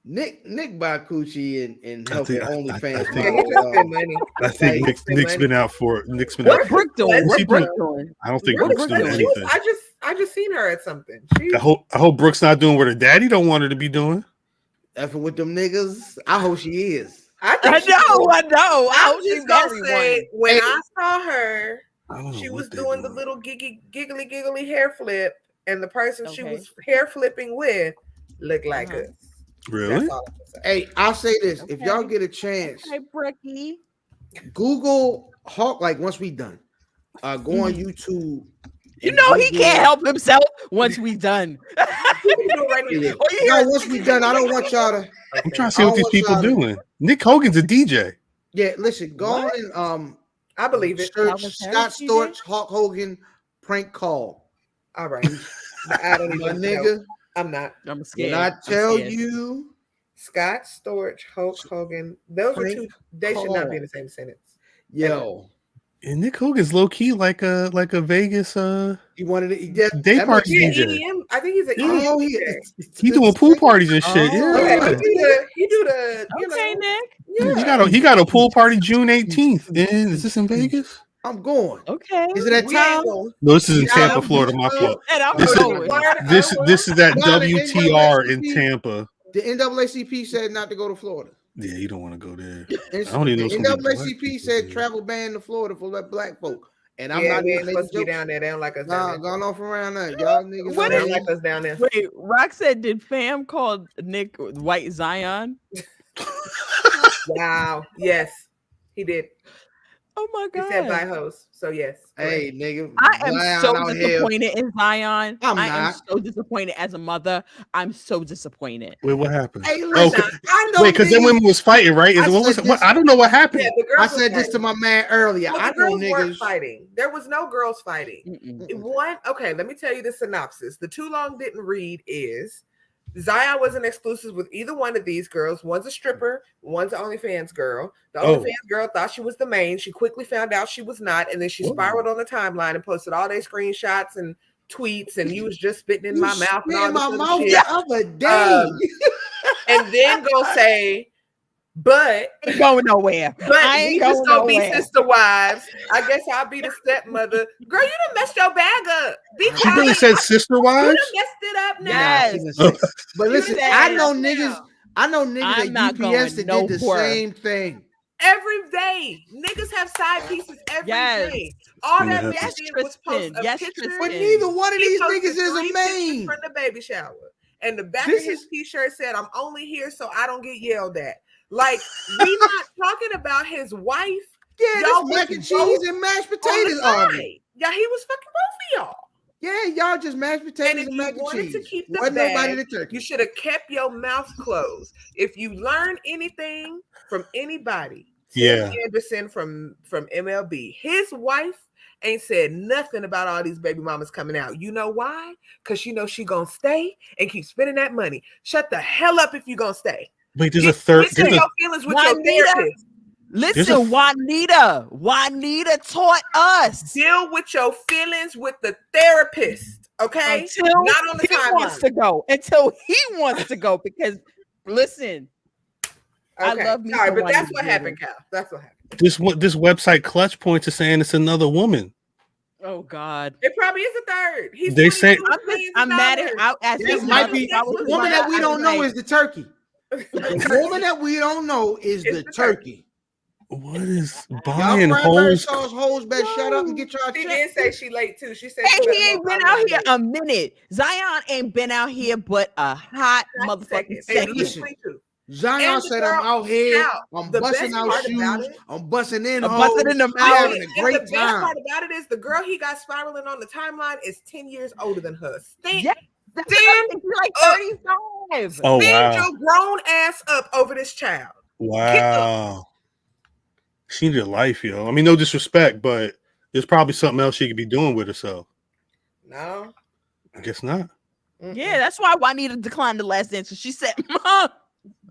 Nick buy coochie and I help think- with OnlyFans. I Yeah, think- he just spent money. I think Like, Nick's been out for Nick's been out. What Brooke doing? What's he What Brooke doing? doing? I don't think What Brooks is doing that? anything. I just seen her at something. I hope Brooks not doing what her daddy don't want her to be doing. Effing with them niggas. I hope she is. I I think she was. know. I I'm hope she just gonna married say one. when I saw her, I don't know she what was they doing the little giggly hair flip, and the person she Okay. was hair flipping with looked like Uh-huh. us. Really? That's all I'm gonna say. Hey, I'll say this: if Okay. y'all get a chance, Hey, Brookie. Google Hawk. Like once we done, go on YouTube. You and know he Google- can't help himself once we done. You can do it right Yeah. now. Oh, you No, hear- once we done, I don't want y'all to. I'm trying to see what these people doing. Nick Hogan's a DJ. Yeah, listen, go on What? and I believe it. search Calvin Scott Harris, DJ? Storch Hulk Hogan prank call. All right. I don't My even know. nigga, I'm not. I'm scared. when I I'm tell scared. you, Scott Storch, Hulk Hogan. Those are two. They should not be in the same sentence. yo, And Nick Hogan's low key like a Vegas he wanted it. Yeah, day that party Yeah, DJ. EDM. I think he's an must- EDM. Oh, DJ. He doing pool parties and shit. Oh. Okay, Yeah. he do the you Okay, know. Nick. Yeah. He got a pool party June 18th. And is this in Vegas? I'm going. Okay. Is it at We ain't town? gonna- No, this is in Yeah, Tampa, I'm Florida. My just- fault. And I'm This is- going. This is at Well, the WTR in NAACP Tampa. The NAACP said not to go to Florida. Yeah, you don't want to go there. And I don't even know the some people black NAACP people said there. travel ban to Florida for black folk. And I'm Yeah, not we even ain't supposed to be making down jokes. there. They don't like us Nah, down there. gone off around there. Y'all niggas. What They out don't here. like us down there. Wait, Rock said, did fam call Nick White Zion? Wow. Yes, he did. Oh my He God. said by host. So yes. Hey, nigga. I am Zion so out here. disappointed in Zion. I'm I am not. so disappointed as a mother. I'm so disappointed. Wait, what happened? Hey, Oh, listen, I know. wait, because them niggas- women was fighting, right? I What was said it? What, this- I don't know what happened. Yeah, the girls I was said this to fighting. my man earlier. Well, I the know girls weren't niggas. fighting. There was no girls fighting. Mm-mm. One, okay, let me tell you the synopsis. The too long didn't read is Zion wasn't exclusive with either one of these girls. One's a stripper, one's an OnlyFans girl. The Oh. OnlyFans girl thought she was the main. She quickly found out she was not, and then she spiraled on the timeline and posted all their screenshots and tweets, and you was just spitting in You my mouth and spit all in this my other mouth shit. the other day. And then go say, but Ain't going nowhere. But I we ain't just going gonna be nowhere. sister wives. I guess I'll be the stepmother. Girl, you done messed your bag up. Be She quiet. really said sister You wives? done messed it up now. Yes. But listen, You done I messed know it up niggas. now. I know niggas I'm at not UPS going that did the nowhere. same thing. Every day, niggas have side pieces every Yes. day. All that Yes, bitch did was post a Yes, picture. Tristan. But neither one of He these posted niggas is 3 a pictures main. from the baby shower. And the back This of his is- t-shirt said, I'm only here so I don't get yelled at. Like, we not talking about his wife. Yeah, Y'all this mac was and cheese both and mashed on the potatoes side. argument. Yeah, he was fucking both of y'all. Yeah, y'all just mashed potatoes And and, if mac you and wanted cheese. to keep the Wasn't nobody bag, the turkey. you should have kept your mouth closed. If you learn anything from anybody, Yeah. Tim Anderson from MLB, his wife ain't said nothing about all these baby mamas coming out. You know why? Because she knows she gonna stay and keep spending that money. Shut the hell up if you gonna stay. Wait, there's a third. Listen to your feelings with your therapist. Listen, Juanita taught us. Deal with your feelings with the therapist, okay? Until not on the he wants to go. Until he wants to go, because listen, I love me. Sorry, but that's what happened, Cal. That's what happened. This website Clutch Points is saying it's another woman. Oh God! It probably is a third. They say I'm mad at. It might be the woman that we don't know is the turkey. The woman that we don't know is the turkey. What is buying hoes? Hoes better shut up and get your check. She did say she late too. She said he ain't been out here a minute. Zion ain't been out here but a hot motherfucking second. Listen, Zion said I'm out here. I'm busting out shoes. I'm busting in hoes. Having a great time. The best part about it is the girl he got spiraling on the timeline is 10 years older than her. Yeah. Stand like 35. Oh, stand your grown ass up over this child. Wow. She needed a life, yo. I mean, no disrespect, but there's probably something else she could be doing with herself. No. I guess not. Yeah, that's why Juanita declined the last dance. She said, Mom,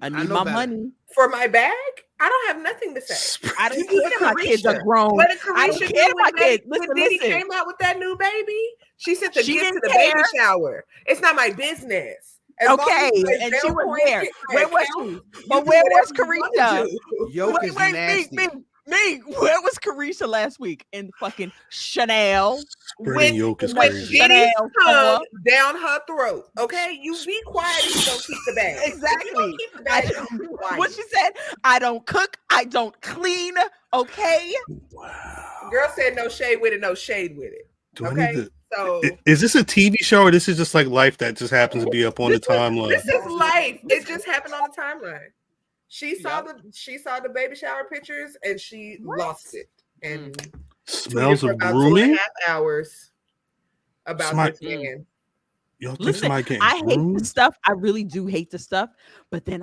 I need my money. For my bag? I don't have nothing to say. I don't care. My kids are grown. What did I don't care. My kids. Listen. He came out with that new baby. She sent the gift to the baby shower. It's not my business. Okay, and she was there. Where was she? But where was Carisha? Yoke is nasty. Me, where was Carisha last week? In fucking Chanel. Spreading yoke is with crazy. Chanel tongue down her throat. Okay, you be quiet if you don't keep the bag. Exactly. Keep the bag, what she said? I don't cook. I don't clean. Okay. Wow. Girl said no shade with it. No shade with it. Okay. So is this a TV show or this is just like life that just happens to be up on the timeline? This is life. It just happened on the timeline. She saw the baby shower pictures and she lost it. And smells of about grooming. 2.5 hours about this man. Yo, listen, I hate the stuff. I really do hate the stuff. But then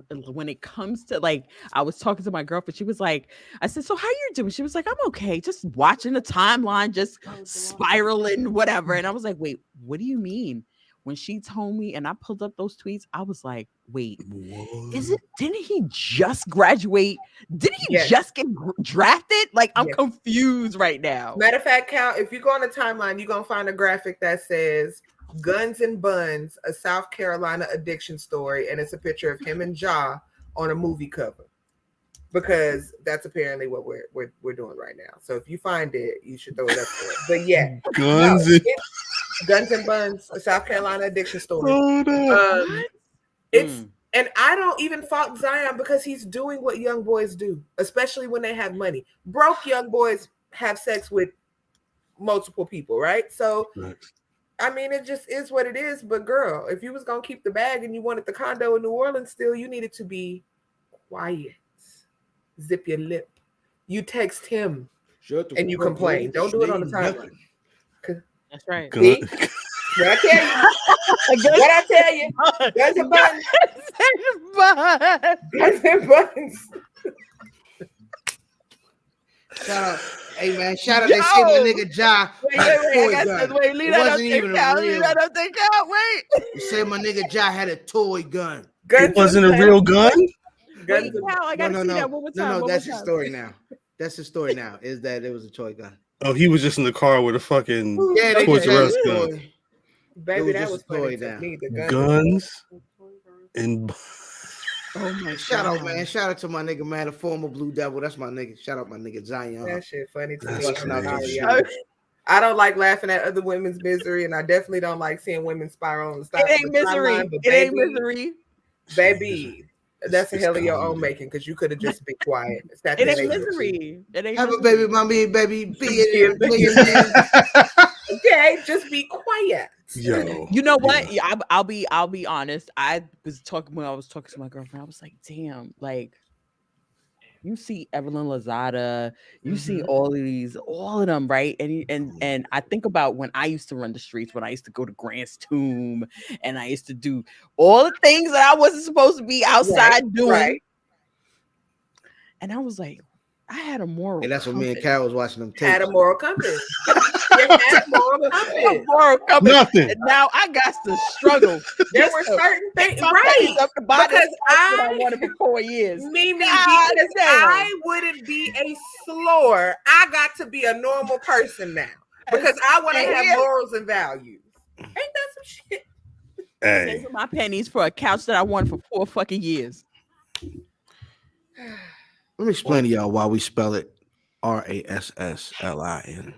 when it comes to like, I was talking to my girlfriend. She was like, I said, so how you doing? She was like, I'm okay. Just watching the timeline, just spiraling, whatever. And I was like, wait, what do you mean? When she told me and I pulled up those tweets, I was like, wait, didn't he just graduate? Didn't he just get drafted? Like, I'm confused right now. Matter of fact, Cal, if you go on the timeline, you're going to find a graphic that says Guns and Buns, a South Carolina addiction story. And it's a picture of him and Ja on a movie cover. Because that's apparently what we're doing right now. So if you find it, you should throw it up there. But yeah, Guns and Buns, a South Carolina addiction story. And I don't even fault Zion because he's doing what young boys do, especially when they have money. Broke young boys have sex with multiple people, right? So, I mean, it just is what it is. But girl, if you was gonna keep the bag and you wanted the condo in New Orleans still, you needed to be quiet. Zip your lip. You text him and you complain. Don't do it on the timeline. That's right. What I tell you? Guns and buttons. Guns and buttons. Shout out. Hey man, shout out. They say my nigga Ja. Wait, leave that up there, Cal. Leave that up there, Cal. Wait. You say my nigga Ja had a toy gun. It wasn't a real gun? Wait, Cal, I gotta see that one more time. No, that's his story now. That's his story now, is that it was a toy gun. Oh, he was just in the car with a fucking Toys R Us gun. Baby, that was funny to me. The guns and oh my! Shout out, man! Shout out to my nigga, man. The former Blue Devil. That's my nigga. Shout out my nigga Zion. That shit funny to me. I don't like laughing at other women's misery, and I definitely don't like seeing women spiral on the side. It ain't misery. It ain't misery, baby. That's a hell of your own making because you could have just been quiet. It ain't misery. It ain't have a baby, mommy, baby. Be okay, just be quiet. Yo, you know what? I'll be honest. I was talking to my girlfriend. I was like, damn, like you see Evelyn Lozada, you see all of them, right? And I think about when I used to run the streets, when I used to go to Grant's Tomb, and I used to do all the things that I wasn't supposed to be outside doing. Right. And I was like, I had a moral. And that's what me and Carol was watching them tapes. Had a moral compass. had moral compass. Moral compass. Nothing. And now I got to struggle. There were certain things, right? Up the bottom Because that's what I wanted for 4 years. Mimi, God because damn. I wouldn't be a slore. I got to be a normal person now because I want to have morals and values. Ain't that some shit? Hey, Those are my pennies for a couch that I wanted for 4 fucking years. Let me explain to y'all why we spell it Rasslin.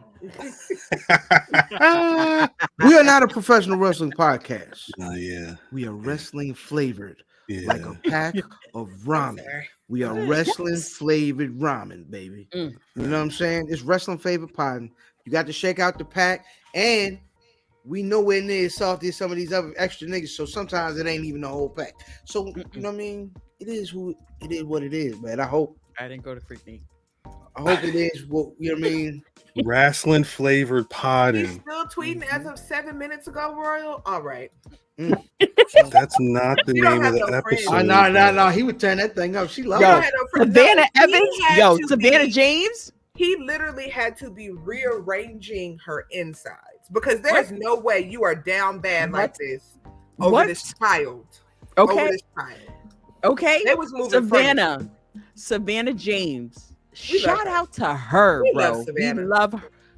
We are not a professional wrestling podcast. yeah, We are wrestling flavored, yeah. like a pack of ramen. We are wrestling flavored ramen, baby. Mm. You know what I'm saying? It's wrestling flavored pie. You got to shake out the pack, and we nowhere near as salty as some of these other extra niggas. So sometimes it ain't even the whole pack. So you know what I mean? It is what it is, man. I hope I didn't go to Freak Meat. it is what you know what I mean. Wrestling flavored He's potting. still tweeting as of 7 minutes ago, Royal. All right. That's not the You don't name have of the no friends. episode. No. He would turn that thing up. She loves Yo, it. Savannah he Evans. had Yo, to Savannah be- James. He literally had to be rearranging her insides because there's no way you are down bad like this over What? this child. Over Okay. this child. Okay. They was moving furniture. Savannah James. We love Shout her. out to her, We bro. love We Savannah. love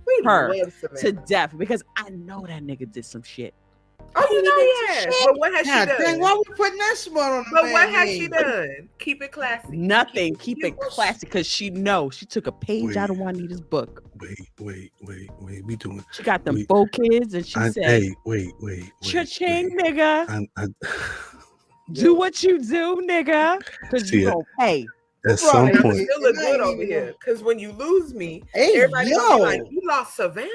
We her love to Savannah. death because I know that nigga did some shit. Oh, you know, yeah. But what has she God done? dang, why we putting that smart on the But man what has name? she done? Keep it classy. Nothing. Keep it you- classy because she took a page Wait. out of Juanita's book. Wait. We doing. She got them Wait. Bo kids and she said, Hey, wait. cha-ching, nigga. I, Do what you do, nigga. Because See you it. gonna pay. at some And I'm point, still look good over here. Because when you lose me, Hey, everybody gonna be like, yo. you lost Savannah?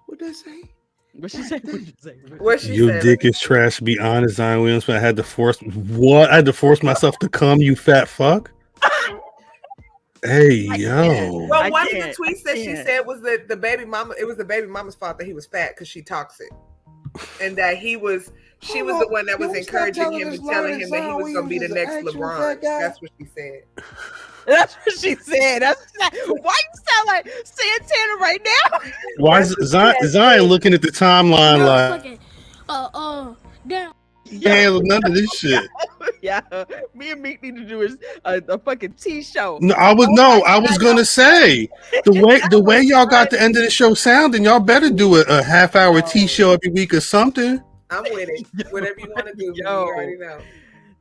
What they say? What she say? What she say? What she your said? dick is trash. To be honest, Zion Williamson. I had to force myself to come. You fat fuck. Hey yo. Well, I one of the can't. tweets I that she can't. said was that the baby mama, it was the baby mama's fault that he was fat because she toxic. And that she was the one that was encouraging him and telling him that he was gonna be the next LeBron. That's what she said. That's what she said. Why you sound like Santana right now? Why is Zion looking at the timeline like Damn. handle none of this shit? Yeah, me and Meek need to do is a fucking T-show. No, I was gonna say the way y'all got the end of the show sounding, y'all better do a half-hour T show every week or something. I'm with it. Whatever you want to do, you Yo. already know.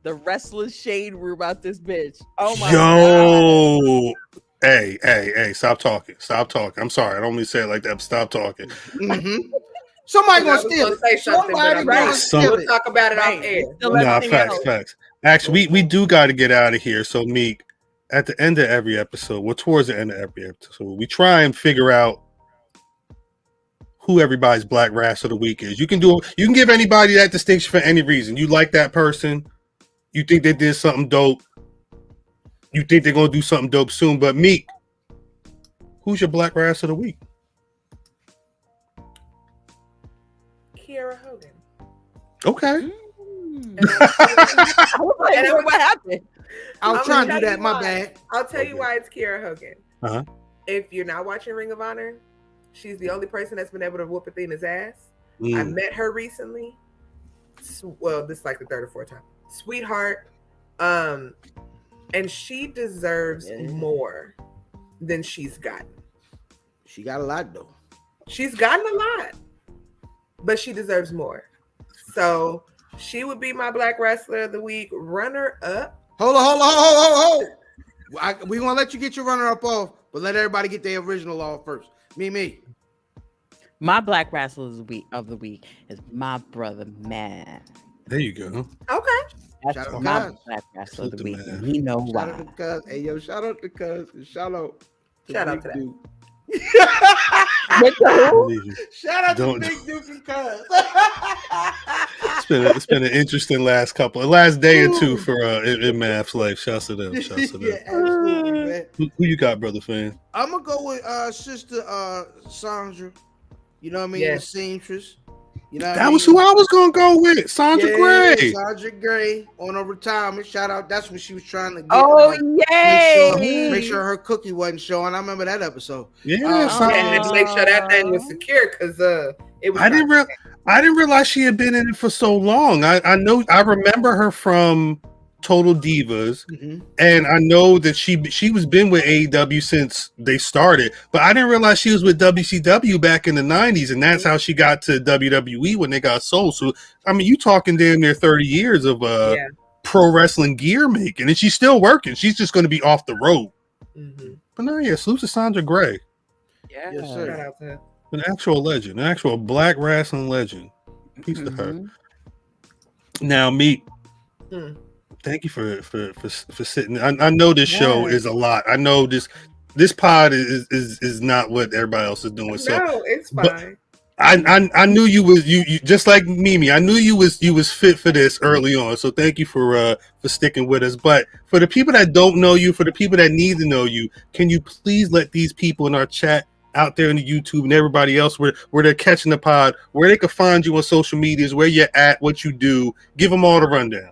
The wrestlers shade room out this bitch. Oh my god. Yo, hey, stop talking. I'm sorry, I don't mean to say it like that. But stop talking. Mm-hmm. Somebody I gonna was steal gonna it. say something, but Somebody I'm gonna not. steal We'll it. talk about it off air. Still Nah, everything else. facts. Actually, we do got to get out of here. So, Meek, at the end of every episode, towards the end of every episode, we try and figure out who everybody's Black Rasslin of the week is. You can give anybody that distinction for any reason. You like that person, you think they did something dope, you think they're gonna do something dope soon. But Meek, who's your Black Rasslin of the week? Kiera Hogan. Okay. Mm. And I was like, And what happened? I was I'm trying to gonna do tell that. you My why. bad. I'll tell you Okay. why it's Kiera Hogan. Uh-huh. If you're not watching Ring of Honor, she's the only person that's been able to whoop Athena's ass. I Mm. met her recently. Well, this is like the third or fourth time. Sweetheart. And she deserves more than she's gotten. She got a lot though. She's gotten a lot, but she deserves more. So she would be my Black Wrestler of the Week. Runner up. Hold on. We gonna let you get your runner up off, but let everybody get their original off first. Me. My Black Wrestler of the week is my brother Man. There you go. Okay. That's Shout out my to Black Wrestler of the Salute week. the man. And he know Shout out why. to Cuz. Hey yo, shout out to Cuz. Shout out to Big Duke. What the who? Believe you. Shout out Don't- to Big Duke and Cuz. It's been an interesting last day or two for in Math's life. Shouts to them. Yeah, absolutely, man. Who you got, brother fan? I'm gonna go with sister Sandra. You know what I mean? Yes. The seamstress. You know, that was who I was gonna go with, Sandra Gray. Sandra Gray on a retirement. Shout out. That's what she was trying to get. Oh, Make yay! sure her cookie wasn't showing. I remember that episode. Yeah, And to make sure that thing was secure because it was. I didn't realize she had been in it for so long. I remember her from Total Divas, and I know that she was been with AEW since they started, but I didn't realize she was with WCW back in the 90s, and that's how she got to WWE when they got sold. So I mean, you talking damn near 30 years of pro wrestling gear making, and she's still working. She's just going to be off the road. But no, salute to Sandra Gray. Yeah, Yes, sir. Shout out to her. An actual legend, an actual black wrestling legend. Peace to her. Now, Meek. Thank you for sitting. I know this show is a lot. I know this pod is not what everybody else is doing. No, So it's fine. I knew you was you just like Mimi. I knew you was fit for this early on. So thank you for sticking with us. But for the people that don't know you, for the people that need to know you, can you please let these people in our chat out there in the YouTube and everybody else where they're catching the pod, where they can find you on social medias, where you're at, what you do, give them all the rundown.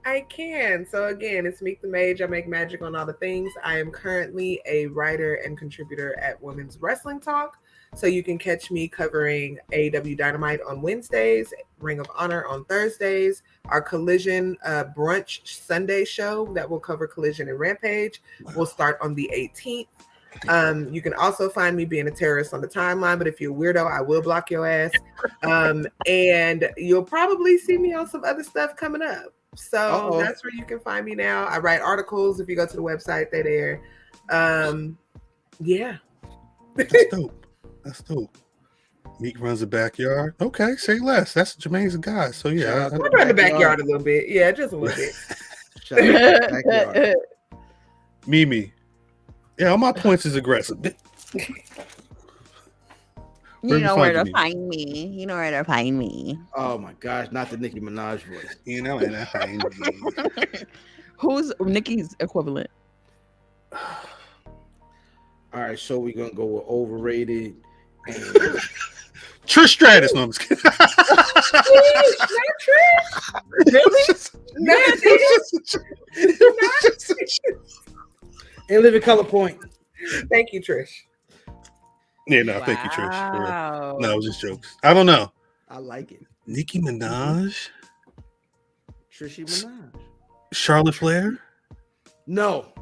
I can. So again, it's Meek the Mage. I make magic on all the things. I am currently a writer and contributor at Women's Wrestling Talk. So you can catch me covering AEW Dynamite on Wednesdays, Ring of Honor on Thursdays, our Collision brunch Sunday show that will cover Collision and Rampage will start on the 18th. You can also find me being a terrorist on the timeline, but if you're a weirdo, I will block your ass. And you'll probably see me on some other stuff coming up. So that's where you can find me now. I write articles. If you go to the website, they're there. Yeah. That's dope. Meek runs the backyard. Okay, say less. That's Jermaine's guy. So yeah, I run the backyard a little bit. Yeah, just a little bit. Shout out to the backyard. Mimi. Yeah, all my points is aggressive. You know where to find me. You know where to find me. Oh my gosh, not the Nicki Minaj voice. You know where to find me. Who's Nicki's equivalent? All right, so we're gonna go with overrated. And... Trish Stratus. No, I'm just kidding. Not Trish. Really? Not Trish. And Living Color Point. Thank you, Trish. Yeah, no, thank you, Trish. No, it was just jokes. I don't know. I like it. Nicki Minaj? Trishy Minaj. Charlotte Flair? No.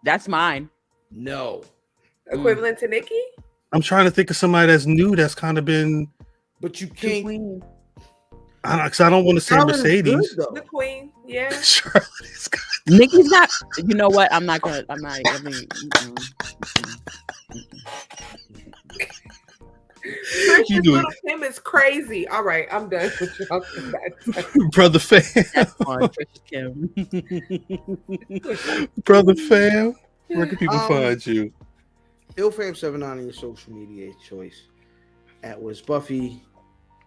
That's mine. No. Equivalent to Nicki? I'm trying to think of somebody that's new that's kind of been. But you can't. I don't want to say Charlotte Mercedes. The Queen, yeah. Charlotte is good. Nicki's not. You know what? I'm not. I mean. Trish's little Kim is crazy. All right, I'm done with y'all. Brother Fam. That's fine, Kim. Brother Fam. Where can people find you? IlFam79 on your social media choice. At was Buffy.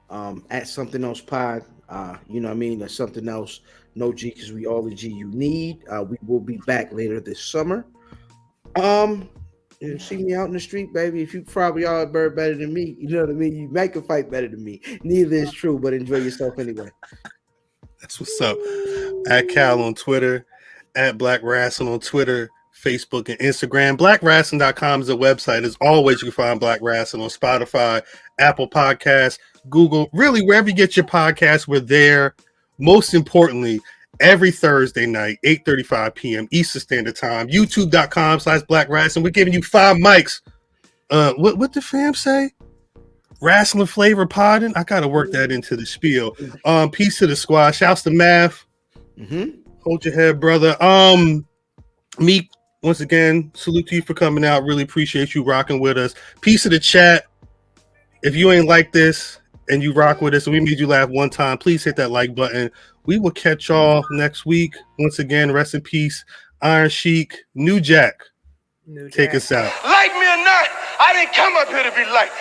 At Something Else Pod. You know what I mean? That's Something Else. No G, because we all the G you need. We will be back later this summer. You see me out in the street, baby. If you probably are a bird better than me, you know what I mean? You make a fight better than me. Neither is true, but enjoy yourself anyway. That's what's up. At Cal on Twitter, at Black Rasslin on Twitter, Facebook, and Instagram. BlackRasslin.com is a website. As always, you can find Black Rasslin on Spotify, Apple Podcasts, Google, really wherever you get your podcasts, we're there. Most importantly, every Thursday night, 8:35 p.m. Eastern Standard Time, youtube.com/Black Rasslin. We're giving you 5 mics. What the fam say? Wrestling flavor podding. I gotta work that into the spiel. Peace to the squad. Shouts to Math. Hold your head, brother. Meek, once again, salute to you for coming out. Really appreciate you rocking with us. Peace to the chat. If you ain't like this and you rock with us and we made you laugh one time, please hit that like button. We will catch y'all next week. Once again, rest in peace, Iron Sheik, New Jack. Take us out. Like me or not, I didn't come up here to be liked.